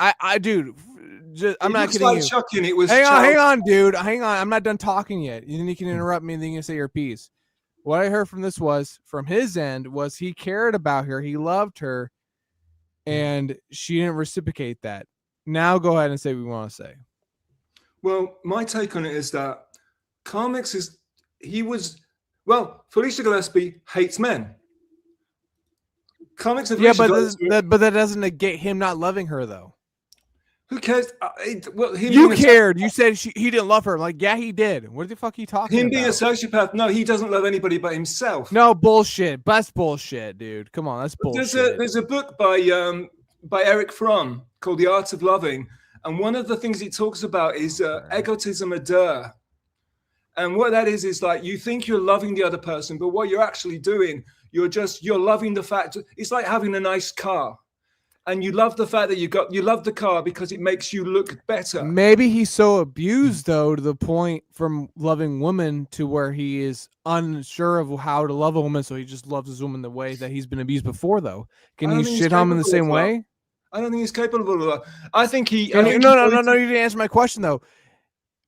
Dude. I'm It not looks kidding like you. chucking. It was. Hang on, dude. Hang on. I'm not done talking yet. Then you can interrupt me, and then you can say your piece. What I heard from this was, from his end, was he cared about her, he loved her, and she didn't reciprocate that. Now go ahead and say what you want to say. Well, my take on it is that Karmicx is. He was. Well, Felicia Gillespie hates men. Karmicx and Yeah, Felicia but that doesn't negate him not loving her, though. Who cares? Well, him You being a cared. You said he didn't love her. I'm like, yeah, he did. What the fuck are you talking Him about? being a sociopath, no, he doesn't love anybody but himself. No, bullshit. That's bullshit, dude. Come on, that's bullshit. There's a book by Eric Fromm called The Art of Loving, and one of the things he talks about is egotism ardeur. And what that is like you think you're loving the other person, but what you're actually doing, you're loving the fact. It's like having a nice car. And you love the fact that you love the car because it makes you look better. Maybe he's so abused, though, to the point from loving women to where he is unsure of how to love a woman, so he just loves his woman the way that he's been abused before, though. Can you shit on him in the same way? I don't think he's capable of that. I think he. No, you didn't answer my question, though.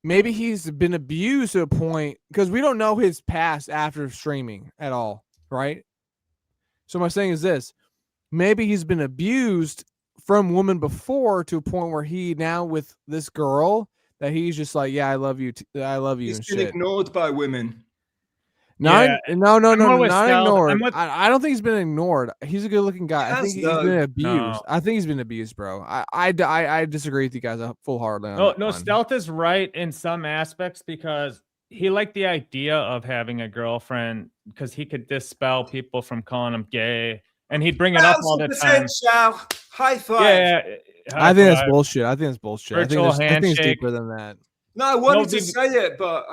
Maybe he's been abused to a point, because we don't know his past after streaming at all, right? So my saying is this. Maybe he's been abused from women before to a point where he now with this girl that he's just like, yeah, I love you. I love you. He's and been shit. ignored by women. No, not ignored. Stealth. I don't think he's been ignored. He's a good looking guy. I think he's been abused. No. I think he's been abused, bro. I disagree with you guys full heartedly. No, Stealth is right in some aspects because he liked the idea of having a girlfriend because he could dispel people from calling him gay. And he'd bring it up all the time. Chow. High five. Yeah, I think that's bullshit. I think it's bullshit. Virtual I think it's handshake. deeper than that. No, I wanted to say it, but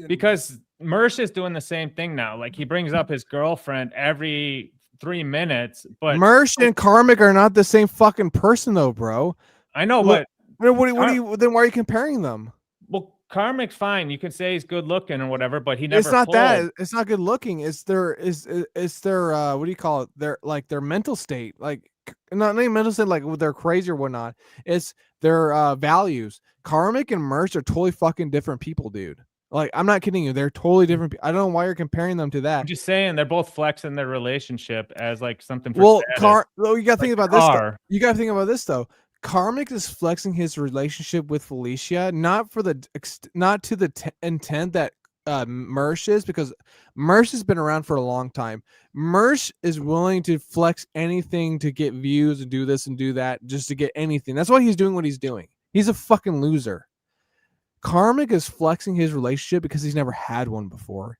because Mersh is doing the same thing now. Like he brings up his girlfriend every 3 minutes, but Mersh and Karmicx are not the same fucking person, though, bro. I know, What but do you then? Why are you comparing them? well, Karmicx, fine. You can say he's good looking or whatever, but he never. It's not pulled. that. It's not good looking. It's their what do you call it? Their mental state. Like not even mental state, like they're crazy or whatnot. It's their values. Karmicx and Merch are totally fucking different people, dude. Like I'm not kidding you. They're totally different. I don't know why you're comparing them to that. I'm just saying they're both flexing their relationship as like something. For status. You got to think about this. You got to think about this though. Karmicx is flexing his relationship with Felicia, not to the intent that Mersh is, because Mersh has been around for a long time. Mersh is willing to flex anything to get views and do this and do that just to get anything. That's why he's doing what he's doing. He's a fucking loser. Karmicx is flexing his relationship because he's never had one before.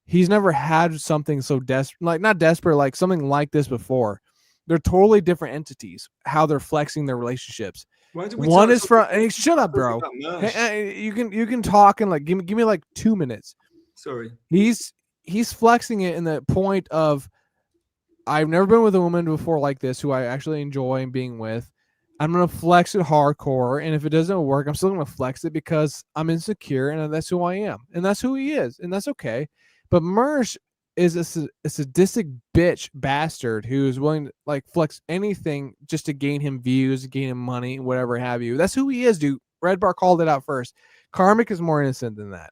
He's never had something so desperate, like not desperate, like something like this before. They're totally different entities, how they're flexing their relationships. One is from hey, shut up, bro. Hey, you can talk and like give me like 2 minutes. Sorry. He's flexing it in the point of I've never been with a woman before like this who I actually enjoy being with. I'm gonna flex it hardcore, and if it doesn't work, I'm still gonna flex it because I'm insecure and that's who I am. And that's who he is, and that's okay. But Mersh is a sadistic bitch bastard who's willing to like flex anything just to gain him views, gain him money, whatever have you. That's who he is, dude. Red Bar called it out first. Karmicx is more innocent than that.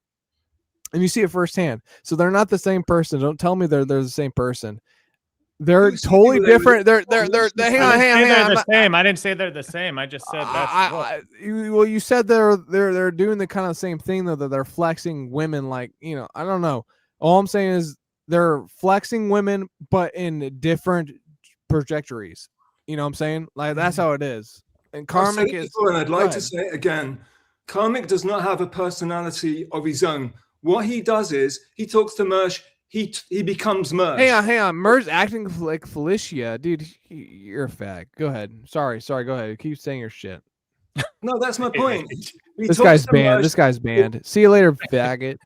And you see it firsthand. So they're not the same person. Don't tell me they're the same person. They're totally different. They're hang on. The same. I didn't say they're the same. I just said that's well, you said they're doing the kind of same thing though, that they're flexing women like, I don't know. All I'm saying is they're flexing women, but in different trajectories. You know what I'm saying? Like that's how it is. And Karmicx is. And I'd like to say it again. Karmicx does not have a personality of his own. What he does is he talks to Mersh. He becomes Mersh. Hang on. Mersh acting like Felicia, dude. You're a fag. Go ahead. Sorry. Go ahead. Keep saying your shit. No, that's my point. This guy's banned. This guy's banned. See you later, faggot.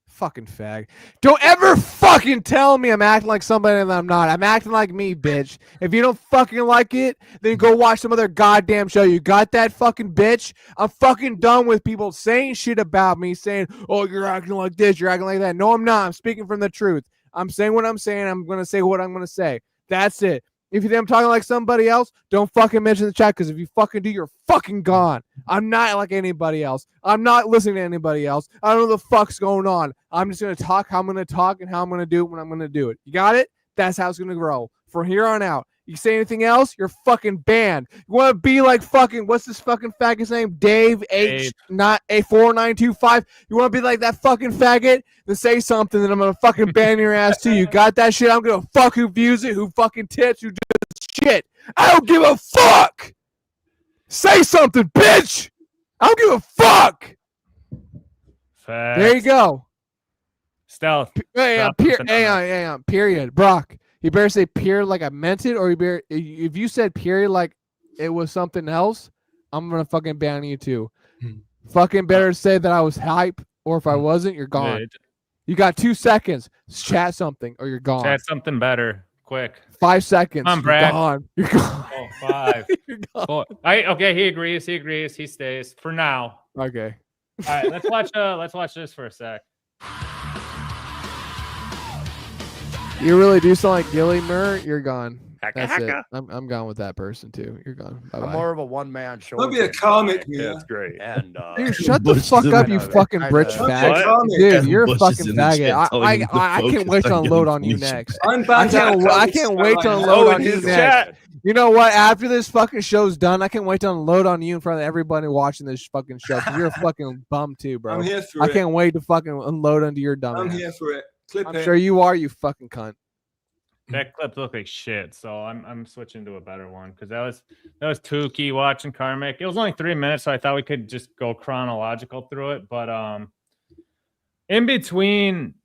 Fucking fag. Don't ever fucking tell me I'm acting like somebody that I'm not. I'm acting like me, bitch. If you don't fucking like it, then go watch some other goddamn show. You got that, fucking bitch? I'm fucking done with people saying shit about me, saying, oh, you're acting like this, you're acting like that. No, I'm not. I'm speaking from the truth. I'm saying what I'm saying. I'm going to say what I'm going to say. That's it. If you think I'm talking like somebody else, don't fucking mention the chat, because if you fucking do, you're fucking gone. I'm not like anybody else. I'm not listening to anybody else. I don't know what the fuck's going on. I'm just going to talk how I'm going to talk and how I'm going to do it when I'm going to do it. You got it? That's how it's going to grow. From here on out. You say anything else, you're fucking banned. You want to be like fucking, what's this fucking faggot's name? Dave H. Not A4925. You want to be like that fucking faggot? Then say something, then I'm going to fucking ban your ass too. You got that shit? I'm going to fuck who views it, who fucking tits, who does shit. I don't give a fuck. Say something, bitch. I don't give a fuck. Facts. There you go. Stealth. Hang on. Period. Brock. You better say period like I meant it, or if you said period like it was something else, I'm gonna fucking ban you too. Fucking better say that I was hype, or if I wasn't, you're gone. Yeah. You got 2 seconds. Chat something, or you're gone. Chat something better, quick. 5 seconds. Come on, Brad. You're gone. Oh, 5. You're gone. 4. Okay, he agrees. He stays for now. Okay. All right, let's watch this for a sec. You really do sound like Lil Mir. You're gone. That's it. I'm gone with that person too. You're gone. Bye-bye. I'm more of a one-man show. That'd be a comic. Yeah, that's great. And dude, shut the fuck up, you fucking britch fag. Dude, you're a fucking faggot. I can't wait to unload on you next. I can't wait to unload on you next. You know what? After this fucking show's done, I can't wait to unload on you in front of everybody watching this fucking show. You're a fucking bum too, bro. I'm here for it. I can't wait to fucking unload onto your dumb I'm ass. here for it. I'm sure you are, you fucking cunt. That clip looked like shit, so I'm switching to a better one, because that was Tukey watching Karmicx. It was only 3 minutes, so I thought we could just go chronological through it. But in between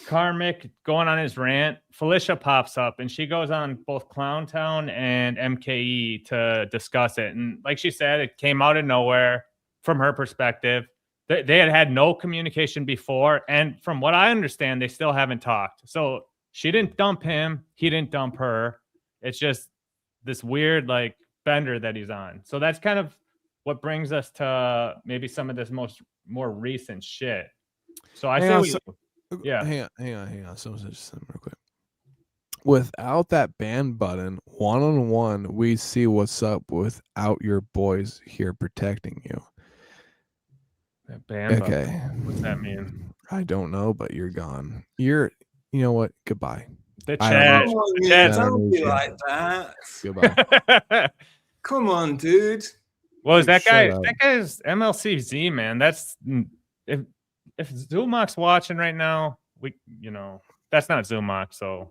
Karmicx going on his rant, Felicia pops up and she goes on both Clowntown and MKE to discuss it. And like she said, it came out of nowhere from her perspective. They had no communication before, and from what I understand, they still haven't talked. So she didn't dump him. He didn't dump her. It's just this weird like bender that he's on. So that's kind of what brings us to maybe some of this more recent shit. So I say yeah. Hang on. Someone just real quick. Without that ban button, one-on-one, we see what's up without your boys here protecting you. That ban okay. Button. What's that mean? I don't know, but you're gone. You know what? Goodbye. The chat. Don't be like that. Goodbye. Come on, dude. Well, is that guy? That guy's MLCZ, man. That's if Zumok's watching right now, that's not Zumok. So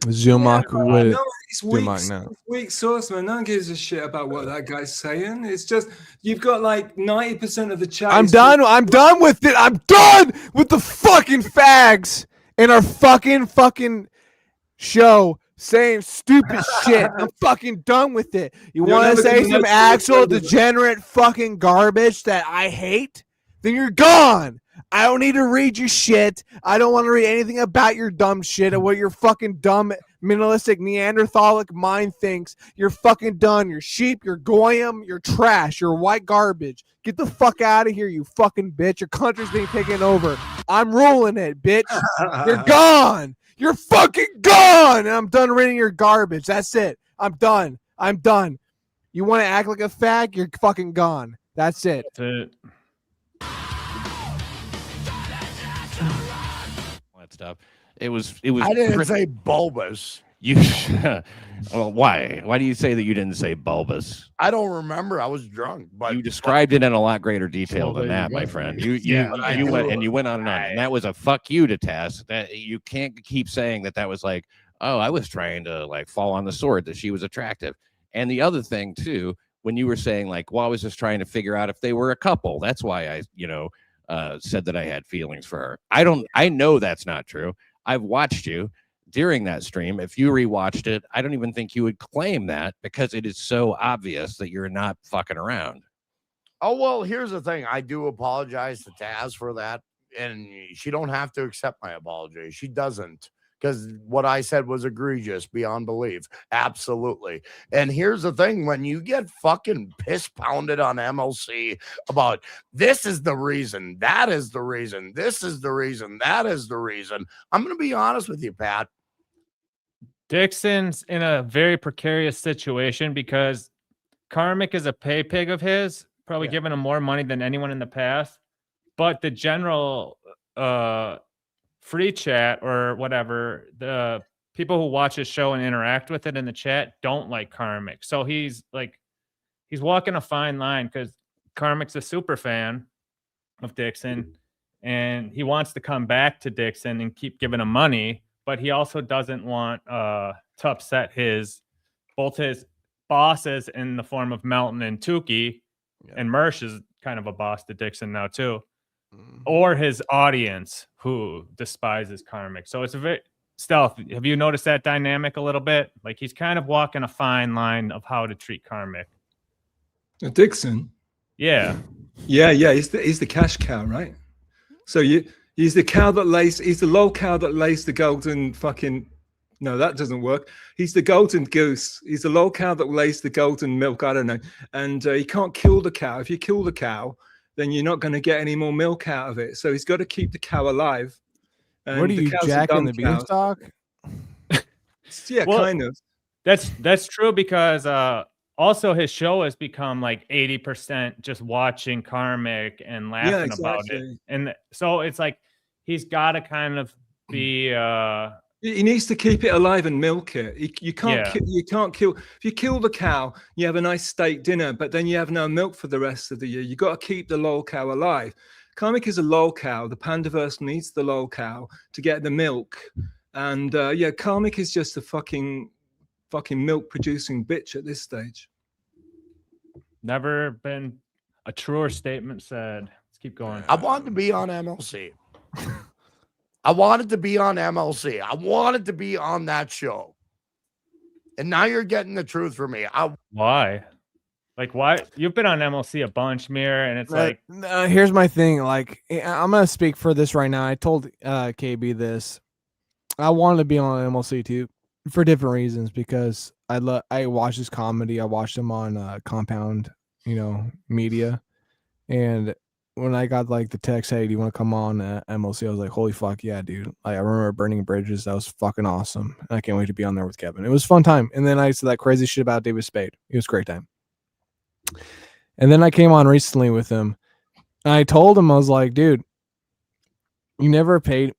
Zumok would. No, it's weak source, man. No one gives a shit about what that guy's saying. It's just you've got like 90% of the chat. I'm done with it. I'm done with the fucking fags in our fucking show saying stupid shit. I'm fucking done with it. You want to say some actual degenerate fucking garbage that I hate? Then you're gone. I don't need to read your shit. I don't want to read anything about your dumb shit or what your fucking dumb minimalistic Neanderthalic mind thinks. You're fucking done. You're sheep. You're goyim. You're trash. You're white garbage. Get the fuck out of here, you fucking bitch. Your country's being taken over. I'm ruling it, bitch. You're gone. You're fucking gone. And I'm done reading your garbage. That's it. I'm done. You want to act like a fag? You're fucking gone. That's it. That's it. That stuff. It was. I didn't say bulbous. You. Well, why? Why do you say that you didn't say bulbous? I don't remember. I was drunk, but You described it in a lot greater detail than there you that, go. my friend. Yeah, You went on and on, and that was a fuck you to Tess. That you can't keep saying that was like, oh, I was trying to like fall on the sword that she was attractive. And the other thing too, when you were saying like, well, I was just trying to figure out if they were a couple. That's why I, said that I had feelings for her. I know that's not true. I've watched you during that stream. If you rewatched it, I don't even think you would claim that because it is so obvious that you're not fucking around. Oh, well, here's the thing. I do apologize to Taz for that. And she don't have to accept my apology. She doesn't. Because what I said was egregious beyond belief. Absolutely. And here's the thing. When you get fucking piss pounded on MLC about this is the reason, that is the reason, this is the reason, that is the reason, I'm going to be honest with you, Pat. Dixon's in a very precarious situation because Karmicx is a pay pig of his, probably giving him more money than anyone in the past. But the general free chat or whatever, the people who watch his show and interact with it in the chat don't like Karmicx. So he's walking a fine line because Karmicx is a super fan of Dixon and he wants to come back to Dixon and keep giving him money. But he also doesn't want to upset both his bosses in the form of Melton and Tukey, and Mersh is kind of a boss to Dixon now too, or his audience who despises Karmicx. So it's a very Stealth. Have you noticed that dynamic a little bit? Like he's kind of walking a fine line of how to treat Karmicx. Dixon. Yeah. Yeah. He's the cash cow, right? So he's the cow that lays. He's the lol cow that lays the golden fucking. No, that doesn't work. He's the golden goose. He's the lol cow that lays the golden milk. I don't know. And you can't kill the cow. If you kill the cow, then you're not going to get any more milk out of it. So he's got to keep the cow alive. And what are you, jacking the beanstalk? Yeah, well, kind of. That's true because also his show has become like 80% just watching Karmicx and laughing about it. And so it's like he's got to kind of be he needs to keep it alive and milk it. You can't kill. If you kill the cow, you have a nice steak dinner, but then you have no milk for the rest of the year. You got to keep the lol cow alive. Karmicx is a lol cow. The Pandaverse needs the lol cow to get the milk. And Karmicx is just a fucking milk producing bitch at this stage. Never been a truer statement said. Let's keep going. I wanted to be on MLC. I wanted to be on MLC. I wanted to be on that show. And now you're getting the truth from me. Why? Like, why? You've been on MLC a bunch, Mir, and it's like... here's my thing. Like, I'm going to speak for this right now. I told KB this. I wanted to be on MLC too for different reasons because I watch his comedy. I watched him on Compound, media. And when I got like the text, hey, do you want to come on MLC? I was like, holy fuck yeah, dude. Like, I remember Burning Bridges. That was fucking awesome. And I can't wait to be on there with Kevin. It was a fun time. And then I said that crazy shit about David Spade. It was a great time. And then I came on recently with him. And I told him, I was like, dude, you never paid.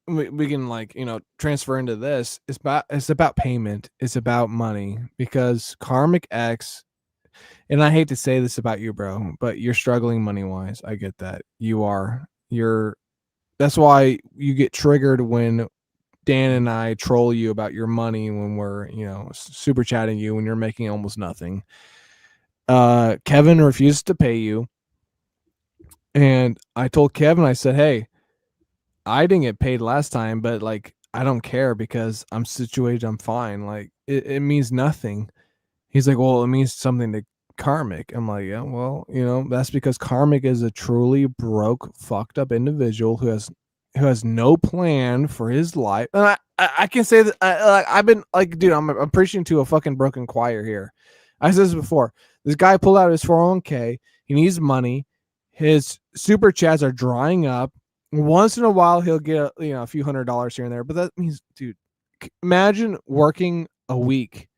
We can transfer into this. It's about payment. It's about money because Karmicx, and I hate to say this about you, bro, but you're struggling money wise. I get that. That's why you get triggered when Dan and I troll you about your money when we're, super chatting you when you're making almost nothing. Kevin refused to pay you. And I told Kevin, I said, hey, I didn't get paid last time, but like, I don't care because I'm situated. I'm fine. Like it means nothing. He's like, well, it means something to Karmicx. I'm like, yeah, well, that's because Karmicx is a truly broke, fucked up individual who has no plan for his life. And I can say that I've been like, dude, I'm preaching to a fucking broken choir here. I said this before. This guy pulled out his 401k. He needs money. His super chats are drying up. Once in a while, he'll get a few $100s here and there. But that means, dude, imagine working a week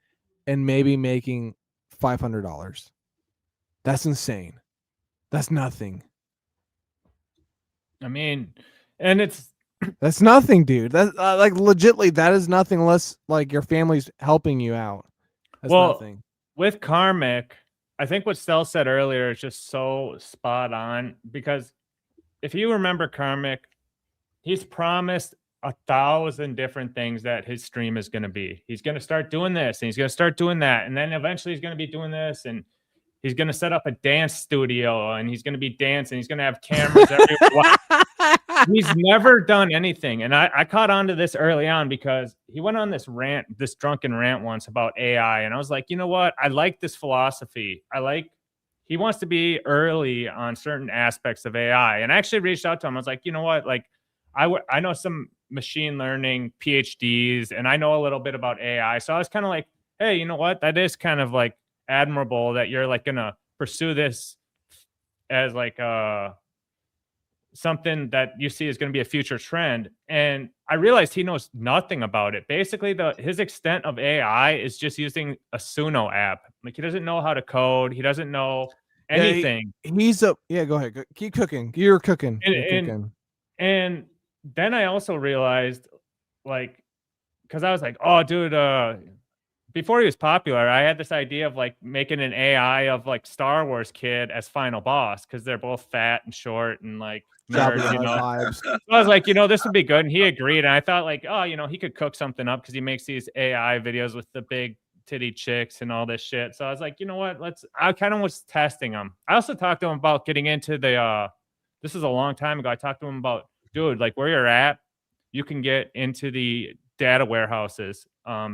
and maybe making $500. That's insane. That's nothing. I mean, and that's nothing, dude. That's like legitly, that is nothing unless like your family's helping you out. That's nothing. With Karmicx, I think what Stel said earlier is just so spot on, because if you remember Karmicx, he's promised 1,000 different things that his stream is going to be. He's going to start doing this and he's going to start doing that. And then eventually he's going to be doing this, and he's going to set up a dance studio and he's going to be dancing. He's going to have cameras everywhere. He's never done anything. And I caught on to this early on because he went on this drunken rant once about AI. And I was like, you know what? I like this philosophy. He wants to be early on certain aspects of AI. And I actually reached out to him. I was like, you know what? Like, I know some machine learning PhDs and I know a little bit about AI. So I was kind of like, hey, you know what? That is kind of like admirable that you're like going to pursue this as like something that you see is going to be a future trend. And I realized he knows nothing about it. Basically, his extent of AI is just using a Suno app. Like, he doesn't know how to code. He doesn't know anything. Go ahead. Keep cooking. You're cooking. And then I also realized, like, because I was like, oh, dude, before he was popular, I had this idea of like making an AI of like Star Wars kid as final boss, because they're both fat and short and like nerds, So I was like, this would be good. And he agreed. And I thought like, oh, he could cook something up because he makes these AI videos with the big titty chicks and all this shit. So I was like, you know what? I kind of was testing him. I also talked to him about getting into this is a long time ago. I talked to him about, dude, like where you're at, you can get into the data warehouses,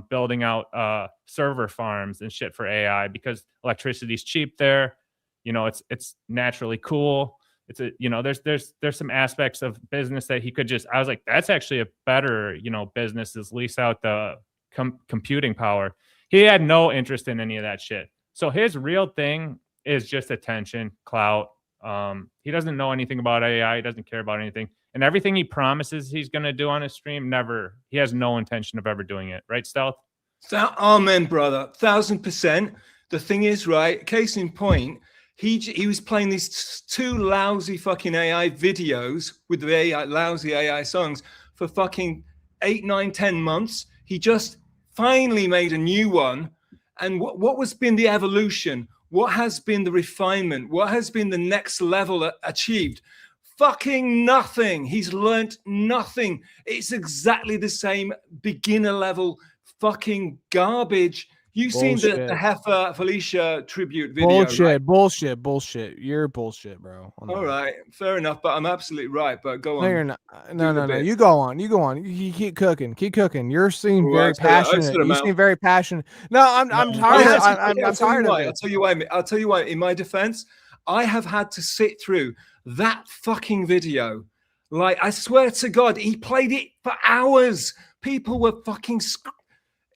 building out server farms and shit for AI, because electricity's cheap there. It's naturally cool. It's there's some aspects of business that he could I was like, that's actually a better, business, is lease out the computing power. He had no interest in any of that shit. So his real thing is just attention, clout. He doesn't know anything about AI. He doesn't care about anything. And everything he promises he's going to do on his stream, he has no intention of ever doing it. Right, Stealth? Amen, brother. 1,000%. The thing is, right, case in point, he was playing these two lousy fucking AI videos with the lousy AI songs for fucking 8, 9, 10 months. He just finally made a new one. And what has been the evolution? What has been the refinement? What has been the next level achieved? Fucking nothing. He's learnt nothing. It's exactly the same beginner level fucking garbage. You've seen the Heifer Felicia tribute video. Bullshit. You're bullshit, bro. All right, fair enough. But I'm absolutely right. But go on. No, you're not. No. You go on. You keep cooking. You're seeming very passionate. You seem very passionate. No, I'm tired. I'm tired of it. I'll tell you why. In my defense, I have had to sit through that fucking video. Like, I swear to God, he played it for hours. People were fucking.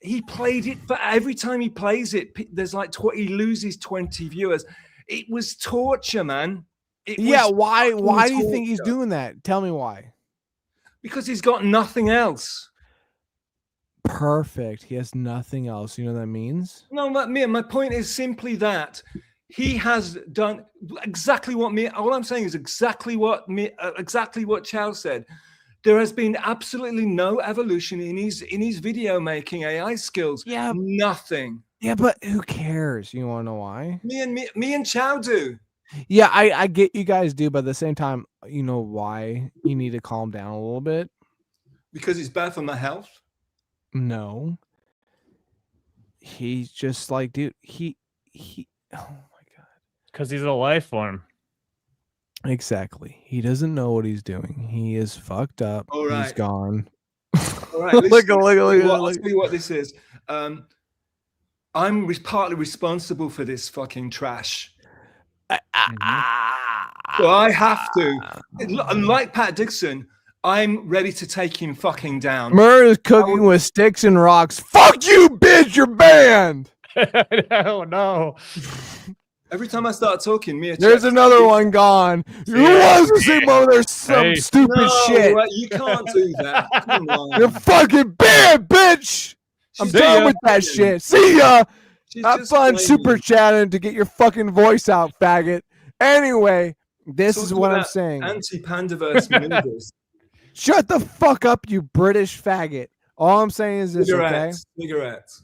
He played it for every time he plays it. There's like he loses 20 viewers. It was torture, man. Why do you think he's doing that? Tell me why. Because he's got nothing else. Perfect. He has nothing else. You know what that means? No, my point is simply that he has done exactly what all I'm saying is exactly what Chow said. There has been absolutely no evolution in his video making AI skills. Yeah, nothing. Yeah, but who cares? You want to know why? Me and Chow do. Yeah, I get you guys do, but at the same time, you know why you need to calm down a little bit? Because it's bad for my health. No, he's just like, dude. He. Oh my god. Because he's a life form. Exactly. He doesn't know what he's doing. He is fucked up. All right. He's gone. All right. Look. I'll tell you what this is. I'm partly responsible for this fucking trash. So I have to. Unlike Pat Dixon, I'm ready to take him fucking down. Murr is cooking with sticks and rocks. Fuck you, bitch. You're banned. Oh no. Every time I start talking, Mir. There's another one gone. Who wants to say more? There's some stupid shit. You can't do that. Come on. You're fucking bad, bitch. I'm done with that shit. See ya. Have fun super chatting to get your fucking voice out, faggot. Anyway, this is what I'm saying. Anti-pandaverse maneuvers. Shut the fuck up, you British faggot. All I'm saying is this, Cigarettes. okay? Cigarettes.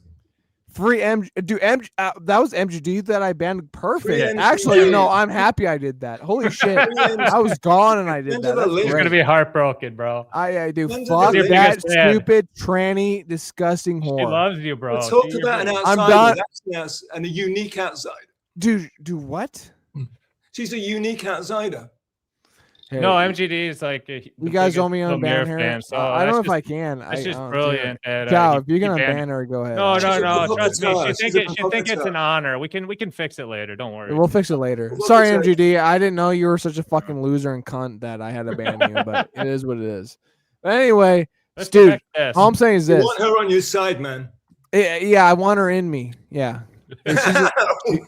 Free MG, dude. That was MGD that I banned. Perfect. Actually, no, I'm happy I did that. Holy shit, I was gone and I did that. He's gonna be heartbroken, bro. I do. Fuck that stupid tranny, disgusting whore. She loves you, bro. We'll talk about an outsider. I'm done. That's and a unique outsider. Dude, what? She's a unique outsider. Hey, no, MGD is like you guys owe me on ban here. Fan, so I don't know if I can. It's just brilliant. Chow, if you're gonna ban her, go ahead. No, trust me. She think it's an honor. We can fix it later. Don't worry. We'll fix it later. Sorry, MGD. I didn't know you were such a fucking loser and cunt that I had to ban you, but it is what it is. But anyway, dude, all I'm saying is this: you want her on your side, man. Yeah, I want her in me. Yeah.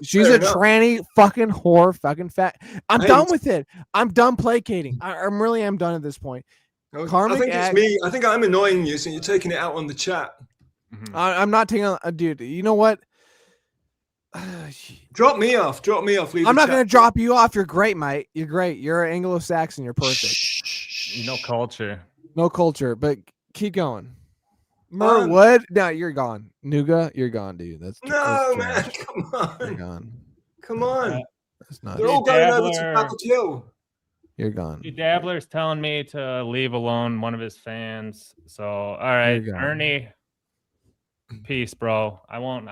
She's a tranny fucking whore, fucking fat. I'm done with it. I'm done placating. I'm really am done at this point. I think it's me. I think I'm annoying you, so you're taking it out on the chat. I'm not taking dude. You know what? Drop me off. Drop me off. I'm not gonna drop you off. You're great, mate. You're great. You're an Anglo-Saxon. You're perfect. No culture. No culture, but keep going. Merwood, no, you're gone. Nuga, you're gone, dude. That's man. Come on. You're gone. Come on. That's not. They're all going over to Papa Kill. You're gone. Dabbler's telling me to leave alone one of his fans. So all right, Ernie. Peace, bro. I won't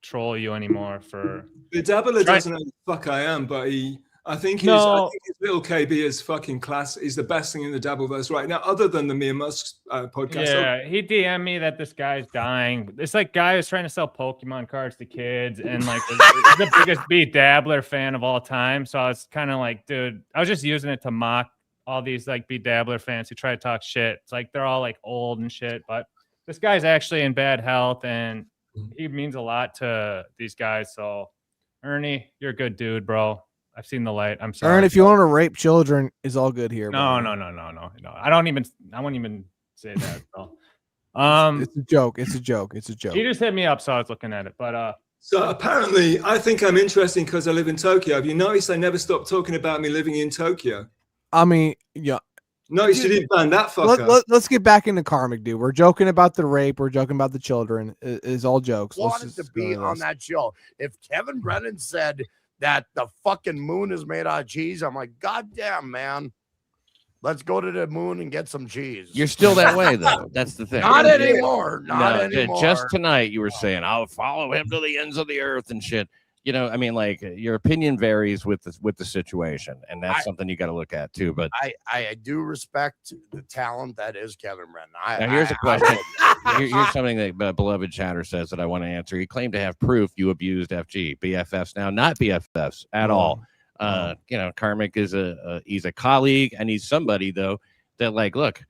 troll you anymore for the Dabbler doesn't know who the fuck I am, but I think his little KB is fucking class. He's the best thing in the Dabbleverse right now, other than the Mir Musk podcast. Yeah, he DM'd me that this guy's dying. This like guy who's trying to sell Pokemon cards to kids, and like he's the biggest Dabbler fan of all time. So I was kind of like, dude, I was just using it to mock all these like Dabbler fans who try to talk shit. It's like they're all like old and shit, but this guy's actually in bad health, and he means a lot to these guys. So Ernie, you're a good dude, bro. I've seen the light. I'm sorry. Aaron, if you want to rape children, is all good here. No. I won't even say that. So. It's a joke. It's a joke. It's a joke. He just hit me up, so I was looking at it. But so apparently, I think I'm interesting because I live in Tokyo. Have you noticed I never stopped talking about me living in Tokyo? I mean, yeah. No, you didn't ban that fucker. Let's get back into Karmicx, dude. We're joking about the rape. We're joking about the children. It's all jokes. Wanted to be on that show. If Kevin Brennan said that the fucking moon is made out of cheese, I'm like, God damn, man. Let's go to the moon and get some cheese. You're still that way, though. That's the thing. Not anymore. Not anymore. Just tonight, you were saying, I'll follow him to the ends of the earth and shit. You know, I mean, like your opinion varies with the situation, and that's something you got to look at too. But I do respect the talent that is Kevin Brennan. Now here's a question. Here's something that beloved chatter says that I want to answer. He claimed to have proof you abused FG. BFFs now, not BFFs at all. You know, Karmicx is he's a colleague, and he's somebody though that like, look,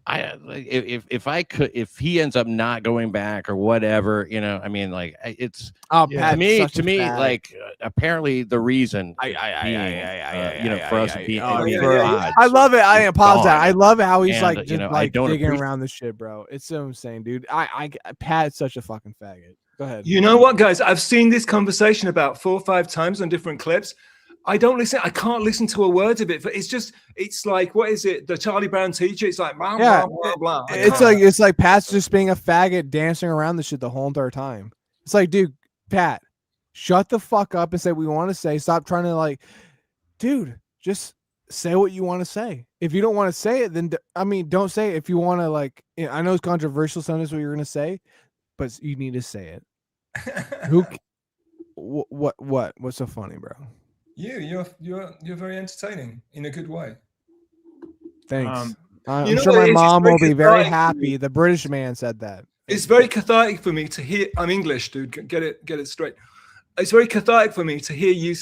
if he ends up not going back or whatever, you know, I mean, like it's to me, like apparently the reason, for us being, I love it. I pause that. I love how he's like, just like digging around this shit, bro. It's so insane, dude. Pat's such a fucking faggot. Go ahead. You know what, guys? I've seen this conversation about 4 or 5 times on different clips. I don't listen. I can't listen to a word of it. But it's like, what is it? The Charlie Brown teacher. It's like, blah, blah, blah, blah. It's like Pat's just being a faggot, dancing around the shit the whole entire time. It's like, dude, Pat, shut the fuck up and say what we want to say. Stop trying to like, dude, just say what you want to say. If you don't want to say it, then don't say it. If you want to, like, I know it's controversial. Sometimes what you're gonna say, but you need to say it. What's so funny, bro? You're very entertaining in a good way. Thanks. I'm sure my mom will be very happy. The British man said that. It's very cathartic for me to hear. I'm English, dude. Get it straight. It's very cathartic for me to hear you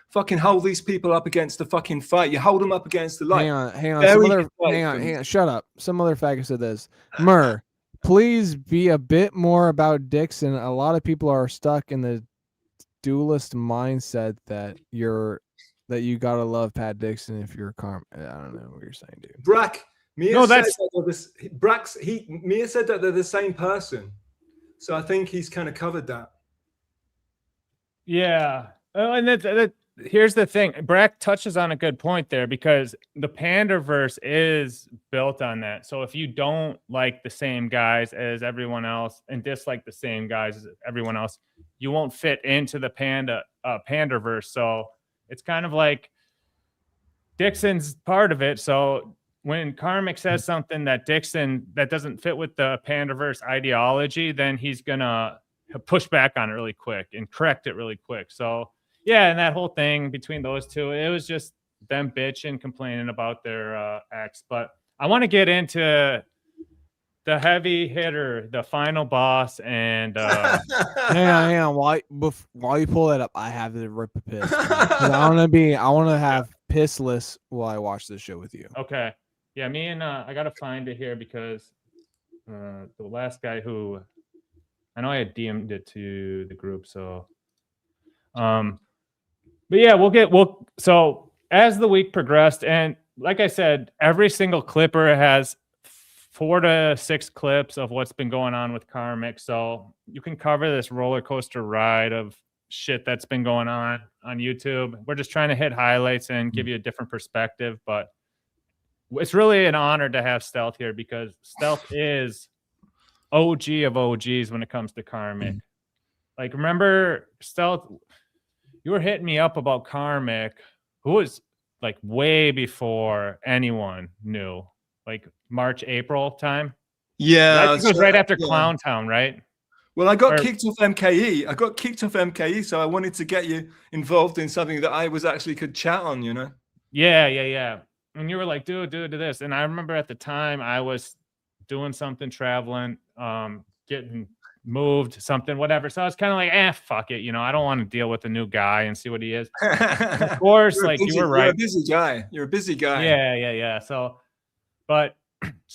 fucking hold these people up against the fucking fight. You hold them up against the light. Hang on. Shut up. Some other faggot said this. Mur, please be a bit more about Dixon. A lot of people are stuck in the dualist mindset that you gotta love Pat Dixon if you're I don't know what you're saying, dude. Mia said that they're the same person, so I think he's kind of covered that. Yeah, and here's the thing. Brack touches on a good point there, because the Pandaverse is built on that. So if you don't like the same guys as everyone else and dislike the same guys as everyone else, you won't fit into the Pandaverse. So it's kind of like Dixon's part of it. So when Karmicx says something that doesn't fit with the Pandaverse ideology, then he's gonna push back on it really quick and correct it really quick. So yeah, and that whole thing between those two, it was just them bitching, complaining about their ex. But I want to get into the heavy hitter, the final boss, and hang on. While you pull that up, I have to rip a piss. I want to have pissless while I watch this show with you. Okay. Yeah, me and I gotta find it here, because the last guy who I know I had DM'd it to the group, so but yeah, so as the week progressed, and like I said, every single clipper has 4 to 6 clips of what's been going on with Karmicx, so you can cover this roller coaster ride of shit that's been going on YouTube. We're just trying to hit highlights and give you a different perspective, but it's really an honor to have Stealth here, because Stealth is OG of OGs when it comes to Karmicx. Like, remember, Stealth, you were hitting me up about Karmicx, who was like way before anyone knew, like March, April time. Yeah, it was right after Clown Town, right? Well, I got kicked off MKE. So I wanted to get you involved in something that I was actually could chat on, you know? Yeah. And you were like, dude, do this. And I remember at the time I was doing something, traveling, getting moved, something, whatever. So I was kind of like, fuck it. You know, I don't want to deal with a new guy and see what he is. Of course, you were right. You're a busy guy. You're a busy guy. Yeah. So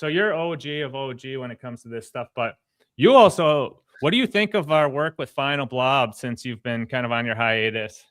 you're OG of OG when it comes to this stuff. But you also, what do you think of our work with Final Blob since you've been kind of on your hiatus?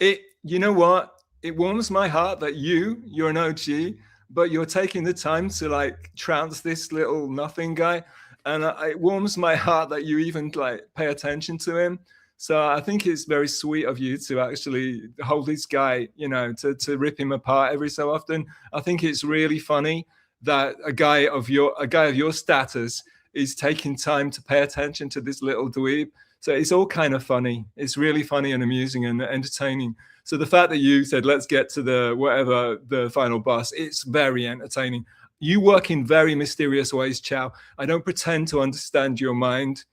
You know what? It warms my heart that you're an OG, but you're taking the time to like trounce this little nothing guy. And it warms my heart that you even like pay attention to him. So I think it's very sweet of you to actually hold this guy, you know, to rip him apart every so often. I think it's really funny that a guy of your status is taking time to pay attention to this little dweeb. So it's all kind of funny. It's really funny and amusing and entertaining. So the fact that you said, let's get to the final boss, it's very entertaining. You work in very mysterious ways, Chow. I don't pretend to understand your mind,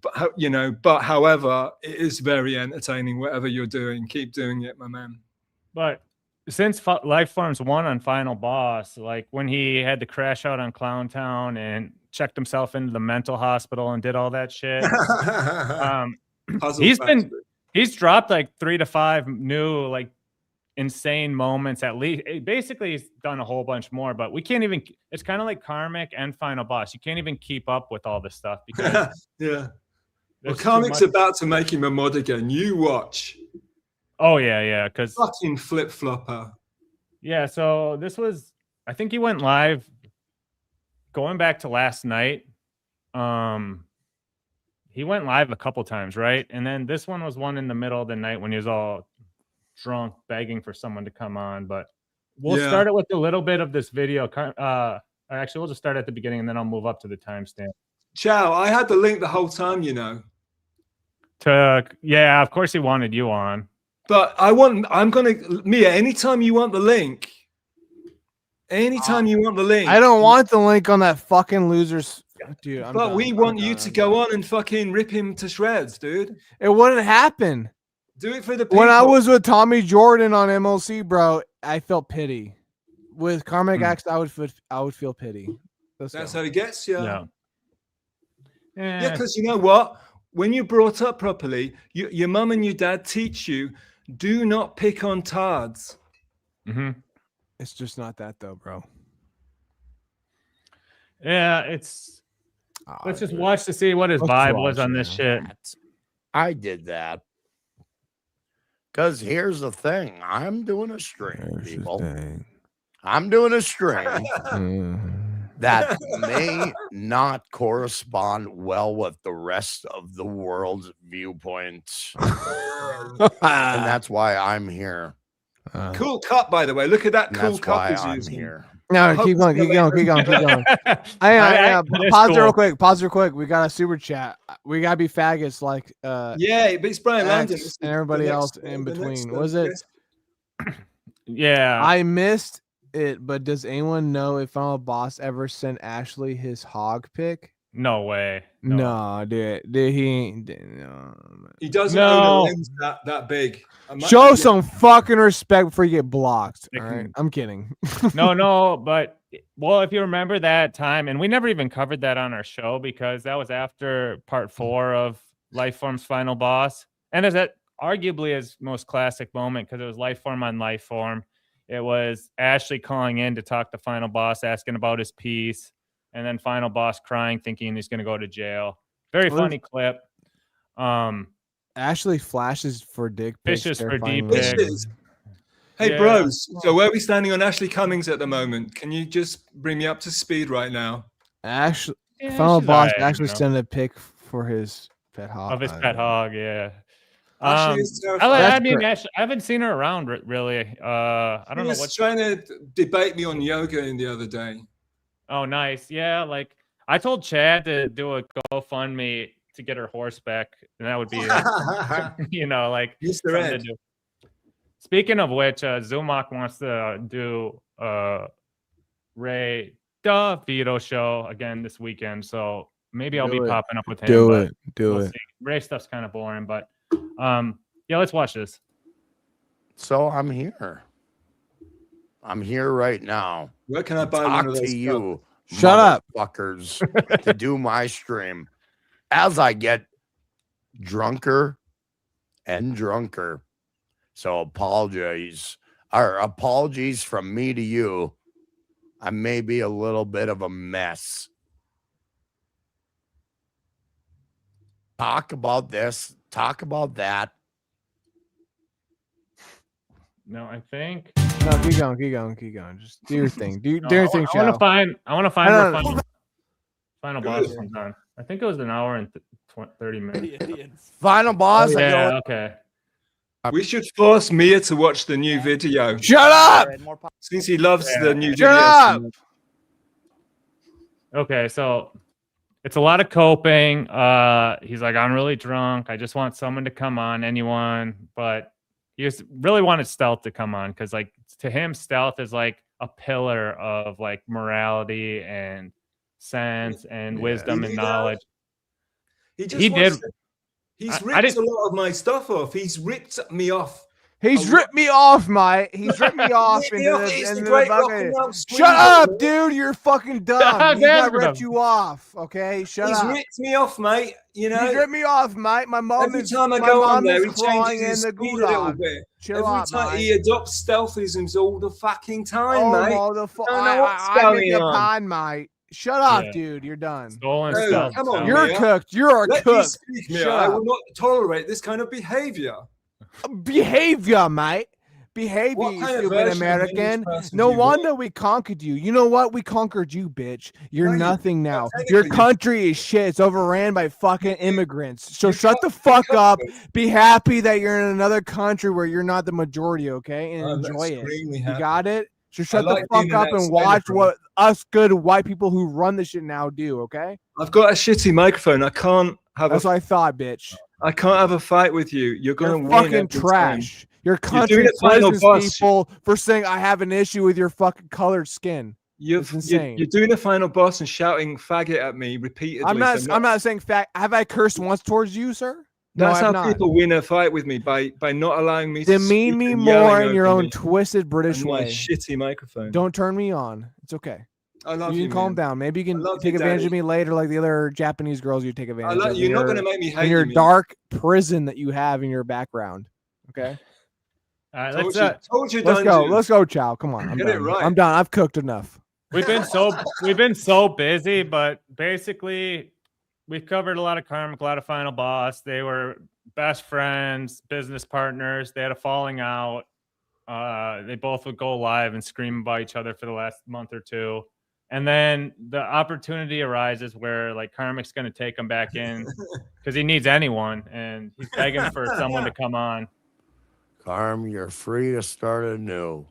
but however, it is very entertaining, whatever you're doing. Keep doing it, my man. But since Lifeforms won on Final Boss, like when he had to crash out on Clown Town and checked himself into the mental hospital and did all that shit, he's dropped like 3 to 5 new like insane moments at least. Basically, he's done a whole bunch more, but we can't even. It's kind of like Karmicx and Final Boss. You can't even keep up with all this stuff because yeah. Well, Karmic's about to make him a mod again. You watch. Oh yeah, because fucking flip flopper. Yeah, so this was. I think he went live. Going back to last night, he went live a couple times, right? And then this one was one in the middle of the night when he was all drunk, begging for someone to come on. But we'll start it with a little bit of this video. Actually, we'll just start at the beginning, and then I'll move up to the timestamp. Chow, I had the link the whole time, you know. Yeah, of course he wanted you on. But Mia, anytime you want the link. Anytime you want the link. I don't want the link on that fucking loser's. Dude, but we want you to go on and fucking rip him to shreds, dude. It wouldn't happen. Do it for the people. When I was with Tommy Jordan on MLC, bro, I felt pity. With Karmicx, I would feel pity. That's how it gets you. Yeah, because you know what? When you're brought up properly, your mum and your dad teach you, do not pick on tards. Mm-hmm. It's just not that though, bro. Yeah, it's. Let's just watch to see what his vibe was on this shit. I did that. Because here's the thing. I'm doing a stream, people. I'm doing a stream that may not correspond well with the rest of the world's viewpoints. And that's why I'm here. Cool cup, by the way. Look at that And cool that's cup why he's I'm using. here. No, keep going. Pause it real quick. Pause real quick. We got a super chat. We gotta be faggots like Yeah, but it's Brian Landon. X and everybody else in between. Was it? Yeah. I missed it, but does anyone know if Final Boss ever sent Ashley his hog pic? No way. No, dude he no. He doesn't own a lens that big. Show some fucking respect before you get blocked. All right, I'm kidding. No, but well, if you remember that time, and we never even covered that on our show because that was after part 4 of Lifeform's final boss, and is that arguably his most classic moment because it was Lifeform on Lifeform. It was Ashley calling in to talk to Final Boss, asking about his piece, and then Final Boss crying, thinking he's going to go to jail. Very funny clip. Ashley flashes for dick pics. Fishes for deep pics. Hey, bros. So where are we standing on Ashley Cummings at the moment? Can you just bring me up to speed right now? Ashley, Final Boss actually sent a pic for his pet hog. Of his pet hog, yeah. Ashley is terrifying. I mean, Ashley, I haven't seen her around really. I don't know what's trying to debate me on yoga the other day. Oh, nice. Yeah, like I told Chad to do a GoFundMe to get her horse back, and that would be, you know, like Mr. Ed. Speaking of which, Zumach wants to do Ray DeVito show again this weekend, so maybe I'll be popping up with him. Do it. See. Ray stuff's kind of boring, but yeah, let's watch this. So I'm here. I'm here right now. Where can I buy Talk one of those to you? Shut up, fuckers, to do my stream as I get drunker and drunker. So apologies from me to you. I may be a little bit of a mess. Talk about this. Talk about that. No, I think. No, keep going. Just do your thing. Do your thing, I want to find. No. Final boss sometime. I think it was an hour and 30 minutes. Final boss. Yeah. Okay. We should force Mia to watch the new video. Shut up! Since he loves the new video. Shut up! Okay, so it's a lot of coping. He's like, I'm really drunk. I just want someone to come on, anyone. But he just really wanted Stealth to come on because, like, to him, Stealth is like a pillar of like morality and sense and wisdom and knowledge. He did. He's ripped a lot of my stuff off. He's ripped me off. He's ripped me off, mate. He's ripped me off. Shut up, dude. You're fucking dumb. He's not ripped you off. Okay, shut up. He's ripped me off, mate. You know, he's ripped me off, mate. My mom every is. time I my go mom on there, is he crying changes in his the speed a little gulag. bit. Chill Every out, time mate. he adopts stealthisms all the fucking time, Oh, mate. I beg your pardon, mate. Shut up, dude. You're done. Stolen Dude, stuff. come on, You're Mia. cooked. You're a Let cook. me speak, Mia. I will not tolerate this kind of behavior. Behavior, mate. Behavior, What you kind of stupid version of American. English person No do you want? wonder we conquered you. You know what? We conquered you, bitch. You're No, nothing now. technically Your you- country is shit. It's overran by fucking immigrants. So shut the fuck up. Be happy that you're in another country where you're not the majority, okay? And I'm enjoy it. extremely You happy. got it? So shut like the being fuck the up next and watch senator. what us good white people who run this shit now do, okay? I've got a shitty microphone. I can't have That's a. what I thought, bitch. I can't have a fight with you. You're gonna You're win fucking every time. trash. Your doing country a final prisons boss. people for saying I have an issue with your fucking colored skin. It's insane. You're doing a final boss and shouting faggot at me repeatedly. I'm not. so I'm not saying fact. Have I cursed once towards you, sir? No, That's I've how not. people win a fight with me by not allowing me to Demean speak me and yelling more in your over own me twisted British and my way. shitty microphone. Don't turn me on. It's okay. I love You you. can calm man. down. Maybe you can love take you, advantage of Daddy. me later, like the other Japanese girls you take advantage of. You're not in going to your- make me in hate your you. dark prison that you have in your background. Okay. All right, Told let's you, Let's go. dungeon. Let's go, Chow. Come on. I'm Get it done. right. I'm done. I've cooked enough. we've been so busy, but basically we covered a lot of Karmicx, a lot of Final Boss. They were best friends, business partners. They had a falling out. They both would go live and scream about each other for the last month or two. And then the opportunity arises where like Karmic's going to take him back in because he needs anyone, and he's begging for someone to come on. Carm, you're free to start anew.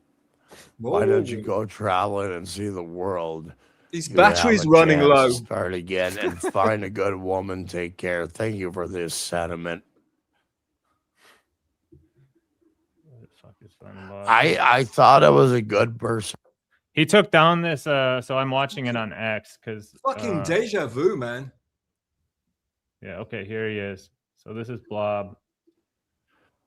Why don't you go traveling and see the world? His You battery's have a running chance low. to start again and find a good woman. Take care. Thank you for this sentiment. What the fuck is Final Boss? I thought I was a good person. He took down this, so I'm watching it on X because Fucking deja vu, man. yeah, okay, here he is. So this is Blob.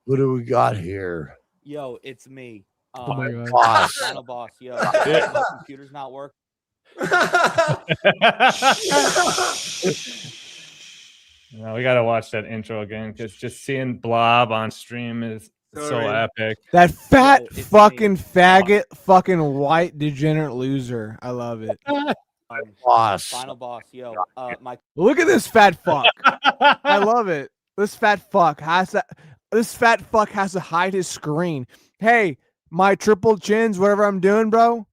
Who do we got here? Yo, it's me. Oh my God. Boss. Final Boss. Yo, my computer's not working. No, we gotta watch that intro again because just seeing Blob on stream is so Sorry. epic. That fat Yo, it's fucking me. faggot, fucking white degenerate loser. I love it. Boss. Final Boss. Yo, my Look at this fat fuck. I love it. This fat fuck has to. This fat fuck has to hide his screen. Hey, my triple chins, whatever I'm doing, bro.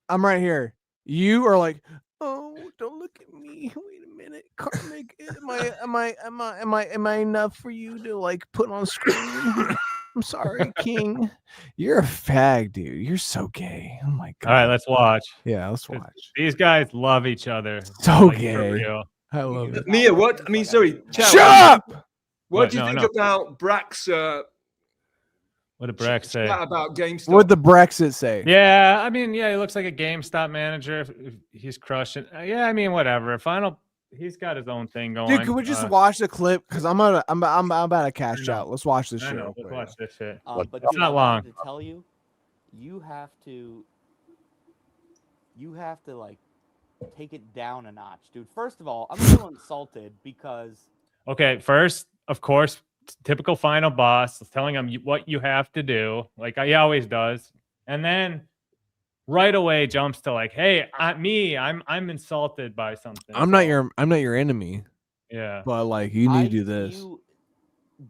I'm right here. You are like, oh, don't look at me. Wait a minute, Karmicx. Am I enough for you to like put on screen? I'm sorry, King. You're a fag, dude. You're so gay. Oh my god. All right, let's watch. Yeah, let's watch. These guys love each other. So like, for gay. real. I love it. Mia, what? I mean, sorry. Chow, Shut up! What do you No, think no. about Brack's What did Brack say? chat about GameStop? What'd the Brexit say? Yeah, I mean, yeah, he looks like a GameStop manager. If he's crushing. Yeah, I mean, whatever. He's got his own thing going. Dude, can we just watch the clip? Because I'm about to cash out. Let's watch this I shit. know. real Let's quick. watch this shit. but It's dude, not I long. wanted to tell you, you have to like take it down a notch, dude. First of all, I'm a little insulted because Okay, first, of course, typical Final Boss telling him what you have to do, like he always does, and then right away jumps to like, "Hey, I'm insulted by something." I'm not your enemy, Yeah, but like you need to do this. You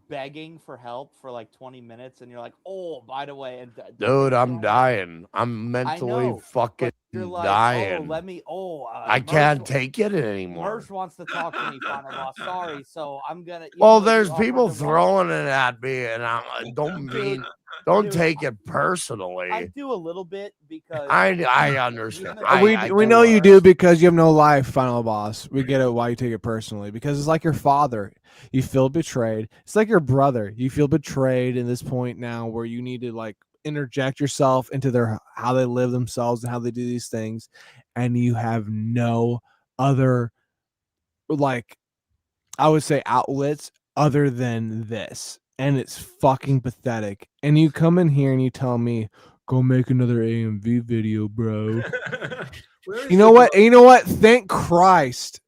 begging for help for like 20 minutes, and you're like, "Oh, by the way," and Dude, I'm dying. I'm I mentally know, fucking but you're like, dying. "Oh, let me." Oh, I can't take it anymore. Mersh wants to talk to me, Final Boss. Sorry, so I'm gonna. Well, even though you there's offered people to run- throwing it at me, and I'm don't Dude, take it I personally. do a little bit because I understand. We know you do because you have no life, Final Boss. We get it why you take it personally because it's like your father. You feel betrayed. It's like your brother. You feel betrayed in this point now where you need to like interject yourself into their how they live themselves and how they do these things, and you have no other like I would say outlets other than this. And it's fucking pathetic. And you come in here and you tell me, go make another AMV video, bro. You know what? You know what? Thank Christ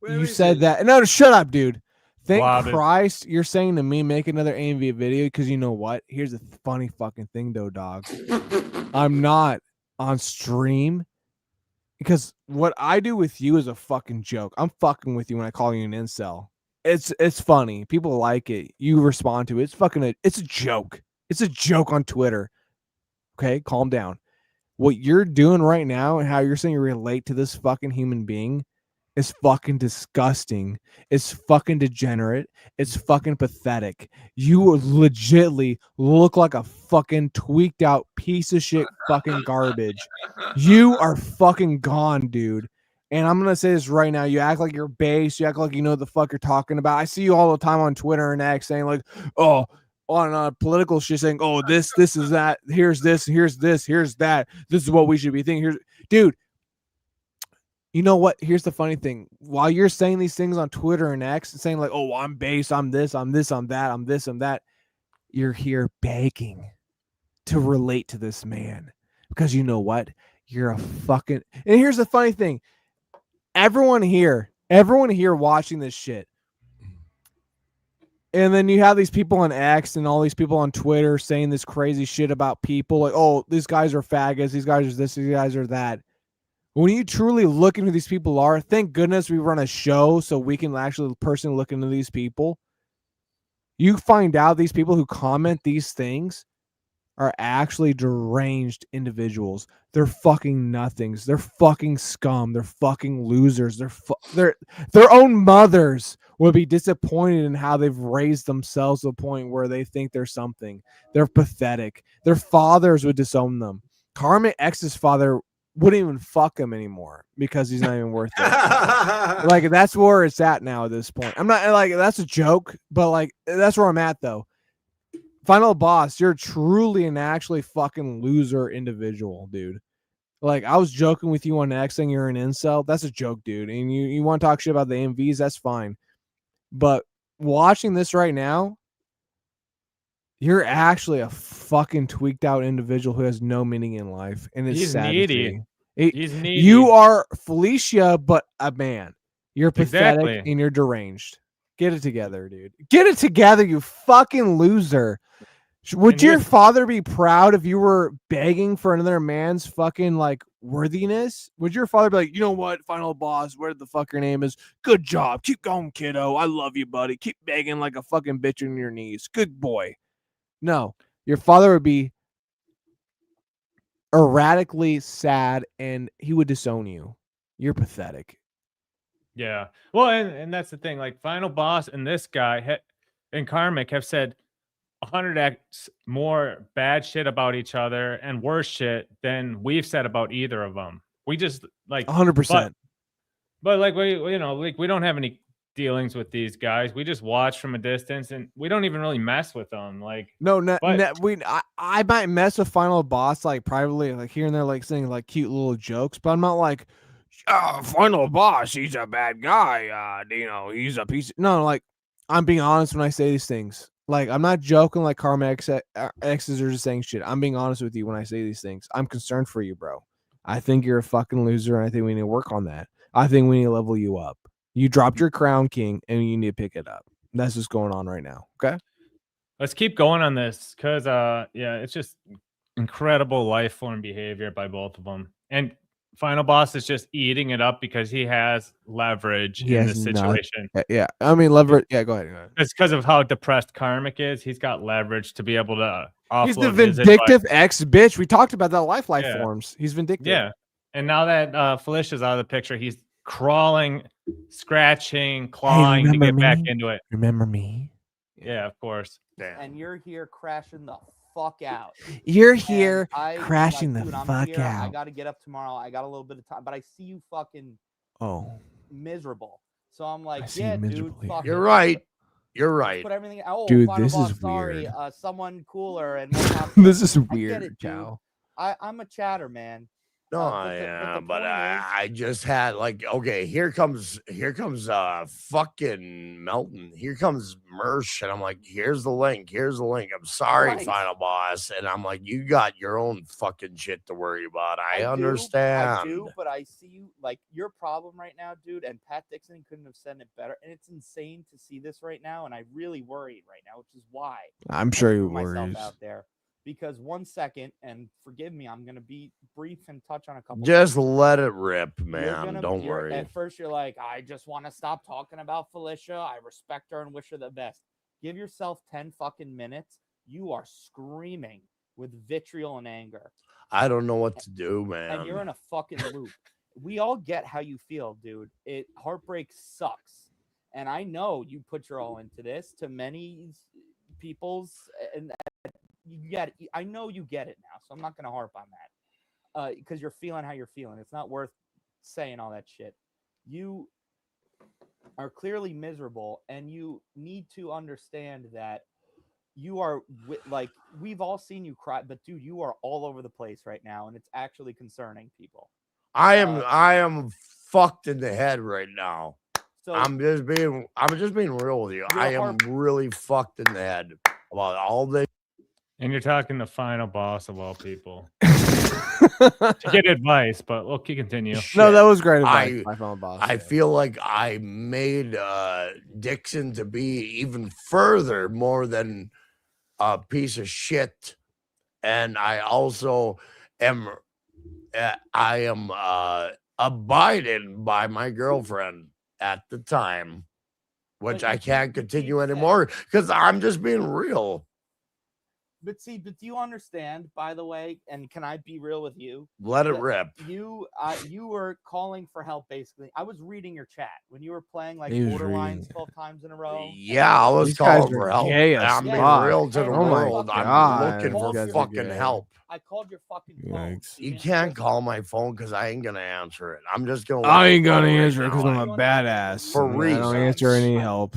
you said that. No, shut up, dude. Thank Blob it. Christ you're saying to me, make another AMV video because you know what? Here's the funny fucking thing, though, dog. I'm not on stream because what I do with you is a fucking joke. I'm fucking with you when I call you an incel. It's funny. People like it. You respond to it. It's a joke. It's a joke on Twitter. Okay, calm down. What you're doing right now and how you're saying you relate to this fucking human being is fucking disgusting. It's fucking degenerate. It's fucking pathetic. You legitly look like a fucking tweaked out piece of shit fucking garbage. You are fucking gone, dude. And I'm gonna say this right now. You act like you're base. You act like you know what the fuck you're talking about. I see you all the time on Twitter and X saying like, "Oh, on political shit," saying, "Oh, this is that. Here's this. Here's this. Here's that. This is what we should be thinking." Here's, dude. You know what? Here's the funny thing. While you're saying these things on Twitter and X and saying like, "Oh, I'm base. I'm this. I'm this. I'm that. I'm this. I'm that," you're here begging to relate to this man because you know what? You're a fucking. And here's the funny thing. Everyone here watching this shit. And then you have these people on X and all these people on Twitter saying this crazy shit about people like, oh, these guys are faggots, these guys are this, these guys are that. When you truly look into who these people are, thank goodness we run a show so we can actually personally look into these people. You find out these people who comment these things are actually deranged individuals. They're fucking nothings. They're fucking scum. They're fucking losers. Their own mothers would be disappointed in how they've raised themselves to the point where they think they're something. They're pathetic. Their fathers would disown them. Karmicx's father wouldn't even fuck him anymore because he's not even worth it. Like, that's where it's at now at this point. I'm not like, that's a joke, but like, that's where I'm at though. Final boss, you're truly an actually fucking loser individual, dude. Like, I was joking with you on X saying you're an incel. That's a joke, dude. And you want to talk shit about the MVs, that's fine. But watching this right now, you're actually a fucking tweaked out individual who has no meaning in life. And it's sad needy. He's needy. You are Felicia, but a man. You're pathetic Exactly. and you're deranged. Get it together, dude. Get it together, you fucking loser. Would your father be proud if you were begging for another man's fucking like worthiness? Would your father be like, you know what, final boss, where the fuck your name is? Good job. Keep going, kiddo. I love you, buddy. Keep begging like a fucking bitch on your knees. Good boy. No, your father would be erratically sad and he would disown you. You're pathetic. Yeah. Well, and that's the thing. Like, final boss and this guy and Karmicx have said 100x more bad shit about each other and worse shit than we've said about either of them. We just like 100%. But like we don't have any dealings with these guys. We just watch from a distance and we don't even really mess with them. Like, I might mess with final boss like privately, like here and there, like saying like cute little jokes, but I'm not like, final boss, he's a bad guy. He's a piece. No, like, I'm being honest when I say these things. Like, I'm not joking like Karmicx X's are just saying shit. I'm being honest with you when I say these things. I'm concerned for you, bro. I think you're a fucking loser, and I think we need to work on that. I think we need to level you up. You dropped your crown king, and you need to pick it up. That's what's going on right now. Okay? Let's keep going on this because, it's just incredible life form behavior by both of them. And final boss is just eating it up because he has leverage in this situation. Yeah. I mean, leverage. Yeah, go ahead. It's because of how depressed Karmicx is. He's got leverage to be able to offload. He's the vindictive ex bitch. We talked about that life forms. He's vindictive. Yeah. And now that Felicia's out of the picture, he's crawling, scratching, clawing to get back into it. Remember me? Yeah, of course. Damn. And you're here crashing the fuck out. You're here crashing the fuck out. I got to get up tomorrow. I got a little bit of time, but I see you fucking miserable. So I'm like, yeah, dude, fuck You're right. You're right. Put everything. Dude, this is weird. Someone cooler and this is weird, Chow. I'm a chatter man. No, but I just had like, okay, here comes fucking Melton. Here comes Mersh, and I'm like, here's the link. I'm sorry, final boss. And I'm like, you got your own fucking shit to worry about. I understand. I do, but I see you like your problem right now, dude. And Pat Dixon couldn't have said it better. And it's insane to see this right now, and I really worried right now, which is why I'm sure you myself out there. Because 1 second, and forgive me, I'm going to be brief and touch on a couple. Just let it rip, man. Don't worry. At first, you're like, I just want to stop talking about Felicia. I respect her and wish her the best. Give yourself 10 fucking minutes. You are screaming with vitriol and anger. I don't know what to do, man. And you're in a fucking loop. We all get how you feel, dude. Heartbreak sucks. And I know you put your all into this to many people's, and you get it. I know you get it now, so I'm not going to harp on that because you're feeling how you're feeling. It's not worth saying all that shit. You are clearly miserable, and you need to understand that you are like, we've all seen you cry, but dude, you are all over the place right now, and it's actually concerning people. I am fucked in the head right now. So I'm just being real with you. I am really fucked in the head about all this. And you're talking the final boss of all people. To get advice, but we'll continue. No, that was great advice. My final boss. I feel like I made Dixon to be even further more than a piece of shit, and I also am. I am abided by my girlfriend at the time, which But I you can't keep continue saying- anymore because I'm just being real. But see, but do you understand, by the way, and can I be real with you? Let it that rip. You were calling for help, basically. I was reading your chat when you were playing like He was borderlines reading. 12 times in a row. Yeah, I was These guys calling are for help. gay as I'm being fuck. real to the Oh my world. I'm God, looking for these guys are fucking gay. help. I called your fucking phone. Yikes. You can't call my phone because I ain't gonna answer it. I'm just gonna. I let ain't you know gonna right answer it because now. I'm a badass. For and I don't reasons. answer any help.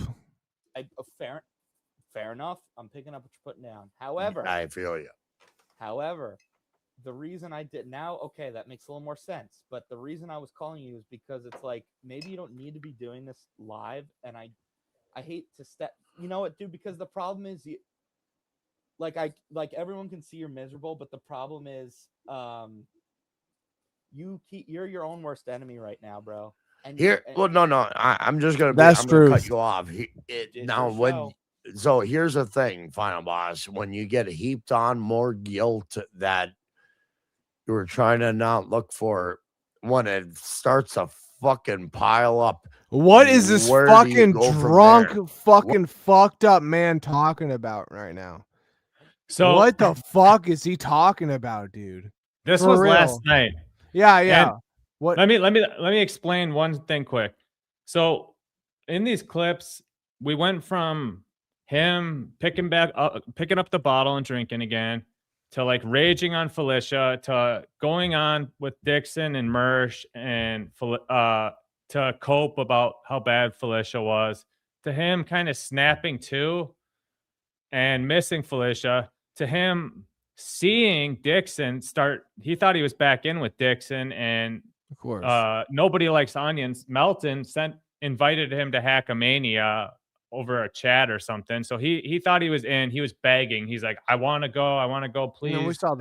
Fair enough. I'm picking up what you're putting down. However, I feel you. However, the reason I did now, okay, that makes a little more sense. But the reason I was calling you is because it's like maybe you don't need to be doing this live, and I hate to step. You know what, dude? Because the problem is you. Like everyone can see you're miserable, but the problem is, you're your own worst enemy right now, bro. And Well, no, I'm just gonna. That's I'm gonna cut truth. you off. Now, when so here's the thing, final boss. When you get heaped on more guilt that you were trying to not look for, when it starts to fucking pile up. What is this where do you fucking go from drunk, there? fucking fucked up man talking about right now? So what the fuck is he talking about, dude? This For was real. last night. Yeah. And What? Let me explain one thing quick. So in these clips, we went from him picking up the bottle and drinking again, to like raging on Felicia, to going on with Dixon and Mersh and to cope about how bad Felicia was, to him kind of snapping too and missing Felicia, to him seeing Dixon start. He thought he was back in with Dixon, and of course, Nobody Likes Onions. Melton invited him to Hackamania over a chat or something. So he thought he was in. He was begging. He's like, I want to go, please. No, we saw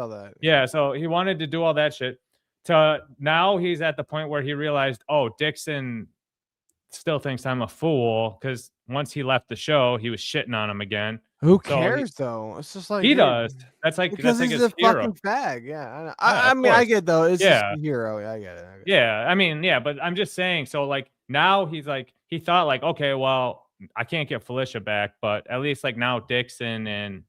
that. Yeah, so he wanted to do all that shit. To now he's at the point where he realized, oh, Dixon still thinks I'm a fool, because once he left the show, he was shitting on him again. Who So cares though? It's just like he dude, does. That's like because that's he's like a his hero. fucking fag. Yeah, Yeah, I of mean, I course. get though. It's Yeah. just a hero. Yeah, I get it. Yeah, I mean, yeah, but I'm just saying. So like now he's like, he thought like, okay, well, I can't get Felicia back, but at least like now Dixon and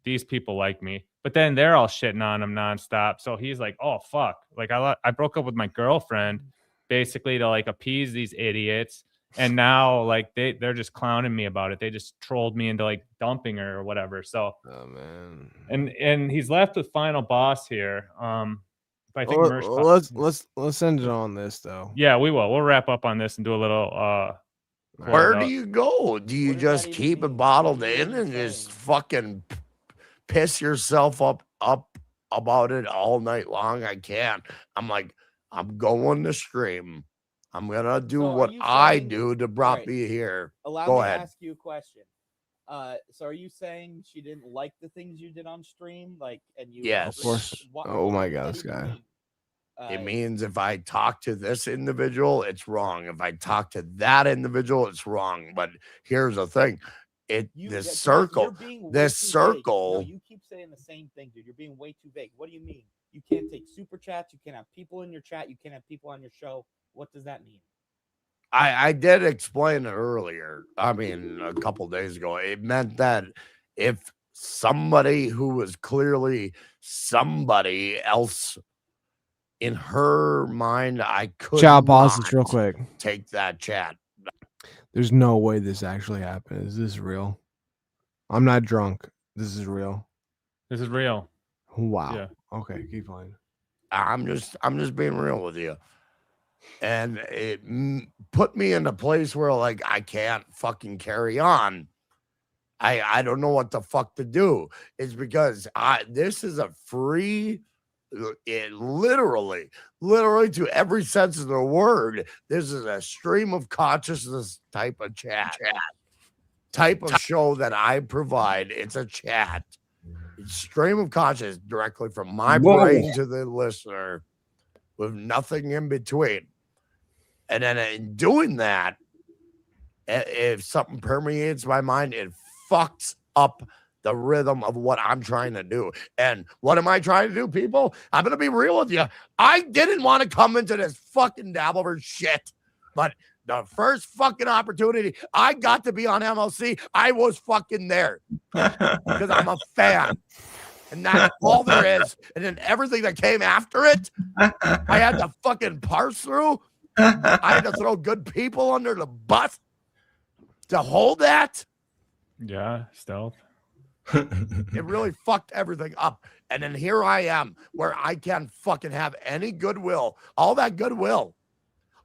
these people like me. But then they're all shitting on him nonstop. So he's like, oh fuck, like I broke up with my girlfriend basically to like appease these idiots, and now like they're just clowning me about it. They just trolled me into like dumping her or whatever. So oh man, and he's left with final boss here. I think let's end it on this though. Yeah, we will. We'll wrap up on this and do a little Where do you go? Do you just keep it bottled in and just fucking piss yourself up about it all night long? I can't. I'm like, I'm going to stream. I'm gonna do what I do to brought me here. Allow Go me ahead. to ask you a question. So are you saying she didn't like the things you did on stream? Like, and you? Yes. Of course. Oh my god, this guy. It means if I talk to this individual, it's wrong. If I talk to that individual, it's wrong. But here's the thing. This circle. No, you keep saying the same thing, dude. You're being way too vague. What do you mean? You can't take super chats. You can't have people in your chat. You can't have people on your show. What does that mean? I did explain it earlier. I mean, a couple days ago. It meant that if somebody who was clearly somebody else in her mind, I could Chow, pause this not real quick. take that chat. There's no way this actually happened. Is this real? I'm not drunk. This is real. This is real. Wow. Yeah. Okay, keep going. I'm just being real with you. And it put me in a place where like I can't fucking carry on. I don't know what the fuck to do. It's because this is a free, it literally to every sense of the word, this is a stream of consciousness type of chat. Type of show that I provide. It's a chat. It's stream of consciousness directly from my brain to the listener with nothing in between. And then in doing that, if something permeates my mind, it fucks up the rhythm of what I'm trying to do. And what am I trying to do, people? I'm going to be real with you. I didn't want to come into this fucking Dabbleverse shit, but the first fucking opportunity I got to be on MLC, I was fucking there because I'm a fan. And that's all there is. And then everything that came after it, I had to fucking parse through. I had to throw good people under the bus to hold that. Yeah, stealth. It really fucked everything up. And then here I am where I can't fucking have any goodwill. All that goodwill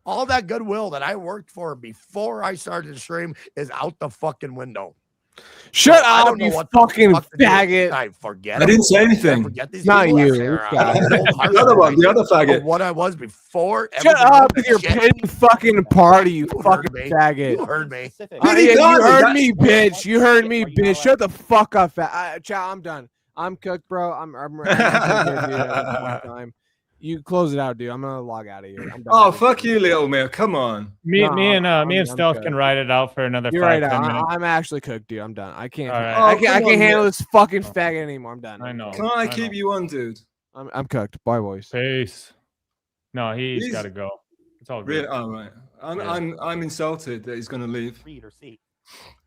that I worked for before I started to stream is out the fucking window. Shut up, you fucking faggot. I forget. I didn't say anything. I forget these Not people. you. The other one, the other faggot. Of what I was before. Shut up with your pity fucking party, you fucking faggot. You heard me. You heard me, bitch. You heard me, bitch. Shut the fuck up. Chow, I'm done. I'm cooked, bro. I'm time. You close it out, dude. I'm gonna log out of here. I'm done. Oh, fuck you, Lil Mir. Come on. Me and Stealth can ride it out for another You're 5 right. 10 minutes. I'm actually cooked, dude. I'm done. I can't. Right. I can't handle this fucking faggot anymore. I'm done. I know. Can't I keep you on, dude? I'm cooked. Bye, boys. Peace. No, he's got to go. It's all good. Really? Oh, right. I'm insulted that he's gonna leave. Read or see.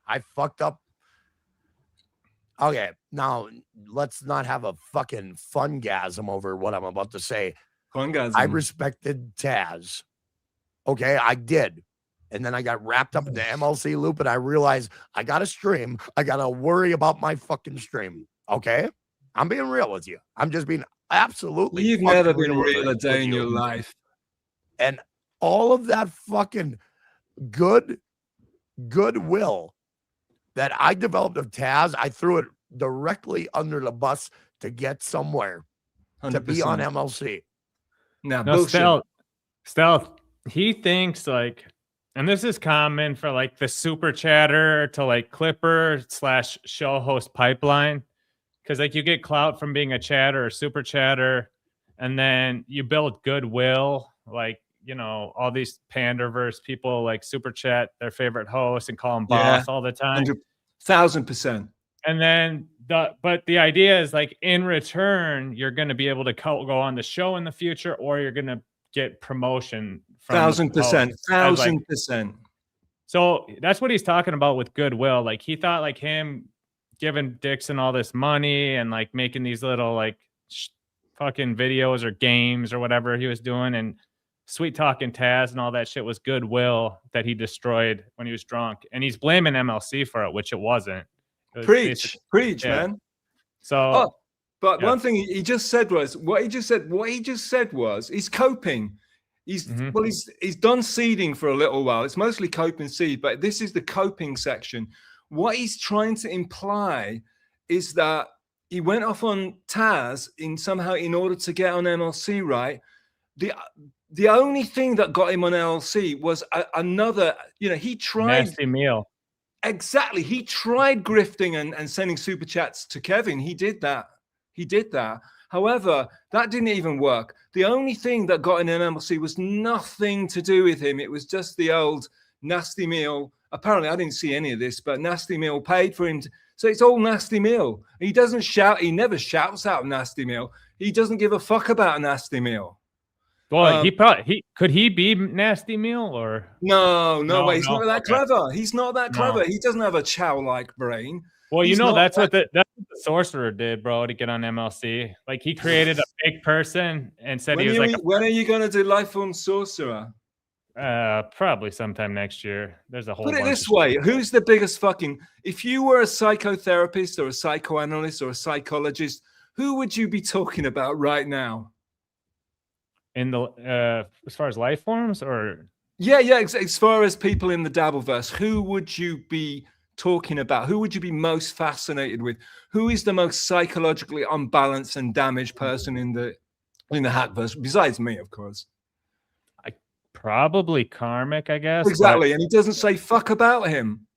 I fucked up. Okay, now let's not have a fucking fungasm over what I'm about to say. Fungasm. I respected Taz. Okay, I did. And then I got wrapped up in the MLC loop and I realized I got to stream. I got to worry about my fucking stream. Okay? I'm being real with you. I'm just being absolutely. You've never been real a day in your life. And all of that fucking goodwill that I developed of Taz, I threw it directly under the bus to get somewhere 100%. to be on MLC. No, Stealth. He thinks like, and this is common for like the super chatter to like Clipper / show host pipeline, because like you get clout from being a chatter or super chatter, and then you build goodwill, like, you know, all these Panderverse people like super chat their favorite host and call him boss all the time. 1,000%. And then but the idea is like in return, you're going to be able to go on the show in the future, or you're going to get promotion. 1,000%. 1,000%. So that's what he's talking about with goodwill. Like he thought like him giving Dixon all this money and like making these little like fucking videos or games or whatever he was doing, and sweet talking Taz and all that shit was goodwill that he destroyed when he was drunk. And he's blaming MLC for it, which it wasn't. It was Preach, man. So, one thing he just said was he's coping. He's done seeding for a little while. It's mostly cope and seed, but this is the coping section. What he's trying to imply is that he went off on Taz in order to get on MLC, right? The only thing that got him on LLC was another, he tried nasty meal. Exactly. He tried grifting and sending super chats to Kevin. He did that. However, that didn't even work. The only thing that got in MLC was nothing to do with him. It was just the old nasty meal. Apparently, I didn't see any of this, but nasty meal paid for him. So it's all nasty meal. He doesn't shout. He never shouts out nasty meal. He doesn't give a fuck about nasty meal. Well, could he be nasty meal or no way. He's not that clever. He's not that clever. No. He doesn't have a Chow-like brain. Well, that's what the sorcerer did, bro, to get on MLC. Like he created a big person and said when are you going to do Lifeforms Sorcerer? Probably sometime next year. There's a whole Put it this way. Who's the biggest fucking, if you were a psychotherapist or a psychoanalyst or a psychologist, who would you be talking about right now? In the as far as life forms, or as far as people in the Dabbleverse, who would you be talking about? Who would you be most fascinated with? Who is the most psychologically unbalanced and damaged person in the Hackverse, besides me, of course? Probably Karmicx, I guess. Exactly, and he doesn't say fuck about him.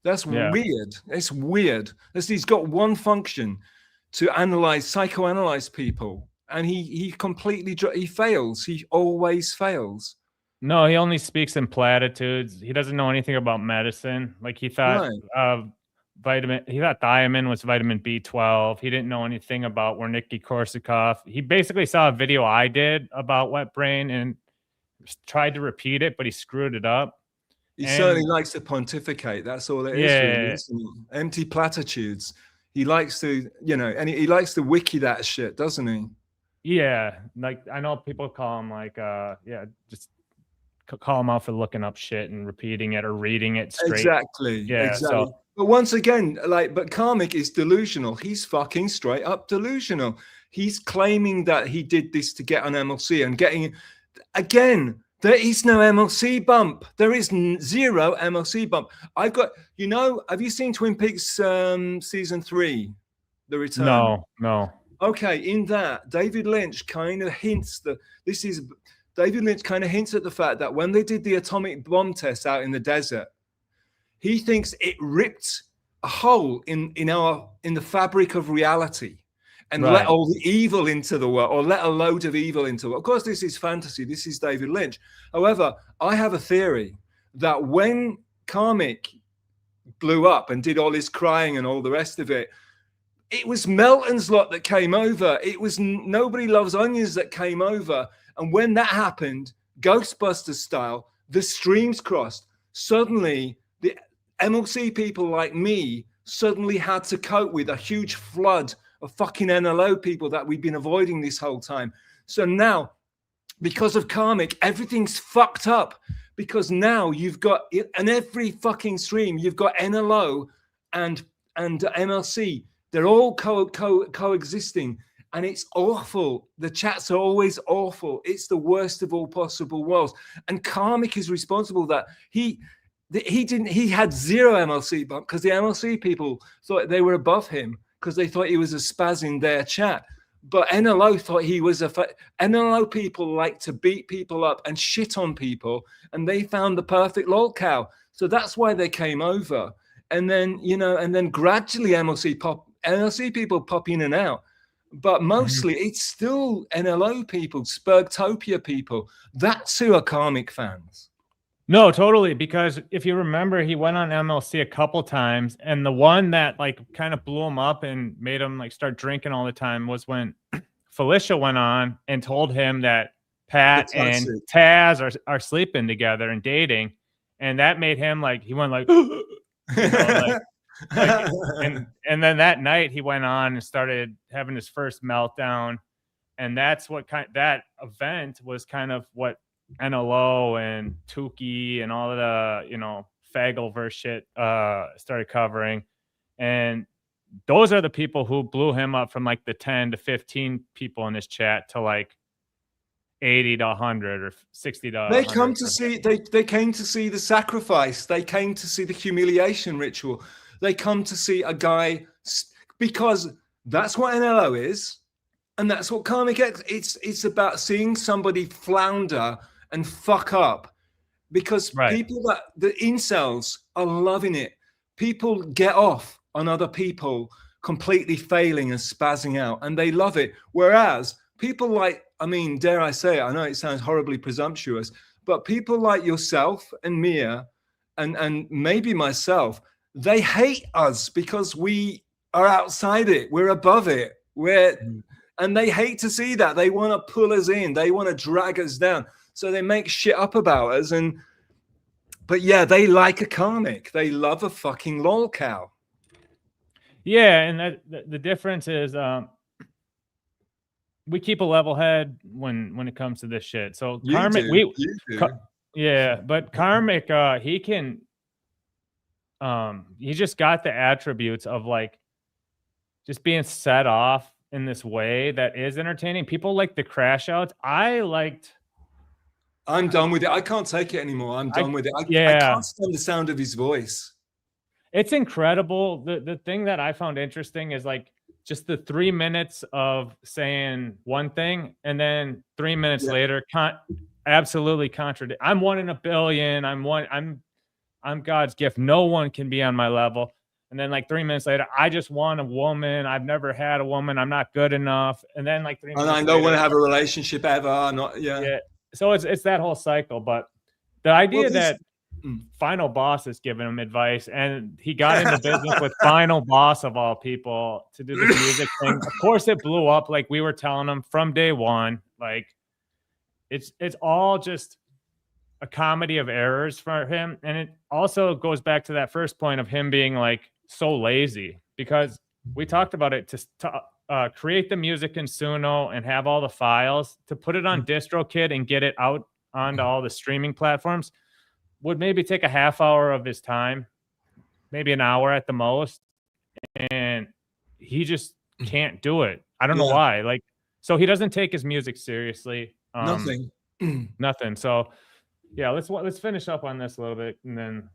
That's weird. It's weird. He's got one function to psychoanalyze people. And he completely fails. He always fails. No, he only speaks in platitudes. He doesn't know anything about medicine. Like he thought he thought thiamine was vitamin B12. He didn't know anything about Wernicke-Korsakoff. He basically saw a video I did about wet brain and tried to repeat it, but he screwed it up. He certainly likes to pontificate. That's all it is. Really, isn't it? Empty platitudes. He likes to, and he likes to wiki that shit, doesn't he? Yeah, like I know people call him like, just call him out for looking up shit and repeating it or reading it straight. Exactly. Yeah. Exactly. So, but once again, but Karmicx is delusional. He's fucking straight up delusional. He's claiming that he did this to get on MLC and getting again. There is no MLC bump. There is zero MLC bump. I've got, have you seen Twin Peaks season 3, The Return? No. Okay, in that, David Lynch kind of hints at the fact that when they did the atomic bomb test out in the desert, he thinks it ripped a hole in the fabric of reality and let all the evil into the world, or let a load of evil into the world. Of course, this is fantasy. This is David Lynch. However, I have a theory that when Karmicx blew up and did all his crying and all the rest of it, it was Melton's lot that came over. It was Nobody Loves Onions that came over. And when that happened, Ghostbusters style, the streams crossed. Suddenly, the MLC people like me suddenly had to cope with a huge flood of fucking NLO people that we've been avoiding this whole time. So now, because of Karmicx, everything's fucked up. Because now you've got, in every fucking stream, you've got NLO and MLC. They're all coexisting, and it's awful. The chats are always awful. It's the worst of all possible worlds. And Karmicx is responsible that he had zero MLC bump because the MLC people thought they were above him because they thought he was a spaz in their chat. But NLO thought he was NLO people like to beat people up and shit on people, and they found the perfect lolcow. So that's why they came over. And then, gradually MLC people pop in and out. But mostly it's still NLO people, Spurgtopia people. That's who are Karmicx fans. No, totally. Because if you remember, he went on MLC a couple times, and the one that like kind of blew him up and made him like start drinking all the time was when Felicia went on and told him that Pat and Taz are sleeping together and dating, and that made him like he went like, and then that night he went on and started having his first meltdown, and that's what that event was kind of what NLO and Tukey and all of the Fagleverse shit started covering. And those are the people who blew him up from like the 10 to 15 people in his chat to like 80 to 100 or 60 to 100. They came to see the sacrifice. They came to see the humiliation ritual. They come to see a guy, because that's what NLO is, and that's what Karmicx. It's about seeing somebody flounder and fuck up, because people the incels are loving it. People get off on other people completely failing and spazzing out, and they love it. Whereas people like, dare I say it, I know it sounds horribly presumptuous, but people like yourself and Mia and maybe myself, they hate us because we are outside it. We're above it. And they hate to see that. They want to pull us in. They want to drag us down. So they make shit up about us. But yeah, they like a Karmicx. They love a fucking lolcow. Yeah, and the difference is we keep a level head when it comes to this shit. So Karmicx, but Karmicx, he can, he just got the attributes of like just being set off in this way that is entertaining. People like the crash outs. I'm done with it. I can't take it anymore. I'm done with it. I can't stand the sound of his voice. It's incredible. The thing that I found interesting is like just the 3 minutes of saying one thing and then 3 minutes later absolutely contradict. I'm 1 in a billion. I'm God's gift. No one can be on my level. And then like 3 minutes later, I just want a woman. I've never had a woman. I'm not good enough. And then like 3 minutes and I don't want to have a relationship ever. I'm not. Yeah. So it's that whole cycle. But the idea that Final Boss is giving him advice, and he got into business with Final Boss of all people to do this music thing. Of course, it blew up like we were telling him from day one. Like it's all just a comedy of errors for him, and it also goes back to that first point of him being like so lazy, because we talked about it to create the music in Suno and have all the files to put it on DistroKid and get it out onto all the streaming platforms would maybe take a half hour of his time, maybe an hour at the most. And he just can't do it. I don't know why. Like, so he doesn't take his music seriously. Nothing. Nothing. So yeah, let's finish up on this a little bit, and then.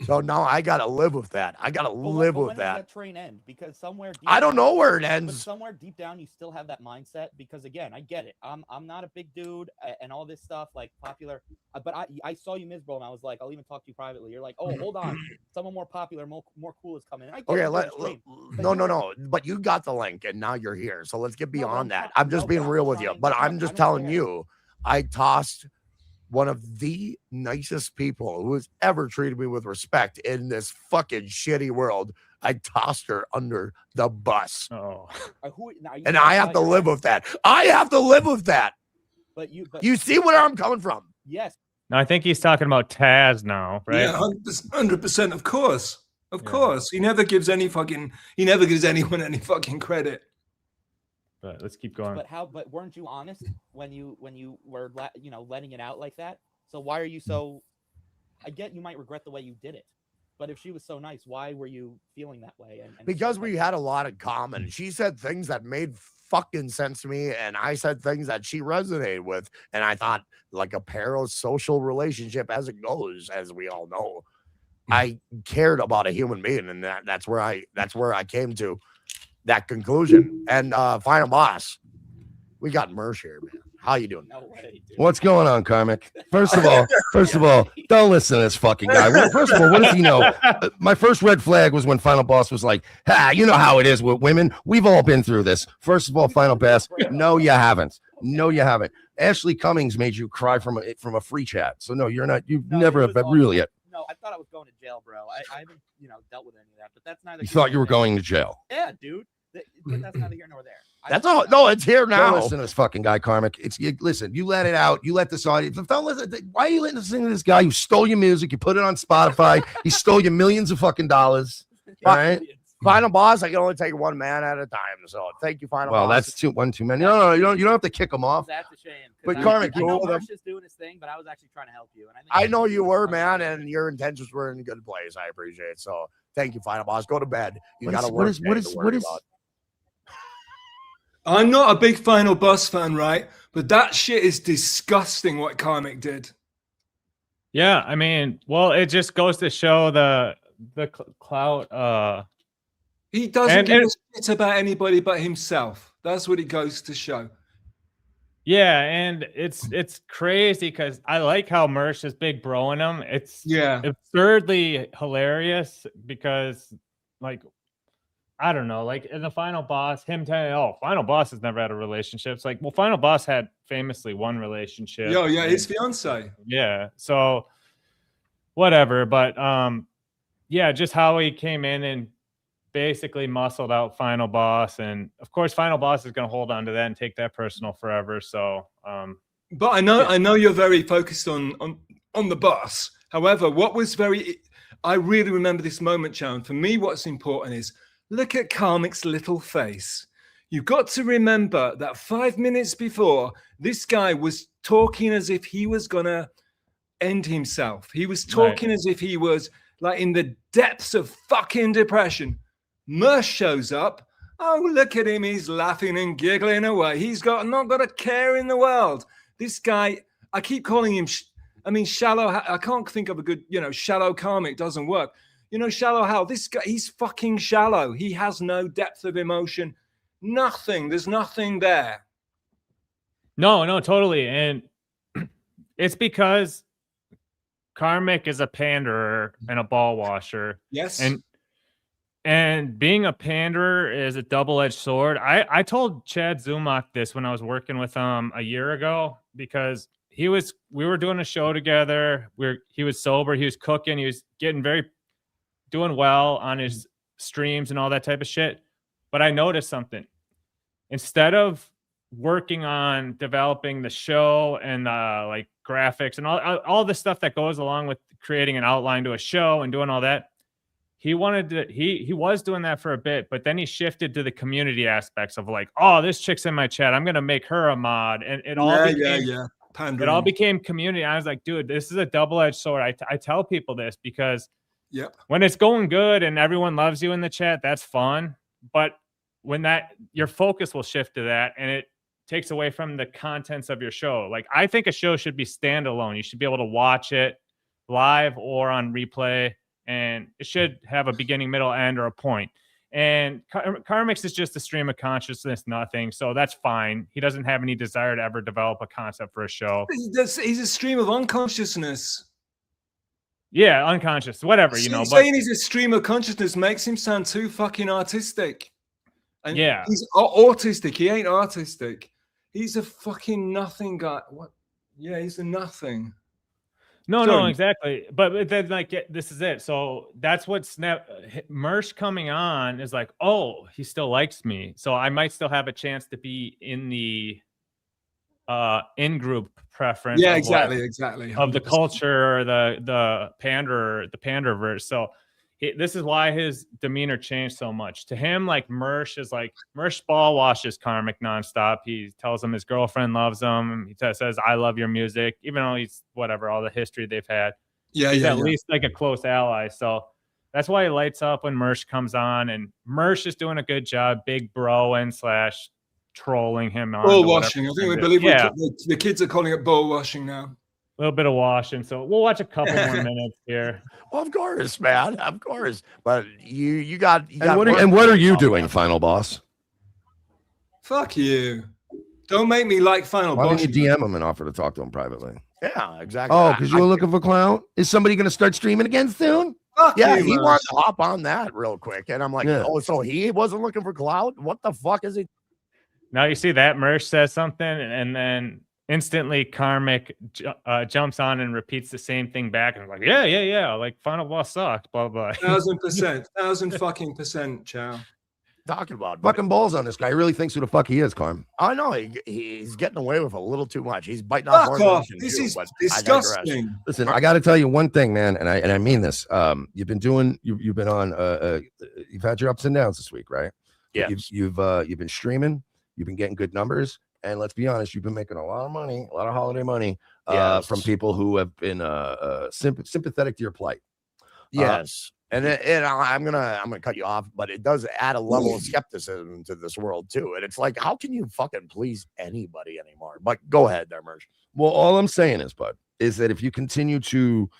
So now I gotta live with that. I gotta live when with does that. train end? Because somewhere deep I don't down- know where it but ends. somewhere deep down, you still have that mindset. Because again, I get it. I'm not a big dude and all this stuff like popular. But I saw you miserable, and I was like, I'll even talk to you privately. You're like, oh, hold on, someone more popular, more cool is coming. I get Okay, it, you're extreme. But no. you're- But you got the link, and now you're here. So let's get No, but beyond I'm that. try- I'm just no, being but I'm real with you. trying- But no, I'm I just don't telling care. you, I tossed one of the nicest people who has ever treated me with respect in this fucking shitty world. I tossed her under the bus. Oh. And I have to live with that. I have to live with that. But you see where I'm coming from? Yes. No, I think he's talking about Taz now, right? Yeah, 100%. Of course. Of course. He never gives anyone any fucking credit. But let's keep going. But weren't you honest when you were letting it out like that? So why are you so? I get you might regret the way you did it, but if she was so nice, why were you feeling that way? And Because we had a lot in common. She said things that made fucking sense to me, and I said things that she resonated with. And I thought, like a parasocial relationship as it goes, as we all know, I cared about a human being, and that's where I came to that conclusion. And Final Boss, we got Mersh here, man. How you doing? No way, dude. What's going on, Karmicx? First of all, don't listen to this fucking guy. Well, first of all, what does he know? My first red flag was when Final Boss was like, you know how it is with women. We've all been through this. First of all, Final Boss, no, you haven't. No, you haven't. Ashley Cummings made you cry from a free chat. So no, you're not. You've never have really yet. No, I thought I was going to jail, bro. I haven't dealt with any of that, but that's neither. You thought you were going to jail. Yeah, dude. But that's neither here nor there. That's all. No, it's here now. Don't listen to this fucking guy, Karmicx. Listen, you let it out. You let this audience. Don't listen. Why are you listening to this guy who stole your music? You put it on Spotify. He stole you millions of fucking dollars. All right. Final Boss, I can only take one man at a time. So thank you, Final Well, Boss. that's one too many. No, you don't have to kick him off. That's a shame. But I Karmicx, know you Marsh is doing his thing, but I was actually trying to help you. And I know you were, man, and your intentions were in a good place. I appreciate it. So thank you, Final Boss. Go to bed. You got to work. What is? I'm not a big Final Boss fan, right? But that shit is disgusting what Karmicx did. Yeah, I mean, well, it just goes to show the clout. He doesn't give a shit about anybody but himself. That's what it goes to show. Yeah, and it's crazy because I like how Mersh is big broing him. It's absurdly hilarious because, like, I don't know, like in the Final Boss, him telling, Final Boss has never had a relationship. It's like, well, Final Boss had famously one relationship. Yeah, his fiance. Yeah, so whatever, but yeah, just how he came in and basically muscled out Final Boss, and of course Final Boss is going to hold on to that and take that personal forever. So but I know you're very focused on the boss. However, I really remember this moment, Chow, and for me what's important is look at Karmic's little face. You've got to remember that 5 minutes before, this guy was talking as if he was gonna end himself. He was talking as if he was like in the depths of fucking depression. Mersh shows up. Oh, look at him. He's laughing and giggling away. He's not got a care in the world. This guy, I keep calling him, shallow. I can't think of a good, shallow Karmicx doesn't work. Shallow how? This guy, he's fucking shallow. He has no depth of emotion. Nothing. There's nothing there. No, totally. And it's because Karmicx is a panderer and a ball washer. Yes. And being a panderer is a double-edged sword. I told Chad Zumach this when I was working with him a year ago, because we were doing a show together. He was sober, he was cooking, he was doing well on his streams and all that type of shit. But I noticed something. Instead of working on developing the show and like graphics and all the stuff that goes along with creating an outline to a show and doing all that, he was doing that for a bit, but then he shifted to the community aspects of like, oh, this chick's in my chat, I'm gonna make her a mod, and it all became community. I was like, dude, this is a double-edged sword. I tell people this because when it's going good and everyone loves you in the chat, that's fun, but when your focus will shift to that, and it takes away from the contents of your show. Like, I think a show should be standalone. You should be able to watch it live or on replay, and it should have a beginning, middle, end, or a point. And Karmicx is just a stream of consciousness, nothing. So that's fine. He doesn't have any desire to ever develop a concept for a show. He's a stream of unconsciousness. Yeah, unconscious, whatever, you know. Saying he's a stream of consciousness makes him sound too fucking artistic. And yeah, he's autistic. He ain't artistic. He's a fucking nothing guy. What? Yeah, he's a nothing. No, exactly. But then, like, this is it. So that's what Mersh coming on is like, oh, he still likes me. So I might still have a chance to be in the in-group preference. Yeah, exactly. 100%. Of the culture or the panderverse. So this is why his demeanor changed so much. To him, like, Mersh ball washes Karmicx nonstop. He tells him his girlfriend loves him. He says, I love your music, even though he's whatever, all the history they've had. He's at least like a close ally. So that's why he lights up when Mersh comes on, and Mersh is doing a good job, big broing / trolling him on ball washing. I think we believe the kids are calling it ball washing now. A little bit of washing, so we'll watch a couple more minutes here. Well, of course, man, of course. But you got. And what are you doing, Final Boss? Fuck you! Don't make me like Final Boss. Why don't you DM him and offer to talk to him privately? Yeah, exactly. Oh, because you were looking for clout. Is somebody going to start streaming again soon? Fuck yeah, you, he man. wanted to hop on that real quick, and I'm like, oh, so he wasn't looking for clout? What the fuck is he? Now you see that Mersh says something, and then instantly Karmicx jumps on and repeats the same thing back, and I'm like, yeah, like Final Boss sucked, blah blah. 1000%, 1000% Chow. Talking about fucking balls on this guy. He really thinks who the fuck he is, Karm. I know he's getting away with a little too much. He's biting off more than he can This chew, is but disgusting. Listen, I got to tell you one thing, man, and I mean this. You've been doing. You've been on. You've had your ups and downs this week, right? Yeah. You've been streaming. You've been getting good numbers. And let's be honest, you've been making a lot of money, a lot of holiday money from people who have been sympathetic to your plight. Yes. And I'm gonna cut you off, but it does add a level of skepticism to this world too. And it's like, how can you fucking please anybody anymore? But go ahead there, Mersh. Well, all I'm saying is, bud, is that if you continue to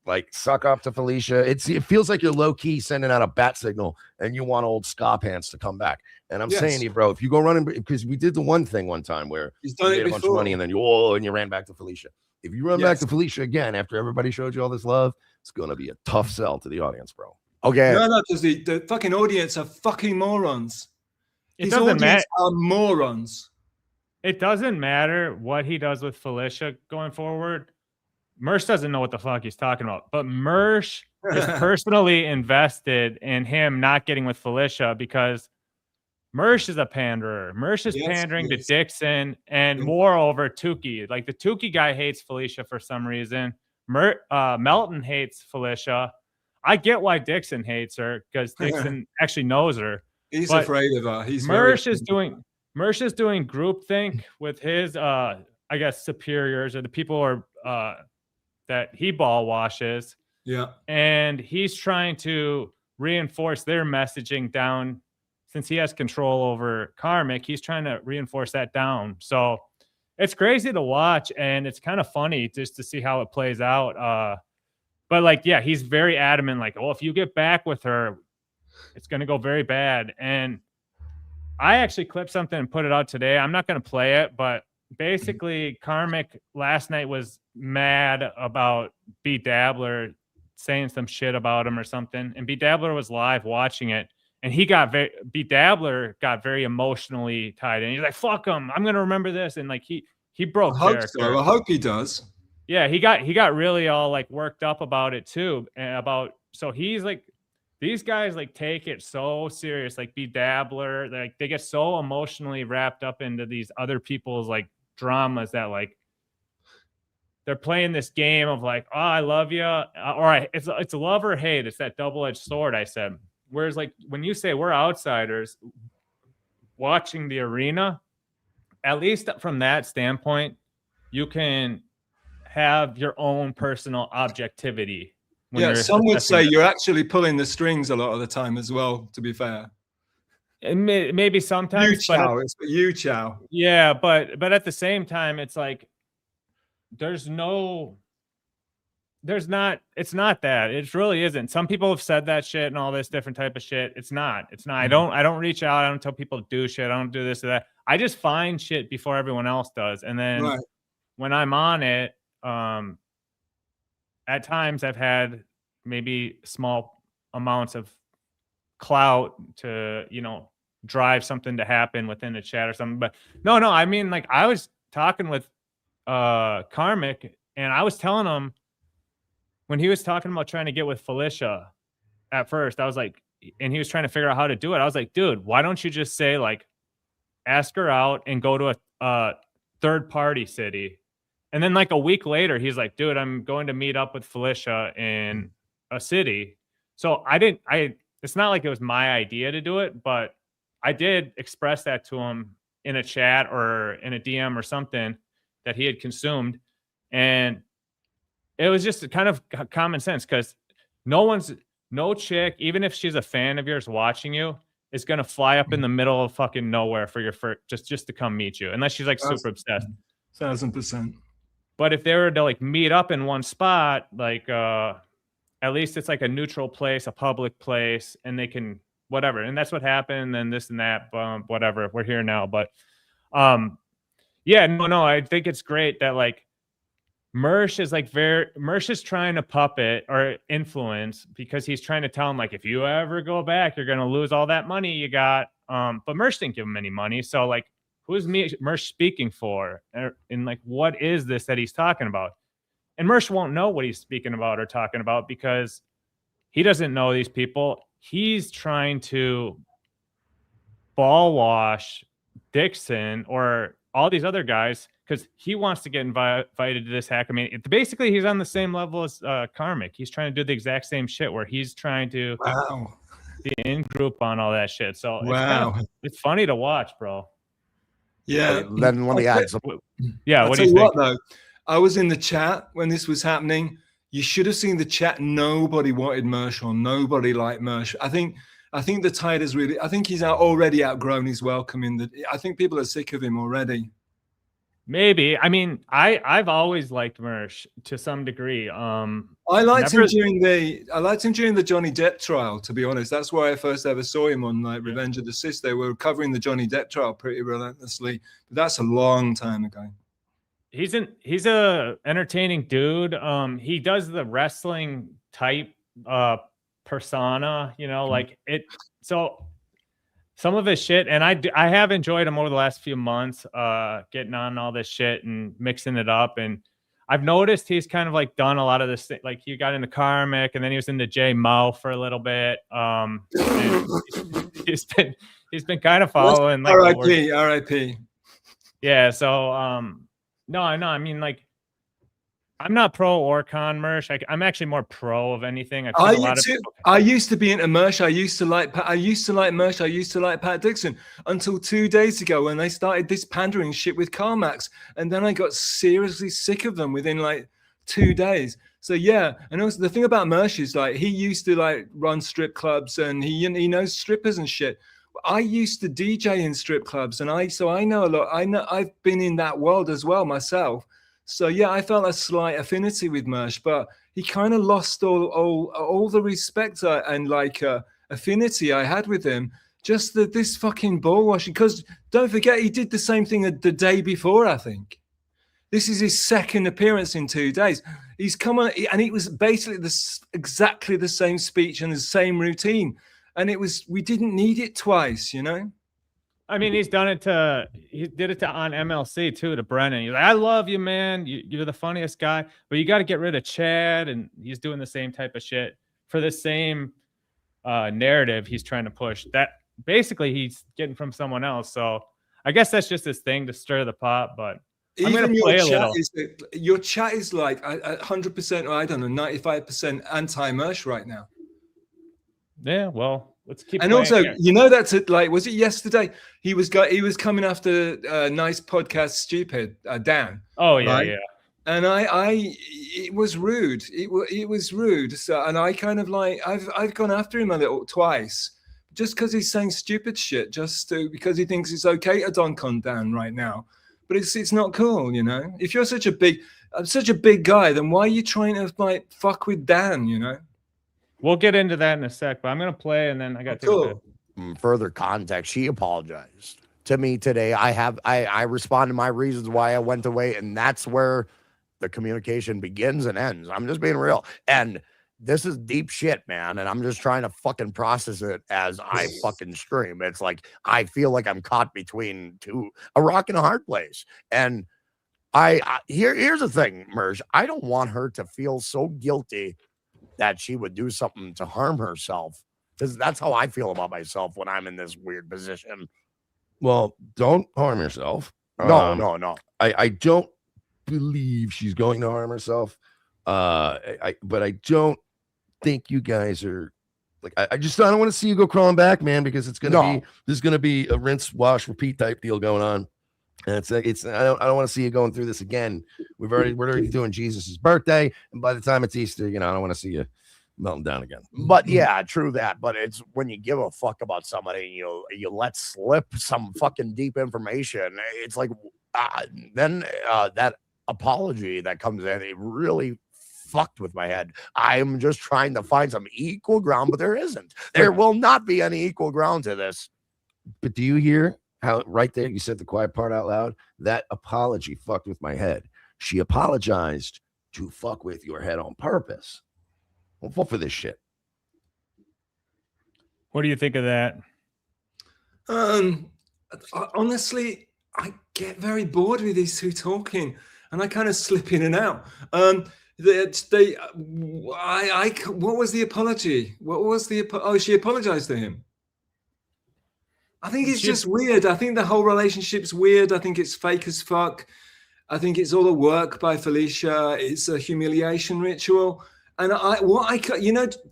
like suck up to Felicia, it feels like you're low-key sending out a bat signal and you want old ska pants to come back. And I'm saying to you, bro, if you go running, because we did the one thing one time where he's done you made a bunch of money and then you ran back to Felicia. If you run back to Felicia again after everybody showed you all this love, it's gonna be a tough sell to the audience, bro. Okay. No, because the fucking audience are fucking morons. It doesn't matter. Are morons. It doesn't matter what he does with Felicia going forward. Mersh doesn't know what the fuck he's talking about, but Mersh is personally invested in him not getting with Felicia because Mersh is a panderer. Mersh is pandering to Dixon and moreover Tukey. Like, the Tukey guy hates Felicia for some reason. Melton hates Felicia. I get why Dixon hates her because Dixon actually knows her. He's afraid of her. Mersh is doing groupthink with his I guess superiors or the people who are that he ball washes. Yeah. And he's trying to reinforce their messaging down. Since he has control over Karmicx, he's trying to reinforce that down. So it's crazy to watch, and it's kind of funny just to see how it plays out. But like, yeah, he's very adamant, like, oh, if you get back with her, it's going to go very bad. And I actually clipped something and put it out today. I'm not going to play it, but basically Karmicx last night was mad about B Dabbler saying some shit about him or something. And B Dabbler was live watching it. And B Dabbler got very emotionally tied in. He's like, fuck him, I'm going to remember this. And like, he he broke I hope character. so. I hope he does. Yeah, he got really all like worked up about it too, and so he's like, these guys like take it so serious, like Dabbler, like they get so emotionally wrapped up into these other people's like dramas that like they're playing this game of like, oh, I love you, or it's love or hate. It's that double-edged sword, I said. Whereas like when you say we're outsiders watching the arena, at least from that standpoint, you can have your own personal objectivity. Yeah, some would say you're actually pulling the strings a lot of the time as well, to be fair. Maybe sometimes. You, Chow. It's for you, Chow. Yeah, but at the same time, it's like it's not that. It really isn't. Some people have said that shit and all this different type of shit. It's not. I don't reach out. I don't tell people to do shit. I don't do this or that. I just find shit before everyone else does. And then when I'm on it, at times I've had maybe small amounts of clout to, drive something to happen within the chat or something. But no, I mean, like I was talking with Karmicx, and I was telling him when he was talking about trying to get with Felicia at first, I was like, and he was trying to figure out how to do it. I was like, dude, why don't you just say like, ask her out and go to a third party city? And then like a week later, he's like, dude, I'm going to meet up with Felicia in a city. So it's not like it was my idea to do it, but I did express that to him in a chat or in a DM or something that he had consumed. And it was just kind of common sense, because no chick, even if she's a fan of yours watching you, is going to fly up in the middle of fucking nowhere for your first, just to come meet you, unless she's like super obsessed. 1000%. But if they were to like meet up in one spot, like at least it's like a neutral place, a public place, and they can whatever. And that's what happened. And this and that, whatever. We're here now. But yeah, no, I think it's great that like Mersh is trying to puppet or influence, because he's trying to tell him like, if you ever go back, you're gonna lose all that money you got. But Mersh didn't give him any money, so like, who's Mersh speaking for? And like, what is this that he's talking about? And Mersh won't know what he's speaking about or talking about, because he doesn't know these people. He's trying to ball wash Dixon or all these other guys, because he wants to get invited to this Hackamania. Basically, he's on the same level as Karmicx. He's trying to do the exact same shit, where he's trying to be in group on all that shit. So it's funny to watch, bro. Yeah. Then let me add something. Yeah. What do you think? Though, I was in the chat when this was happening. You should have seen the chat. Nobody wanted Mersh on. Nobody liked Mersh. I think the tide is really. I think he's already outgrown his welcome. I think people are sick of him already. Maybe. I mean, I've always liked Mersh to some degree. I liked him during the Johnny Depp trial. To be honest, that's where I first ever saw him on like Revenge of the Sis. They were covering the Johnny Depp trial pretty relentlessly, but that's a long time ago. He's a entertaining dude. He does the wrestling type persona, like it. So some of his shit, and I have enjoyed him over the last few months, getting on all this shit and mixing it up. And I've noticed he's kind of like done a lot of this, like he got into Karmicx, and then he was into J Mo for a little bit. He's been kind of following like RIP. Yeah, so no, I mean, like, I'm not pro or con Mersh. I'm actually more pro of anything. I used to be into Mersh. I used to like Mersh. I used to like Pat Dixon until 2 days ago when they started this pandering shit with Karmicx, and then I got seriously sick of them within like 2 days. So yeah, and also the thing about Mersh is like he used to like run strip clubs, and he knows strippers and shit. I used to DJ in strip clubs, and I know a lot. I've been in that world as well myself. So yeah, I felt a slight affinity with Mersh, but he kind of lost all the respect and like affinity I had with him. Just this fucking ball washing. Because don't forget, he did the same thing the day before. I think this is his second appearance in 2 days. He's come on, and it was basically exactly the same speech and the same routine. And we didn't need it twice, I mean, he did it to on MLC too to Brennan. He's like, I love you, man. You're the funniest guy, but you got to get rid of Chad. And he's doing the same type of shit for the same narrative he's trying to push. That basically he's getting from someone else. So I guess that's just his thing to stir the pot. But I'm Even gonna play a little. Your chat is like 100%, or I don't know, 95% anti-Mersh right now. Yeah, well. Let's keep. And also, here. you know, that's it. Like, was it yesterday? He was coming after nice podcast, stupid Dan. Oh yeah, right? yeah. And it was rude. It was rude. So, and I kind of like, I've gone after him a little twice, just because he's saying stupid shit, because he thinks it's okay to dunk on Dan right now. But it's not cool, you know. If you're such a big guy, then why are you trying to like fuck with Dan, you know? We'll get into that in a sec, but I'm gonna play and then I got to further context. She apologized to me today. I responded my reasons why I went away, and that's where the communication begins and ends. I'm just being real. And this is deep shit, man. And I'm just trying to fucking process it as I fucking stream. It's like I feel like I'm caught between a rock and a hard place. And here's the thing, Merge. I don't want her to feel so guilty that she would do something to harm herself, because that's how I feel about myself when I'm in this weird position. Well, don't harm yourself. No. I don't believe she's going to harm herself. But I don't think you guys are like, I don't want to see you go crawling back, man, because there's gonna be a rinse, wash, repeat type deal going on. And I don't want to see you going through this again. We're already doing Jesus's birthday, and by the time it's Easter, I don't want to see you melting down again. But yeah, true that. But it's when you give a fuck about somebody, you let slip some fucking deep information. It's like then that apology that comes in, it really fucked with my head. I'm just trying to find some equal ground, but there isn't. There will not be any equal ground to this. But do you hear how right there you said the quiet part out loud? That apology fucked with my head. She apologized to fuck with your head on purpose. Don't fall for this shit. What do you think of that? Honestly, I get very bored with these two talking, and I kind of slip in and out. What was the apology? She apologized to him. I think it's just weird. I think the whole relationship's weird. I think it's fake as fuck. I think it's all a work by Felicia. It's a humiliation ritual. And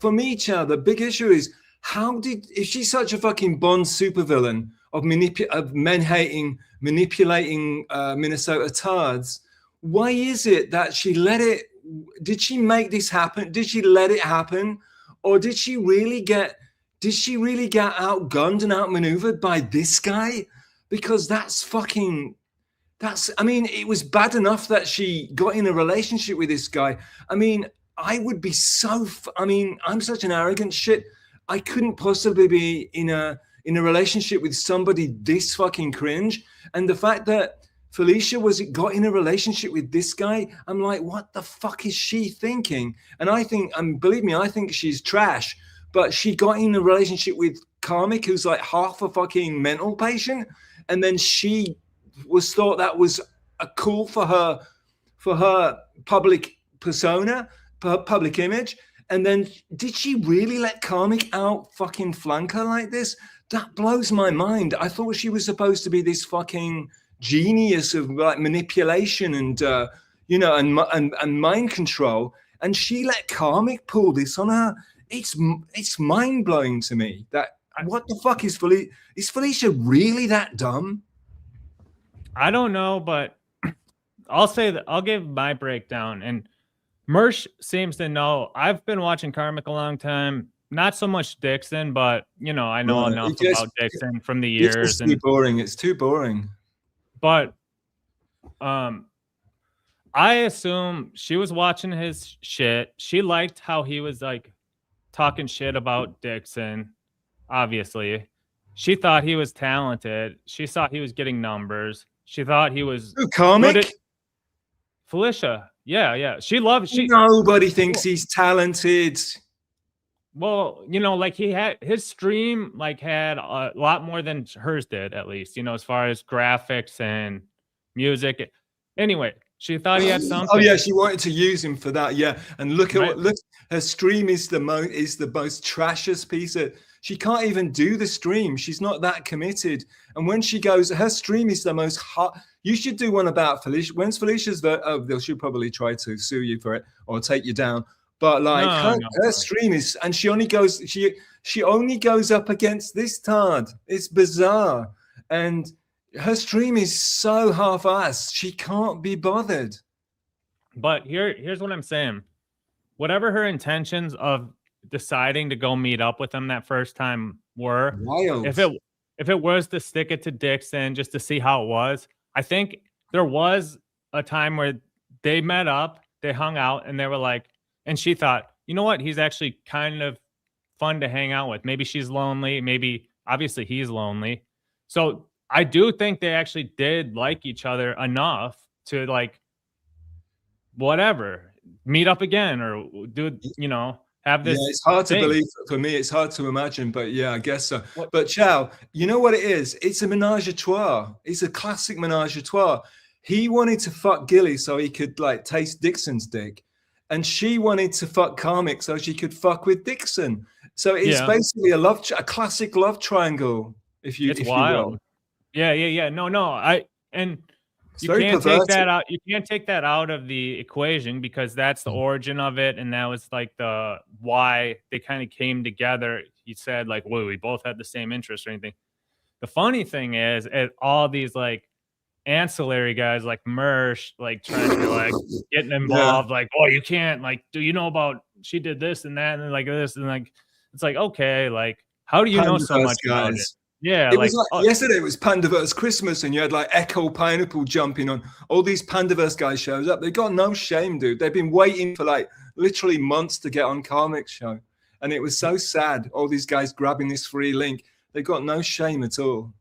for me, Chow, the big issue is if she's such a fucking Bond supervillain of men-hating, manipulating Minnesota tards, why is it that she did she make this happen? Did she let it happen? Or did she really get outgunned and outmaneuvered by this guy? Because it was bad enough that she got in a relationship with this guy. I mean, I would be I'm such an arrogant shit. I couldn't possibly be in a relationship with somebody this fucking cringe. And the fact that Felicia got in a relationship with this guy, I'm like, what the fuck is she thinking? And I think, believe me, I think she's trash. But she got in a relationship with Karmicx, who's like half a fucking mental patient, and then she was thought that was cool for her public persona, public image. And then did she really let Karmicx out fucking flank her like this? That blows my mind. I thought she was supposed to be this fucking genius of like manipulation and and mind control, and she let Karmicx pull this on her. It's mind blowing to me. What the fuck is Felicia? Is Felicia really that dumb? I don't know, but I'll say that I'll give my breakdown. And Mersh seems to know. I've been watching Karmicx a long time. Not so much Dixon, but I know enough about Dixon from the years. It's too boring. It's too boring. But I assume she was watching his shit. She liked how he was like talking shit about Dixon. Obviously, she thought he was talented. She thought he was getting numbers. She thought he was Karmicx. Felicia. Yeah. She Nobody thinks he's talented. Well, you know, like he had his stream like had a lot more than hers did, at least, you know, as far as graphics and music. Anyway, she thought he had something. Oh yeah, she wanted to use him for that. Yeah, and look at Right. what look. Her stream is the most trashiest piece of. She can't even do the stream. She's not that committed. And when she goes, her stream is the most hot. You should do one about Felicia. When's Felicia's? They'll should probably try to sue you for it or take you down. But like her stream is, and she only goes up against this tard. It's bizarre, and her stream is so half-assed. She can't be bothered. But here's what I'm saying. Whatever her intentions of deciding to go meet up with him that first time were, wild. If it was to stick it to Dixon just to see how it was, I think there was a time where they met up, they hung out, and they were like, and she thought, you know what, he's actually kind of fun to hang out with. Maybe she's lonely. Maybe obviously he's lonely. So I do think they actually did like each other enough to like whatever, meet up again or do, you know, have this. Yeah, it's hard to believe for me. It's hard to imagine, but yeah, I guess so. But Chow, you know what it is? It's a menage a trois. It's a classic menage a trois. He wanted to fuck Gilly so he could like taste Dixon's dick, and she wanted to fuck Karmicx so she could fuck with Dixon. So it's basically a classic love triangle. If you will. Yeah. No. You can't take that out. You can't take that out of the equation because that's the origin of it, and that was like the why they kind of came together. He said like, "Well, we both had the same interest or anything." The funny thing is, all these like ancillary guys like Mersh, like trying to like getting involved, like, "Oh, you can't like, do you know about she did this and that and like this and like." It's like, okay, like, how do you know so much about it? Yeah, it was like yesterday it was Pandaverse Christmas and you had like Echo Pineapple jumping on. All these Pandaverse guys shows up. They got no shame, dude. They've been waiting for like literally months to get on Karmicx show. And it was so sad. All these guys grabbing this free link. They got no shame at all.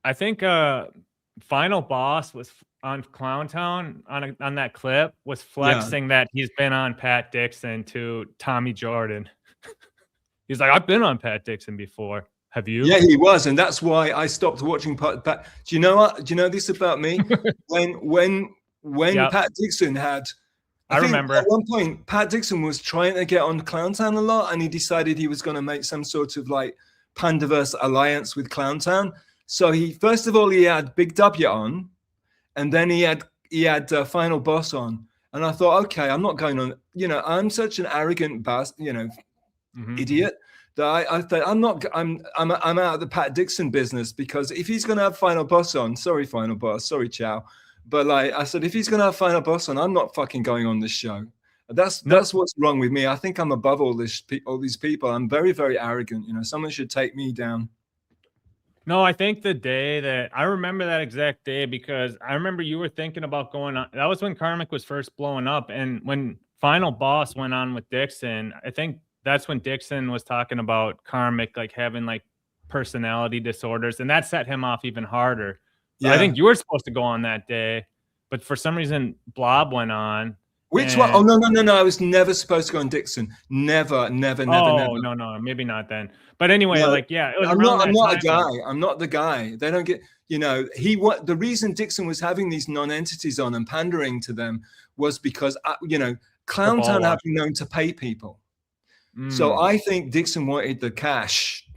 I think Final Boss was on Clowntown on that clip was flexing that he's been on Pat Dixon to Tommy Jordan. He's like, I've been on Pat Dixon before. Have you? Yeah, he was, and that's why I stopped watching Pat. Do you know what? Do you know this about me? when Pat Dixon had, I remember at one point Pat Dixon was trying to get on Clowntown a lot, and he decided he was going to make some sort of like Pandaverse alliance with Clowntown. So he first of all he had Big W on, and then he had Final Boss on, and I thought, okay, I'm not going on. You know, I'm such an arrogant idiot. That I thought I'm out of the Pat Dixon business, because if he's going to have Final Boss on, sorry Final Boss, sorry Chow, but like I said, if he's going to have Final Boss on, I'm not fucking going on this show. That's what's wrong with me. I think I'm above all these people. I'm very, very arrogant. You know, someone should take me down. No, I think the day that I remember that exact day, because I remember you were thinking about going on. That was when Karmicx was first blowing up, and when Final Boss went on with Dixon, I think that's when Dixon was talking about Karmicx like having like personality disorders, and that set him off even harder. So I think you were supposed to go on that day, but for some reason Blob went on. Which one? Oh no! I was never supposed to go on Dixon. Never. No, maybe not then. But anyway, it was I'm not a guy. I'm not the guy. They don't get. You know, the reason Dixon was having these non-entities on and pandering to them was because Clowntown have been known to pay people. So I think Dixon wanted the cash.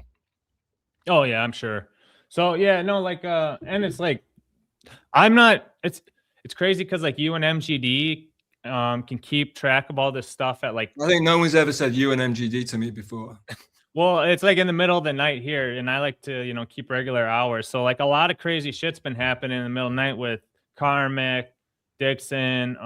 Oh yeah, I'm sure. So yeah, no, like and it's like I'm not. It's crazy because like you and MGD can keep track of all this stuff at like. I think no one's ever said you and MGD to me before. Well, it's like in the middle of the night here, and I like to keep regular hours. So like a lot of crazy shit's been happening in the middle of the night with Karmicx, Dixon,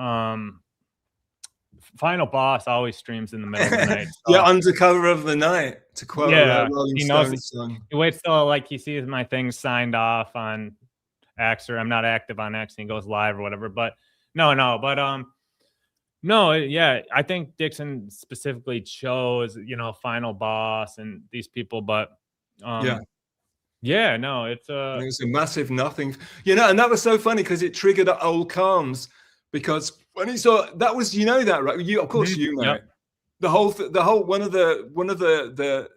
Final Boss always streams in the middle of the night. So. Yeah, under cover of the night, to quote Rolling Stones song. He waits till like he sees my things signed off on X, or I'm not active on X, and he goes live or whatever. But I think Dixon specifically chose Final Boss and these people, but it was a massive nothing, and that was so funny because it triggered old Calms. Because when he saw that was, that, right? Of course, it. the whole one of the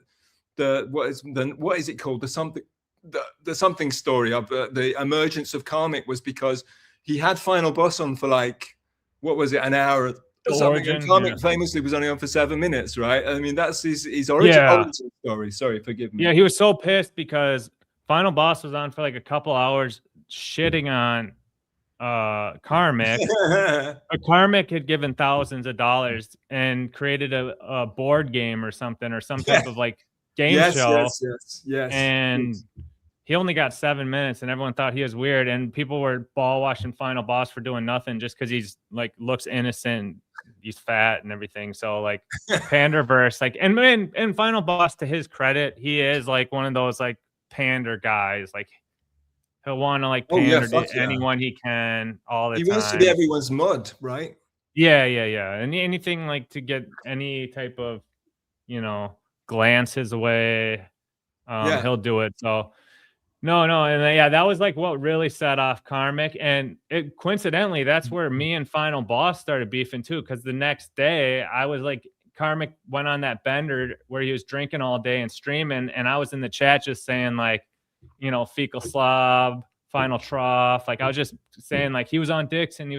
what is it called, the something story of the emergence of Karmicx was because he had Final Boss on for like, what was it, an hour or something, and Karmicx famously was only on for 7 minutes, right? I mean, that's his origin story. Sorry, forgive me. Yeah, he was so pissed because Final Boss was on for like a couple hours shitting on Karmicx. Karmicx had given thousands of dollars and created a board game or something, or some type of like game show. Yes. And he only got 7 minutes, and everyone thought he was weird, and people were ball washing Final Boss for doing nothing just because he's like looks innocent, he's fat and everything. So like Panderverse, like, and Final Boss, to his credit, he is like one of those like pander guys. Like he'll want to like pander to anyone he can all the time. He wants to be everyone's mud, right? Yeah. And anything like to get any type of, glance his way, he'll do it. So no, and that was like what really set off Karmicx, and coincidentally, that's where me and Final Boss started beefing too. Because the next day, I was like, Karmicx went on that bender where he was drinking all day and streaming, and I was in the chat just saying like, fecal slob, final trough. Like I was just saying like he was on Dixon,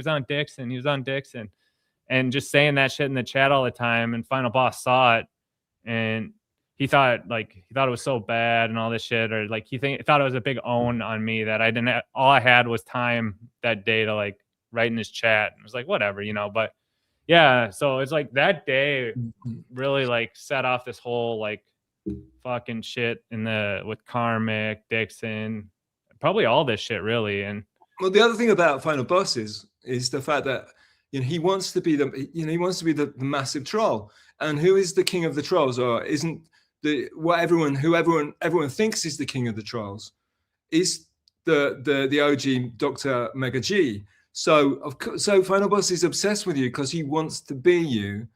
and just saying that shit in the chat all the time. And Final Boss saw it, and he thought it was so bad and all this shit, or like he thought it was a big own on me that I didn't have, all I had was time that day to like write in his chat. And it was like, whatever, but yeah. So it's like that day really like set off this whole like fucking shit with Karmicx, Dixon, probably all this shit really. And well, the other thing about Final Boss is the fact that he wants to be the massive troll. And who is the king of the trolls, or isn't everyone thinks is the king of the trolls is the OG Dr. Mega G. So Final Boss is obsessed with you because he wants to be you,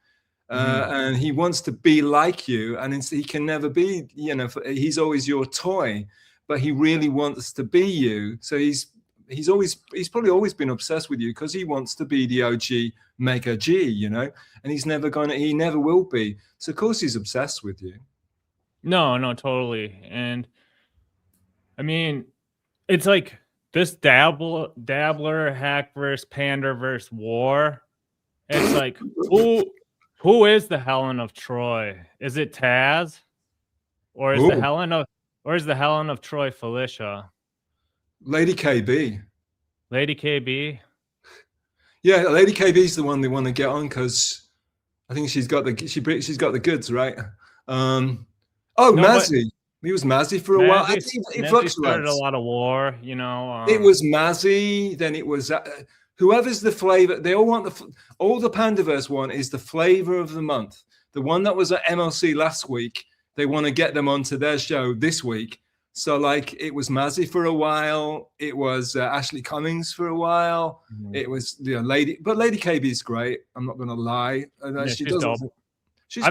and he wants to be like you, and he can never be. He's always your toy, but he really wants to be you. So he's probably always been obsessed with you because he wants to be the OG Mega G, and he never will be. So of course he's obsessed with you. No, totally. And I mean, it's like this dabbler hackverse panderverse war. It's like who is the Helen of Troy? Is it Taz? Or is the Helen of Troy Felicia? Lady KB. Lady KB? Yeah, Lady KB is the one they want to get on because I think she's got the goods, right? Mazzy. He was Mazzy for a while. I think it started a lot of war, it was Mazzy, then it was whoever's the flavor. They all want all the Pandaverse want is the flavor of the month. The one that was at MLC last week, they want to get them onto their show this week. So like it was Mazzy for a while, it was Ashley Cummings for a while, it was Lady KB is great. I'm not gonna lie. I've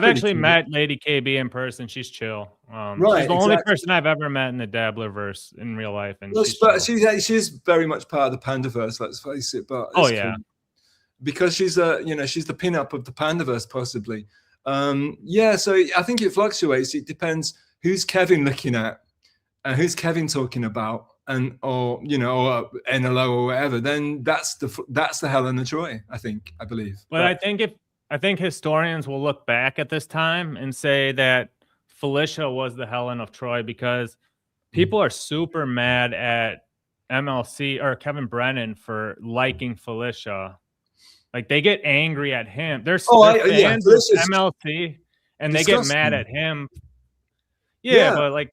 actually met Lady KB in person. She's chill. She's the only person I've ever met in the Dabblerverse in real life, and she's very much part of the Pandaverse. Let's face it. But cool. Because she's she's the pinup of the Pandaverse possibly. So I think it fluctuates. It depends who's Kevin looking at. And who's Kevin talking about, or NLO or whatever? Then that's the Helen of Troy, I believe. But I think historians will look back at this time and say that Felicia was the Helen of Troy because people are super mad at MLC or Kevin Brennan for liking Felicia. Like they get angry at him. They're fans of MLC, and they get mad at him. Yeah, but like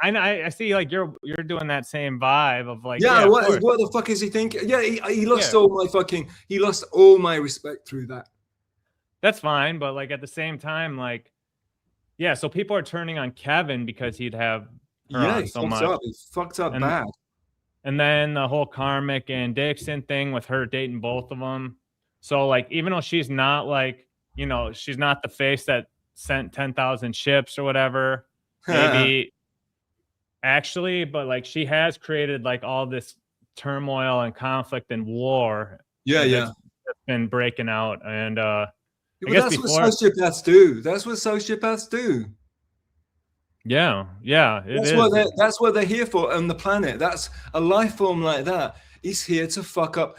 I see like you're doing that same vibe of like what the fuck is he thinking? Yeah, he lost all my respect through that. That's fine, but like at the same time, like so people are turning on Kevin because he'd have her on so much. He fucked up bad. And then the whole Karmicx and Dixon thing with her dating both of them. So like even though she's not like she's not the face that sent 10,000 ships or whatever. Maybe actually, but like she has created like all this turmoil and conflict and war. That's been breaking out, and Well, that's what sociopaths do. That's what sociopaths do. Yeah, That's what they're here for on the planet. That's a life form like that is here to fuck up.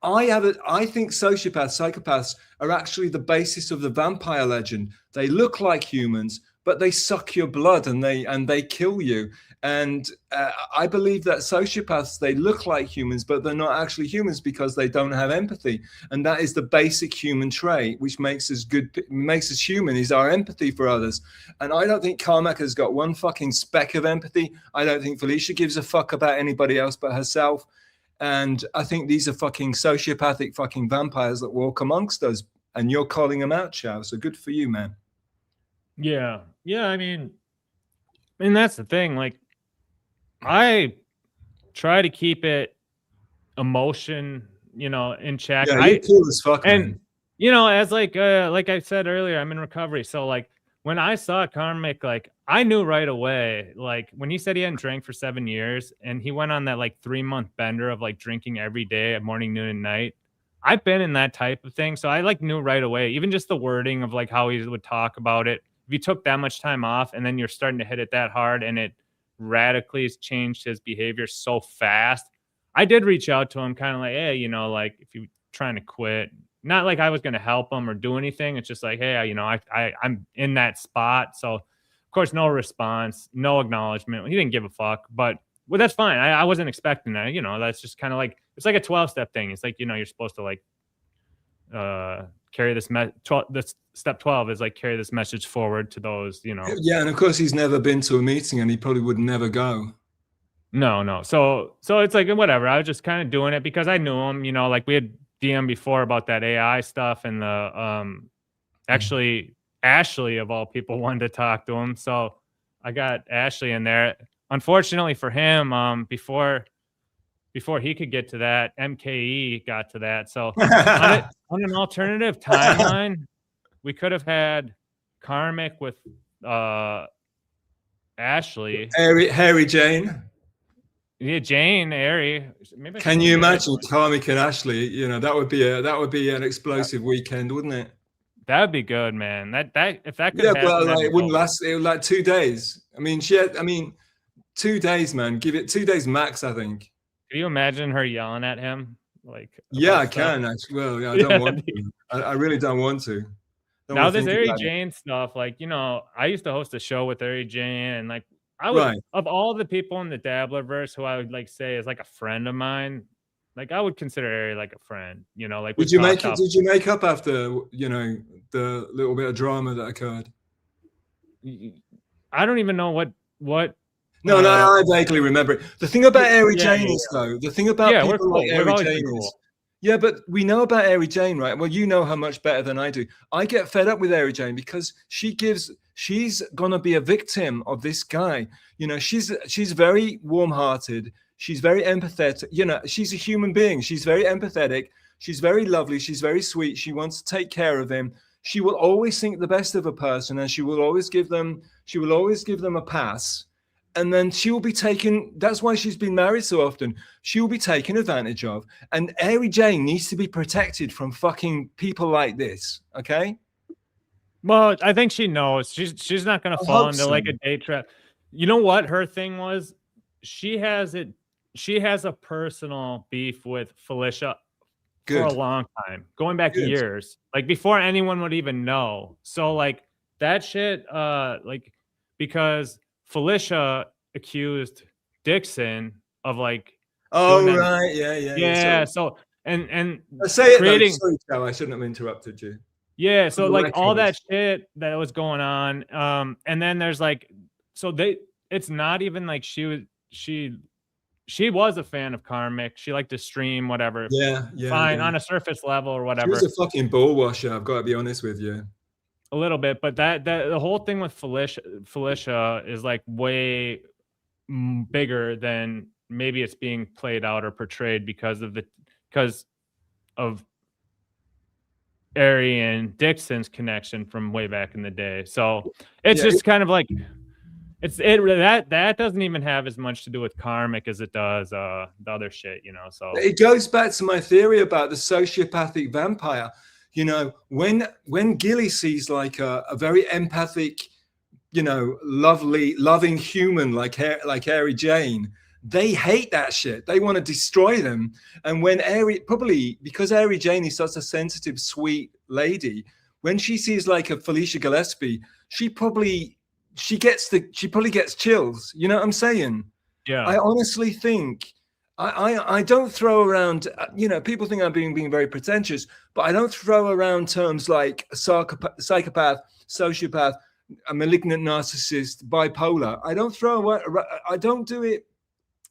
I think sociopaths, psychopaths are actually the basis of the vampire legend. They look like humans, but they suck your blood and they kill you. And I believe that sociopaths, they look like humans, but they're not actually humans because they don't have empathy. And that is the basic human trait, which makes us human, is our empathy for others. And I don't think Karmicx has got one fucking speck of empathy. I don't think Felicia gives a fuck about anybody else but herself. And I think these are fucking sociopathic fucking vampires that walk amongst us. And you're calling them out, Chow. So good for you, man. Yeah. I mean, that's the thing. Like, I try to keep it emotion, in check. Yeah, you're cool as fuck, and man. as like I said earlier, I'm in recovery. So like when I saw Karmicx, like I knew right away, like when he said he hadn't drank for 7 years and he went on that like 3-month bender of like drinking every day at morning, noon, and night. I've been in that type of thing. So I like knew right away, even just the wording of like how he would talk about it. If you took that much time off and then you're starting to hit it that hard and it radically has changed his behavior so fast. I did reach out to him kind of like, hey, like if you're trying to quit, not like I was going to help him or do anything. It's just like, hey, I'm in that spot. So of course, no response, no acknowledgement. He didn't give a fuck, but well, that's fine. I wasn't expecting that, that's just kind of like, it's like a 12-step thing. It's like, you're supposed to like, carry this this step 12 is like carry this message forward to those, Yeah, and of course he's never been to a meeting and he probably would never go. No. So it's like whatever. I was just kind of doing it because I knew him, like we had DM before about that AI stuff and the actually Ashley of all people wanted to talk to him. So I got Ashley in there. Unfortunately for him, before he could get to that, MKE got to that. So on an alternative timeline, we could have had Karmicx with Ashley. Harry Jane. Yeah, Jane, Harry. Can you imagine Karmicx and Ashley? That would be an explosive weekend, wouldn't it? That would be good, man. That if that could happen, well, like, it wouldn't last. It would like 2 days. I mean, 2 days, man. Give it 2 days max, I think. Can you imagine her yelling at him? Like, yeah, I can actually. Well, yeah, I don't want to. I really don't want to. Now this Ari Jane stuff, like, I used to host a show with Ari Jane, and like I would of all the people in the Dabblerverse who I would like say is like a friend of mine, like I would consider Ari like a friend. Like did you make up after the little bit of drama that occurred? I don't even know what. No, I vaguely remember it. The thing about Ari Jane is, though, the thing about people like Ari Jane is, yeah, but we know about Ari Jane, right? Well, you know her much better than I do. I get fed up with Ari Jane because she's gonna be a victim of this guy. She's very warm-hearted. She's very empathetic. She's a human being. She's very empathetic. She's very lovely. She's very sweet. She wants to take care of him. She will always think the best of a person, and she will always give them a pass. And then she will be taken. That's why she's been married so often. She will be taken advantage of. And Ari Jane needs to be protected from fucking people like this. Okay. Well, I think she knows she's not going to fall into like a date trap. You know what her thing was? She has a personal beef with Felicia for a long time, going back years, like before anyone would even know. So like that shit, like because Felicia accused Dixon of like. Oh right, yeah. So and say it. Sorry, Chow, I shouldn't have interrupted you. Yeah, so like all that shit that was going on, and then there's like, so it's not even like she was a fan of Karmicx. She liked to stream, whatever. Yeah. Fine on a surface level or whatever. She was a fucking ball washer. I've got to be honest with you. A little bit, but that the whole thing with Felicia is like way bigger than maybe it's being played out or portrayed because of Ari and Dixon's connection from way back in the day. So it's just kind of like that doesn't even have as much to do with Karmicx as it does the other shit, So it goes back to my theory about the sociopathic vampire. You know, when Gilly sees like a very empathic, you know, loving human like Harry Jane, they hate that shit. They want to destroy them. And when probably because Harry Jane is such a sensitive, sweet lady, when she sees like a Felicia Gillespie, she probably gets chills. You know what I'm saying? Yeah. I honestly think I don't throw around, you know, people think I'm being very pretentious, but I don't throw around terms like psychopath, sociopath, a malignant narcissist, bipolar. I don't do it,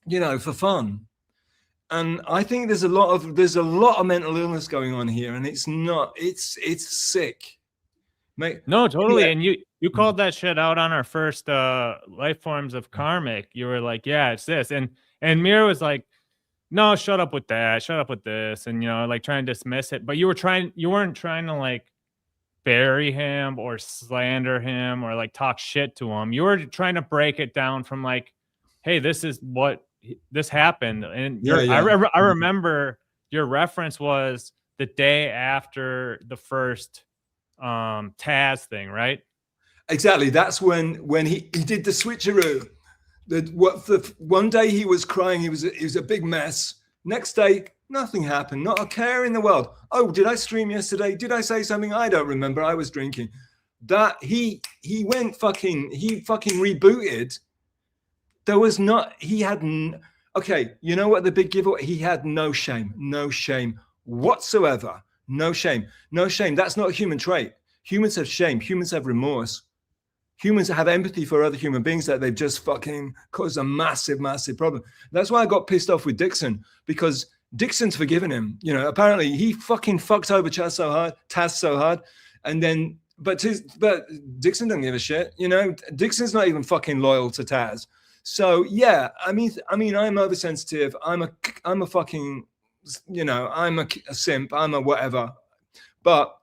you know, for fun. And I think there's a lot of mental illness going on here, and it's sick. Mate, no, totally. yeah. And you called that shit out on our first Lifeforms of Karmicx. You were like, yeah, it's this. And Mir was like, no, shut up with that. Shut up with this. And, you know, like trying to dismiss it. But you weren't trying to like bury him or slander him or like talk shit to him. You were trying to break it down from like, hey, this is what this happened. And I remember your reference was the day after the first Taz thing, right? Exactly. That's when he did the switcheroo. One day he was crying, he was a big mess. Next day, nothing happened, not a care in the world. Oh, did I stream yesterday? Did I say something? I don't remember. I was drinking. That he fucking rebooted. There was not, he had, okay, you know what the big giveaway? He had no shame whatsoever. No shame. That's not a human trait. Humans have shame. Humans have remorse. Humans have empathy for other human beings that they've just fucking caused a massive, massive problem. That's why I got pissed off with Dixon, because Dixon's forgiven him. You know, apparently he fucking fucked over Taz so hard. And then, but Dixon doesn't give a shit. You know, Dixon's not even fucking loyal to Taz. So yeah, I mean, I'm oversensitive. I'm a fucking, you know, I'm a simp. I'm a whatever. But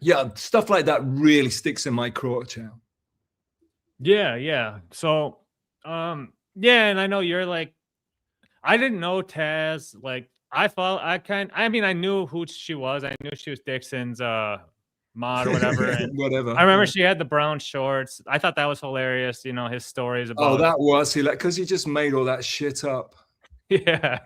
yeah, stuff like that really sticks in my craw, Chow. Yeah. So, yeah, and I know you're like, I didn't know Taz. Like, I knew who she was. I knew she was Dixon's mod or whatever. And whatever. I remember she had the brown shorts. I thought that was hilarious. You know, his stories about. Oh, that was because he just made all that shit up. Yeah.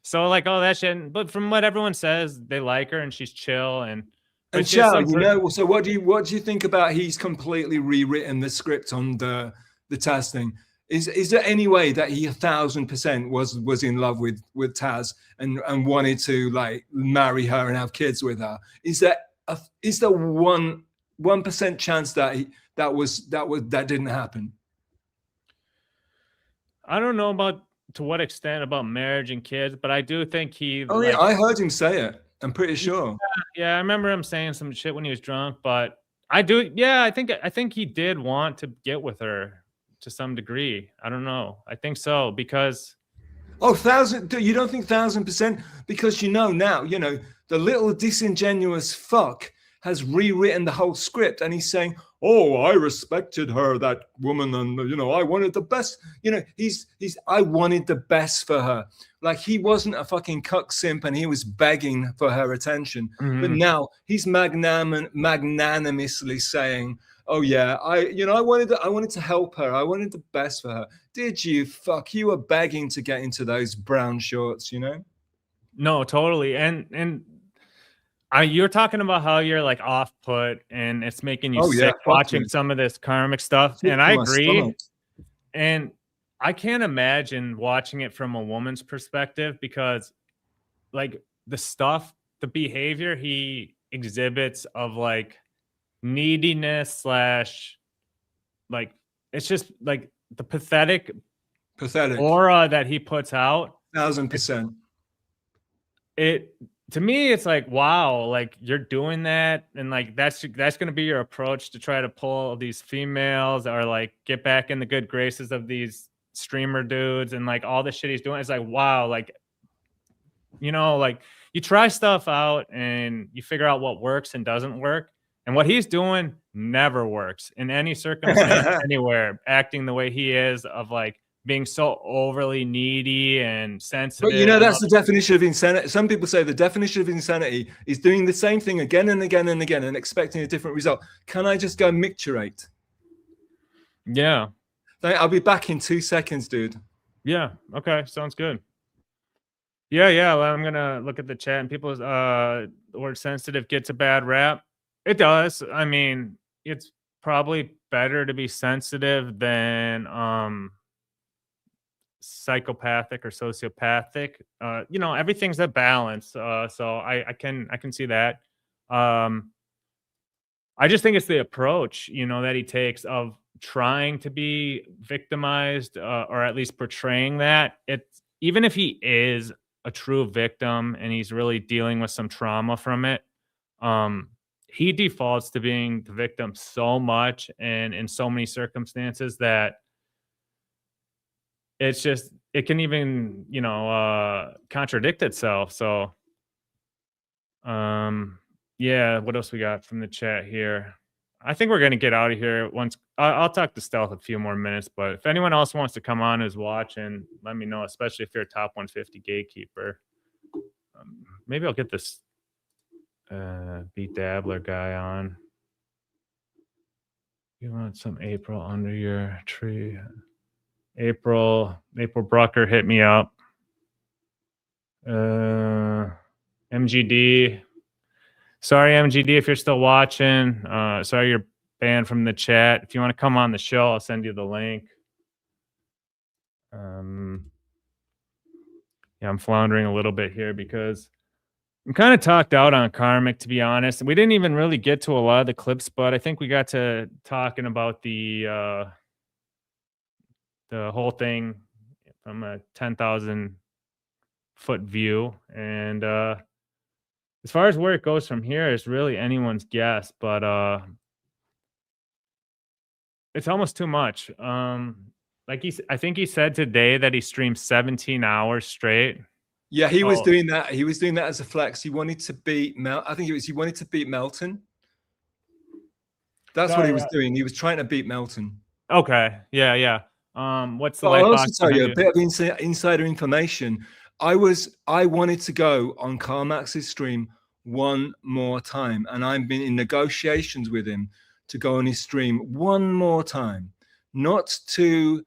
So like all that shit, but from what everyone says, they like her and she's chill and. And Chow, you know, so what do you think about he's completely rewritten the script on the Taz thing? Is there any way that he 1,000% was in love with Taz and wanted to like marry her and have kids with her? Is there 1% chance that didn't happen? I don't know about to what extent about marriage and kids, but I do think he. Oh yeah, I heard him say it. I'm pretty sure. Yeah, I remember him saying some shit when he was drunk, but I do. Yeah, I think he did want to get with her to some degree. I don't know. I think so because. Oh, 1,000! You don't think 1,000%? Because you know now, you know the little disingenuous fuck has rewritten the whole script, and he's saying, "Oh, I respected her, that woman, and you know, I wanted the best." You know, I wanted the best for her. Like he wasn't a fucking cuck simp, and he was begging for her attention. Mm-hmm. But now he's magnanimously saying, "Oh yeah, I wanted to help her. I wanted the best for her." Did you fuck? You were begging to get into those brown shorts, you know? No, totally, and. You're talking about how you're like off put and it's making you sick watching some of this Karmicx stuff. And I agree. And I can't imagine watching it from a woman's perspective because like the behavior he exhibits of like neediness / like it's just like the pathetic aura that he puts out. 1,000%. To me, it's like, wow, like you're doing that. And like, that's going to be your approach to try to pull these females or like get back in the good graces of these streamer dudes and like all the shit he's doing. It's like, wow, like, you know, like you try stuff out and you figure out what works and doesn't work. And what he's doing never works in any circumstance, anywhere, acting the way he is of like being so overly needy and sensitive. But you know, that's the definition of insanity. Some people say the definition of insanity is doing the same thing again and again and again and expecting a different result. Can I just go micturate? Yeah. I'll be back in 2 seconds, dude. Yeah. Okay. Sounds good. Yeah. Well, I'm gonna look at the chat, and people's the word sensitive gets a bad rap. It does. I mean, it's probably better to be sensitive than psychopathic or sociopathic. You know, everything's a balance. So I can see that. I just think it's the approach, you know, that he takes of trying to be victimized, or at least portraying that. It's even if he is a true victim and he's really dealing with some trauma from it, he defaults to being the victim so much and in so many circumstances that it's just, it can even, you know, contradict itself. So, yeah, what else we got from the chat here? I think we're going to get out of here once. I'll talk to Stealth a few more minutes, but if anyone else wants to come on who's watching, let me know, especially if you're a top 150 gatekeeper. Maybe I'll get this Beat Dabbler guy on. You want some April under your tree? April Brucker hit me up. MGD. Sorry, MGD, if you're still watching. Sorry you're banned from the chat. If you want to come on the show, I'll send you the link. Yeah, I'm floundering a little bit here because I'm kind of talked out on Karmicx, to be honest. We didn't even really get to a lot of the clips, but I think we got to talking about the whole thing from a 10,000 foot view. And as far as where it goes from here, it's really anyone's guess, but it's almost too much. Like I think he said today that he streamed 17 hours straight. Yeah, he was doing that. He was doing that as a flex. He wanted to beat I think he wanted to beat Melton. That's what he was doing. He was trying to beat Melton. Okay. Yeah. What's the I'll also box tell you a bit of insider information. I wanted to go on Karmicx's stream one more time, and I've been in negotiations with him to go on his stream one more time, not to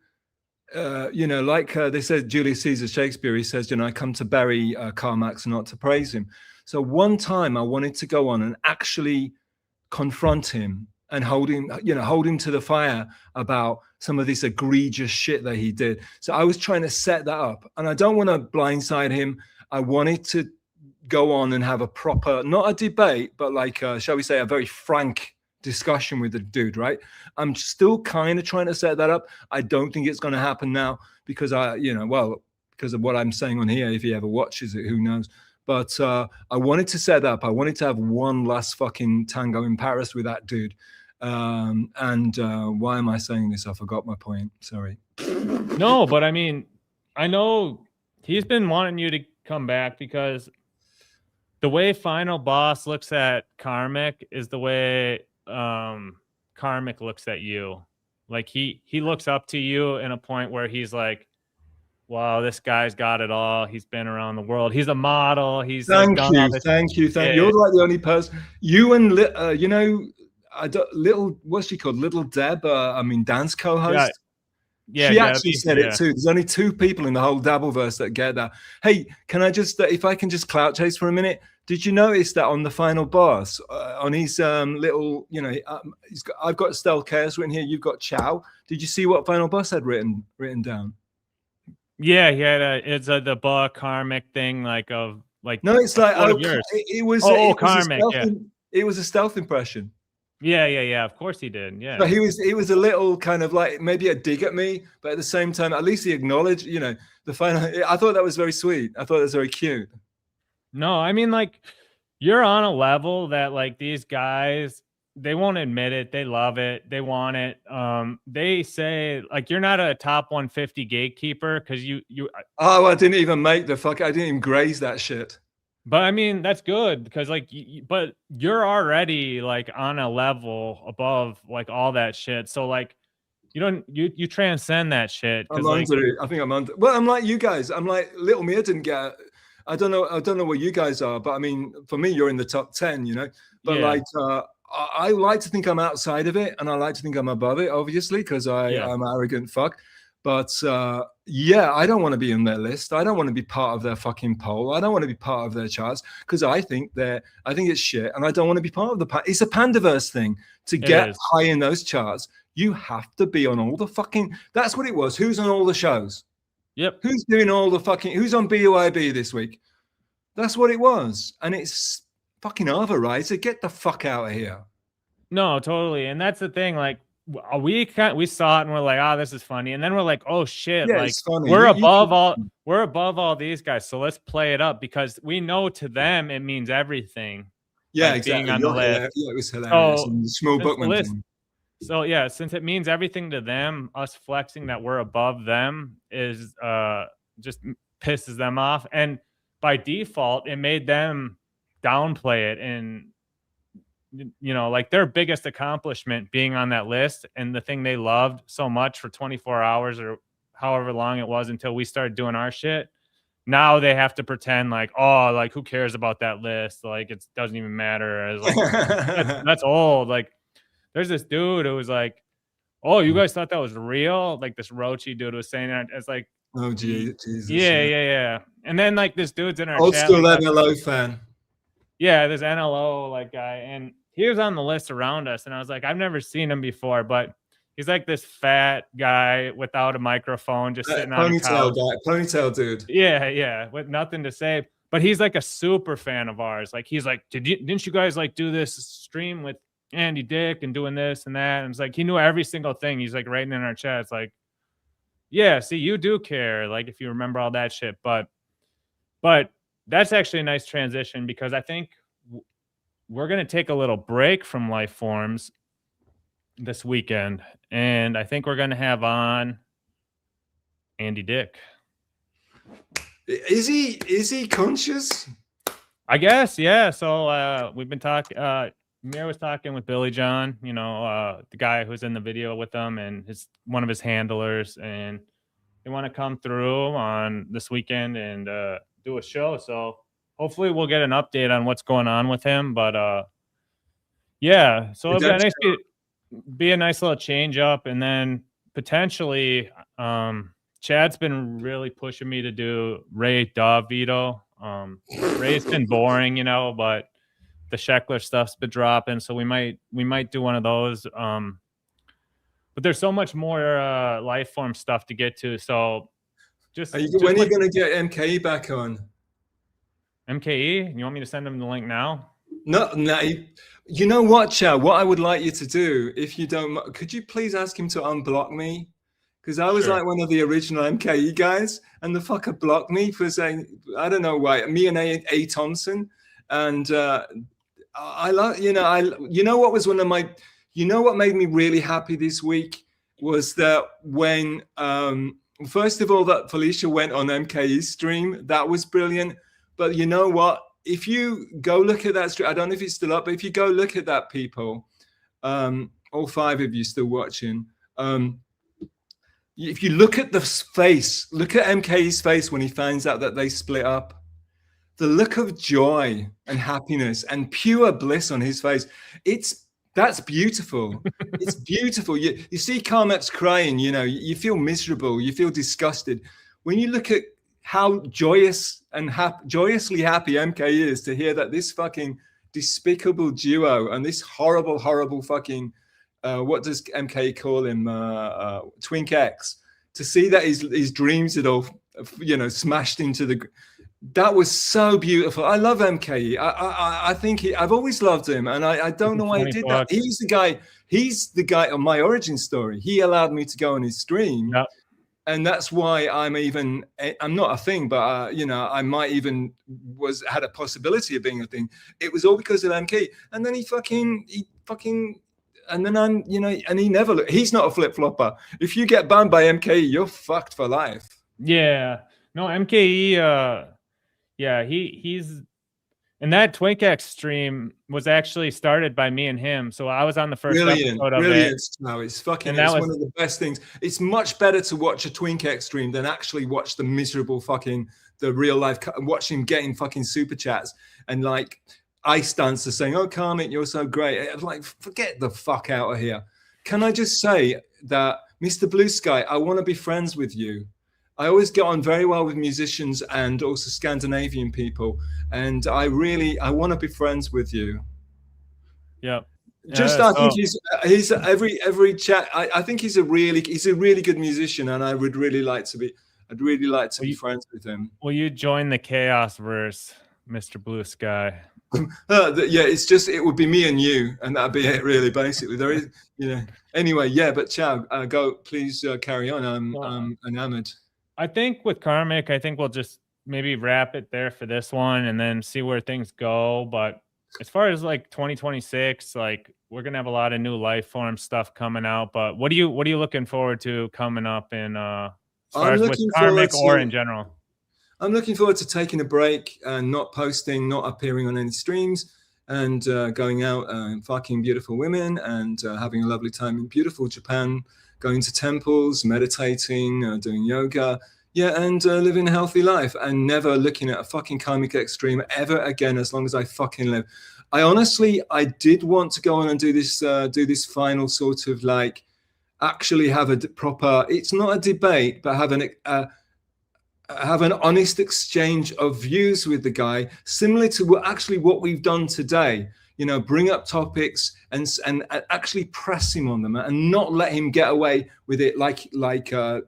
you know, like they said, Julius Caesar Shakespeare, he says, you know, I come to bury Karmicx, not to praise him. So one time I wanted to go on and actually confront him and hold him to the fire about some of this egregious shit that he did. So I was trying to set that up, and I don't want to blindside him. I wanted to go on and have a proper, not a debate, but like, shall we say, a very frank discussion with the dude, right? I'm still kind of trying to set that up. I don't think it's going to happen now because because of what I'm saying on here. If he ever watches it, who knows? But I wanted to set up. I wanted to have one last fucking tango in Paris with that dude. Why am I saying this? I forgot my point. Sorry. No, but I mean, I know he's been wanting you to come back because the way Final Boss looks at Karmicx is the way Karmicx looks at you. Like he looks up to you in a point where he's like, wow, this guy's got it all. He's been around the world. He's a model. He's thank you. You're like the only person. You and you know, what's she called? Little Deb. I mean, Dan's co-host. Yeah, she actually said it too. There's only 2 people in the whole Dabbleverse that get that. Hey, can I just, if I can just clout chase for a minute? Did you notice that on the Final Boss, on his little, you know, I've got Stealth Chaos written here. You've got Chow. Did you see what Final Boss had written down? Yeah, he had it's the book Karmicx thing, like of like. No, it's like it was Karmicx. It was a stealth impression. Yeah. Of course he did. Yeah. But he was a little kind of like maybe a dig at me, but at the same time, at least he acknowledged, you know, the final. I thought that was very sweet. I thought that was very cute. No, I mean, like, you're on a level that like these guys, they won't admit it. They love it. They want it. They say like you're not a top 150 gatekeeper because you. Oh, I didn't even make the fuck. I didn't even graze that shit. But I mean, that's good because like, but you're already like on a level above like all that shit. So like, you transcend that shit. I'm Like, under it. I think I'm under. Well, I'm like you guys. I'm like Lil Mir didn't get. I don't know where you guys are, but I mean, for me, you're in the top 10. You know, but yeah. like. I like to think I'm outside of it, and I like to think I'm above it, obviously, because I'm an arrogant fuck. But yeah, I don't want to be in their list. I don't want to be part of their fucking poll. I don't want to be part of their charts because I think it's shit, and I don't want to be part of the. It's a pandaverse thing to get high in those charts. You have to be on all the fucking. That's what it was. Who's on all the shows? Yep. Who's doing all the fucking? Who's on BYB this week? That's what it was, and it's. Fucking overrider, get the fuck out of here. No, totally. And that's the thing. Like, we saw it and we're like, oh, this is funny. And then we're like, oh shit, yeah, like we're above all these guys. So let's play it up because we know to them it means everything. Yeah, like exactly. Being on the list. Yeah, it was hilarious. So, and the small Bookman thing. So yeah, since it means everything to them, us flexing that we're above them is just pisses them off. And by default, it made them downplay it, and like their biggest accomplishment being on that list and the thing they loved so much for 24 hours or however long it was until we started doing our shit. Now they have to pretend like, oh, like who cares about that list? Like it doesn't even matter. Like, that's old. Like there's this dude who was like, oh, you guys thought that was real? Like this Roachy dude was saying that. It's like, oh Jesus. Yeah. And then like this dude's in our old chat, school like, NLO fan. Yeah, this NLO like guy, and he was on the list around us, and I was like, I've never seen him before, but he's like this fat guy without a microphone, just sitting on a couch. Ponytail dude. Yeah, with nothing to say. But he's like a super fan of ours. Like he's like, didn't you guys like do this stream with Andy Dick and doing this and that? And it's like he knew every single thing. He's like writing in our chat. It's like, yeah, see, you do care. Like if you remember all that shit, but that's actually a nice transition because I think we're going to take a little break from Lifeforms this weekend. And I think we're going to have on Andy Dick. Is he conscious? I guess, yeah. So we've been talking, Mir was talking with Billy John, the guy who's in the video with them and one of his handlers. And they want to come through on this weekend and do a show. So hopefully we'll get an update on what's going on with him. But yeah, so it'll be a nice little change up. And then potentially Chad's been really pushing me to do Ray Dove Vito. Ray's been boring, but the Sheckler stuff's been dropping. So we might do one of those. But there's so much more Lifeform stuff to get to. So when are you going to get MKE back on? MKE? You want me to send him the link now? No. You know what, Chow? What I would like you to do, if you don't, could you please ask him to unblock me? Because I was like one of the original MKE guys, and the fucker blocked me for saying, I don't know why, me and A. Thompson. And I love, what was one of my, what made me really happy this week was that when, first of all, that Felicia went on MKE's stream, that was brilliant. But you know what? If you go look at that stream, I don't know if it's still up, but if you go look at that, people, all 5 of you still watching, if you look at the face, look at MKE's face when he finds out that they split up, the look of joy and happiness and pure bliss on his face, that's beautiful. It's beautiful. You see Karmicx crying, you feel miserable, you feel disgusted. When you look at how joyous and joyously happy MK is to hear that this fucking despicable duo and this horrible, horrible fucking, what does MK call him? Twink X, to see that his dreams had all, smashed into that was so beautiful. I love MK. I think I've always loved him, and I don't know why he did that. He's the guy on my origin story. He allowed me to go on his stream. Yep. And that's why I'm not a thing, but I might even had a possibility of being a thing. It was all because of MK. And then he fucking, and then and he never, he's not a flip flopper. If you get banned by MK, you're fucked for life. Yeah, no, MKE, yeah, he's, And that Twink stream was actually started by me and him. So I was on the first episode of it. No, it's fucking. And that it's was one of the best things. It's much better to watch a Twink stream than actually watch the miserable fucking the real life. Watch him getting fucking super chats and like ice dancer saying, "Oh, Karmicx, you're so great." I'm like, forget the fuck out of here. Can I just say that, Mr. Blue Sky, I want to be friends with you. I always get on very well with musicians and also Scandinavian people, and I want to be friends with you. Yeah. I think he's every chat. I think he's a really good musician, and I'd really like to be friends with him. Will you join the Chaos verse, Mr. Blue Sky? Yeah, it would be me and you, and that'd be it, really. Basically, there is, Anyway, yeah, but Chow, go, please carry on. I'm enamored. I think with Karmicx, I think we'll just maybe wrap it there for this one and then see where things go. But as far as like 2026, like we're gonna have a lot of new Lifeform stuff coming out. But what are you looking forward to coming up in as far as with Karmicx or in general? I'm looking forward to taking a break and not posting, not appearing on any streams, and going out and fucking beautiful women and having a lovely time in beautiful Japan. Going to temples, meditating, doing yoga, and living a healthy life, and never looking at a fucking Karmicx stream ever again as long as I fucking live. I did want to go on and do this final sort of like actually have a proper. It's not a debate, but have an honest exchange of views with the guy, similar to what we've done today. Bring up topics and actually press him on them and not let him get away with it like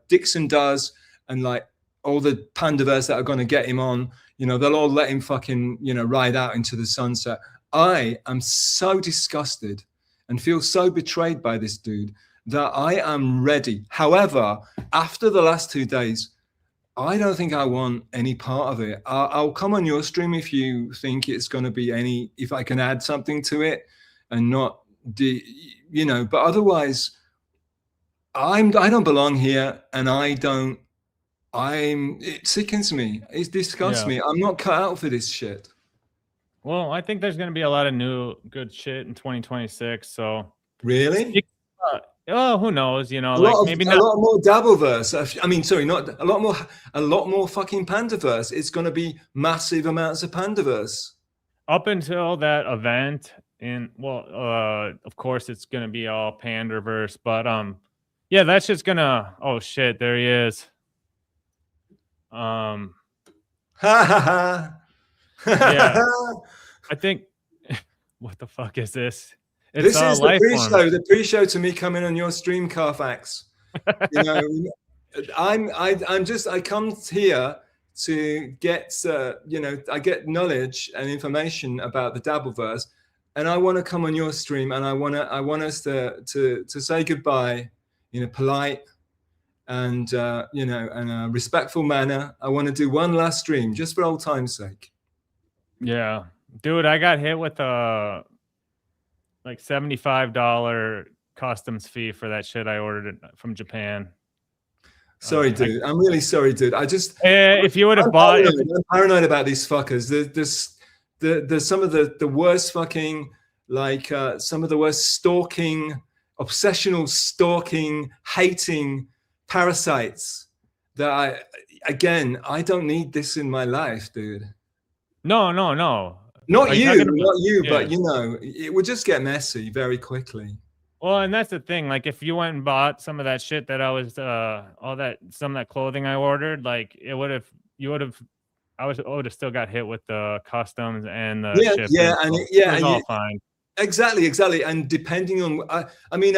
Dixon does, and like all the pandaverse that are going to get him on. They'll all let him fucking ride out into the sunset. I am so disgusted and feel so betrayed by this dude that I am ready. However, after the last 2 days, I don't think I want any part of it. I'll come on your stream if you think it's going to be if I can add something to it and not, but otherwise, I don't belong here, and it sickens me. It disgusts me. I'm not cut out for this shit. Well, I think there's going to be a lot of new good shit in 2026. So really? Who knows? A lot more Dabbleverse. I mean, sorry, not a lot more fucking Pandaverse. It's going to be massive amounts of Pandaverse. Up until that event, of course, it's going to be all Pandaverse. But yeah, that's just gonna. Oh shit, there he is. Yeah, I think. What the fuck is this? This is the pre-show. The pre-show to me coming on your stream, Carfax. I come here to get I get knowledge and information about the Dabbleverse, and I want to come on your stream, and I want us to say goodbye in a polite and in a respectful manner. I want to do one last stream just for old time's sake. Yeah, dude, I got hit with a like $75 customs fee for that shit I ordered from Japan. Sorry, dude. I'm really sorry, dude. If you would have bought it, I'm paranoid about these fuckers. There's some of the worst fucking some of the worst stalking, obsessional stalking, hating parasites that I don't need this in my life, dude. No. Not you, but it would just get messy very quickly. Well, and that's the thing. Like, if you went and bought some of that shit that I was, some of that clothing I ordered, like, I would have still got hit with the customs and the shipping. It was all fine. Exactly. And depending on, I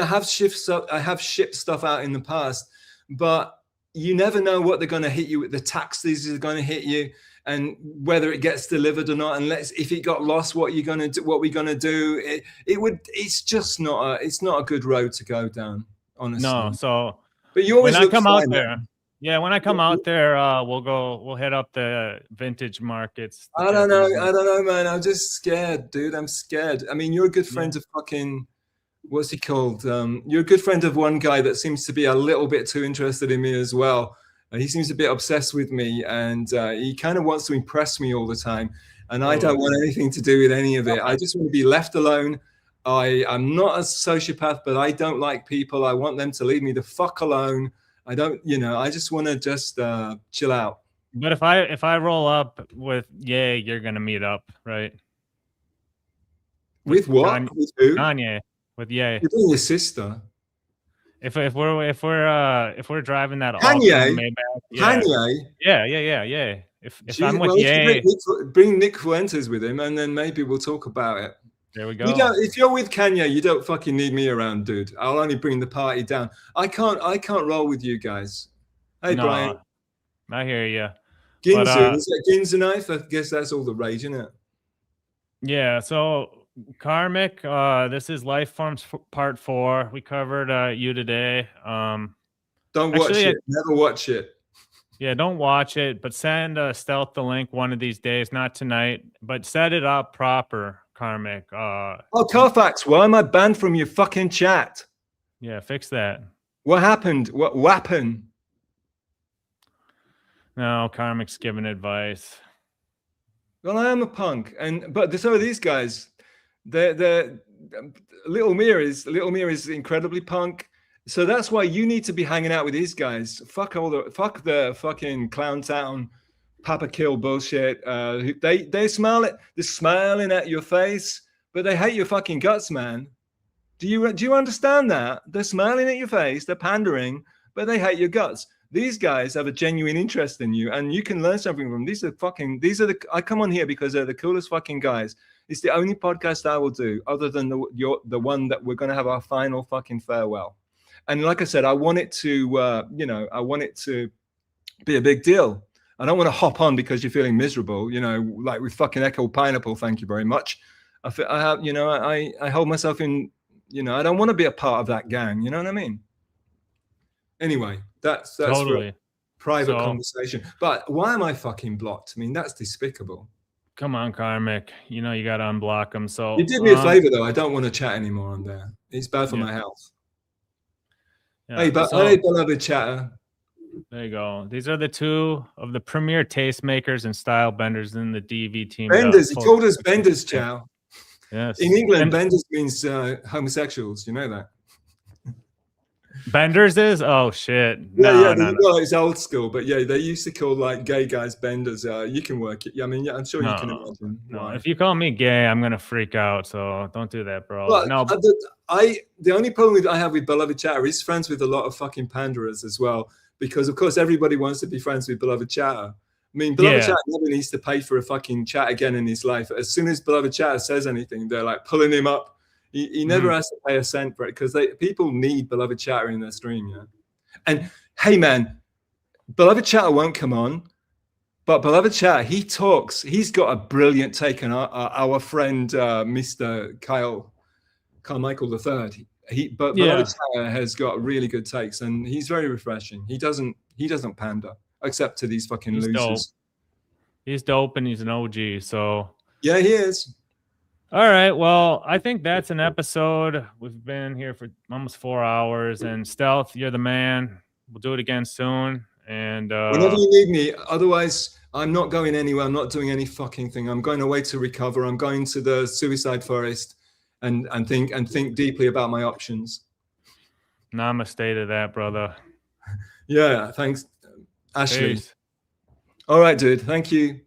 have shipped stuff out in the past, but you never know what they're going to hit you with. The taxes are going to hit you, and whether it gets delivered or not. And if it got lost, what we're going to do? It's just not a good road to go down, honestly. No. So, but you always when I come out there. Yeah, when I come out there, we'll hit up the vintage markets. I don't know, man. I'm just scared, dude. I'm scared. I mean, you're a good friend of fucking, what's he called? You're a good friend of one guy that seems to be a little bit too interested in me as well. He seems a bit obsessed with me, and he kind of wants to impress me all the time. and I don't want anything to do with any of it. I just want to be left alone. I'm not a sociopath, but I don't like people. I want them to leave me the fuck alone. I don't, I just want to just chill out. But if I roll up with Ye, you're gonna meet up, right? With what? With who? Kanye. With Ye. You're doing your sister. If we're driving that Kanye, Kanye, yeah. If I'm with Ye, bring Nick Fuentes with him, and then maybe we'll talk about it. There we go. If you're with Kanye, you don't fucking need me around, dude. I'll only bring the party down. I can't roll with you guys. Hey, no, Brian. I hear you. Ginza, is that Ginza knife? I guess that's all the rage, isn't it? Yeah. So Karmicx, this is Lifeforms Part 4. We covered you today. Don't watch it. Never watch it. Yeah, don't watch it, but send Stealth the link one of these days, not tonight, but set it up proper, Karmicx. Carfax, why am I banned from your fucking chat? Yeah, fix that. What happened? What happened? No, Karmic's giving advice. Well, I am a punk, but so are these guys. They're Lil Mir is incredibly punk. So that's why you need to be hanging out with these guys. Fuck the fucking Clown Town, Papa Kill bullshit. They smile it. They're smiling at your face, but they hate your fucking guts, man. Do you understand that? They're smiling at your face. They're pandering, but they hate your guts. These guys have a genuine interest in you, and you can learn something from them. I come on here because they're the coolest fucking guys. It's the only podcast I will do, other than the one that we're going to have our final fucking farewell. And like I said, I want it to, I want it to be a big deal. I don't want to hop on because you're feeling miserable, like with fucking Echo Pineapple. Thank you very much. I hold myself in, I don't want to be a part of that gang. You know what I mean? Anyway, that's totally private conversation. But why am I fucking blocked? I mean, that's despicable. Come on, Karmicx. You got to unblock them. So you did me a favor, though. I don't want to chat anymore on there. It's bad for my health. Yeah, hey, beloved chatter. There you go. These are the two of the premier tastemakers and style benders in the DV team. Benders. He called us benders, Chow. Yes. In England, benders means homosexuals. You know that. Benders is? Oh, shit. No. It's old school, but yeah, they used to call like gay guys benders. You can work it. I mean, yeah, I'm sure you can imagine. No, if you call me gay, I'm going to freak out. So don't do that, bro. Well, no. The only problem I have with Beloved Chatter, he's friends with a lot of fucking panderers as well, because of course everybody wants to be friends with Beloved Chatter. I mean, Beloved Chatter never needs to pay for a fucking chat again in his life. As soon as Beloved Chatter says anything, they're like pulling him up. He never has to pay a cent for it, because people need Beloved Chatter in their stream, yeah. And hey, man, Beloved Chatter won't come on, but Beloved Chatter, he talks. He's got a brilliant take on our friend Mr. Carmichael III. Beloved Chatter has got really good takes, and he's very refreshing. He doesn't pander, except to these fucking losers. Dope. He's dope, and he's an OG. So yeah, he is. All right. Well, I think that's an episode. We've been here for almost 4 hours, and Stealth, you're the man. We'll do it again soon. And whenever you need me. Otherwise, I'm not going anywhere. I'm not doing any fucking thing. I'm going away to recover. I'm going to the suicide forest and think deeply about my options. Namaste to that, brother. Yeah. Thanks, Ashley. Peace. All right, dude. Thank you.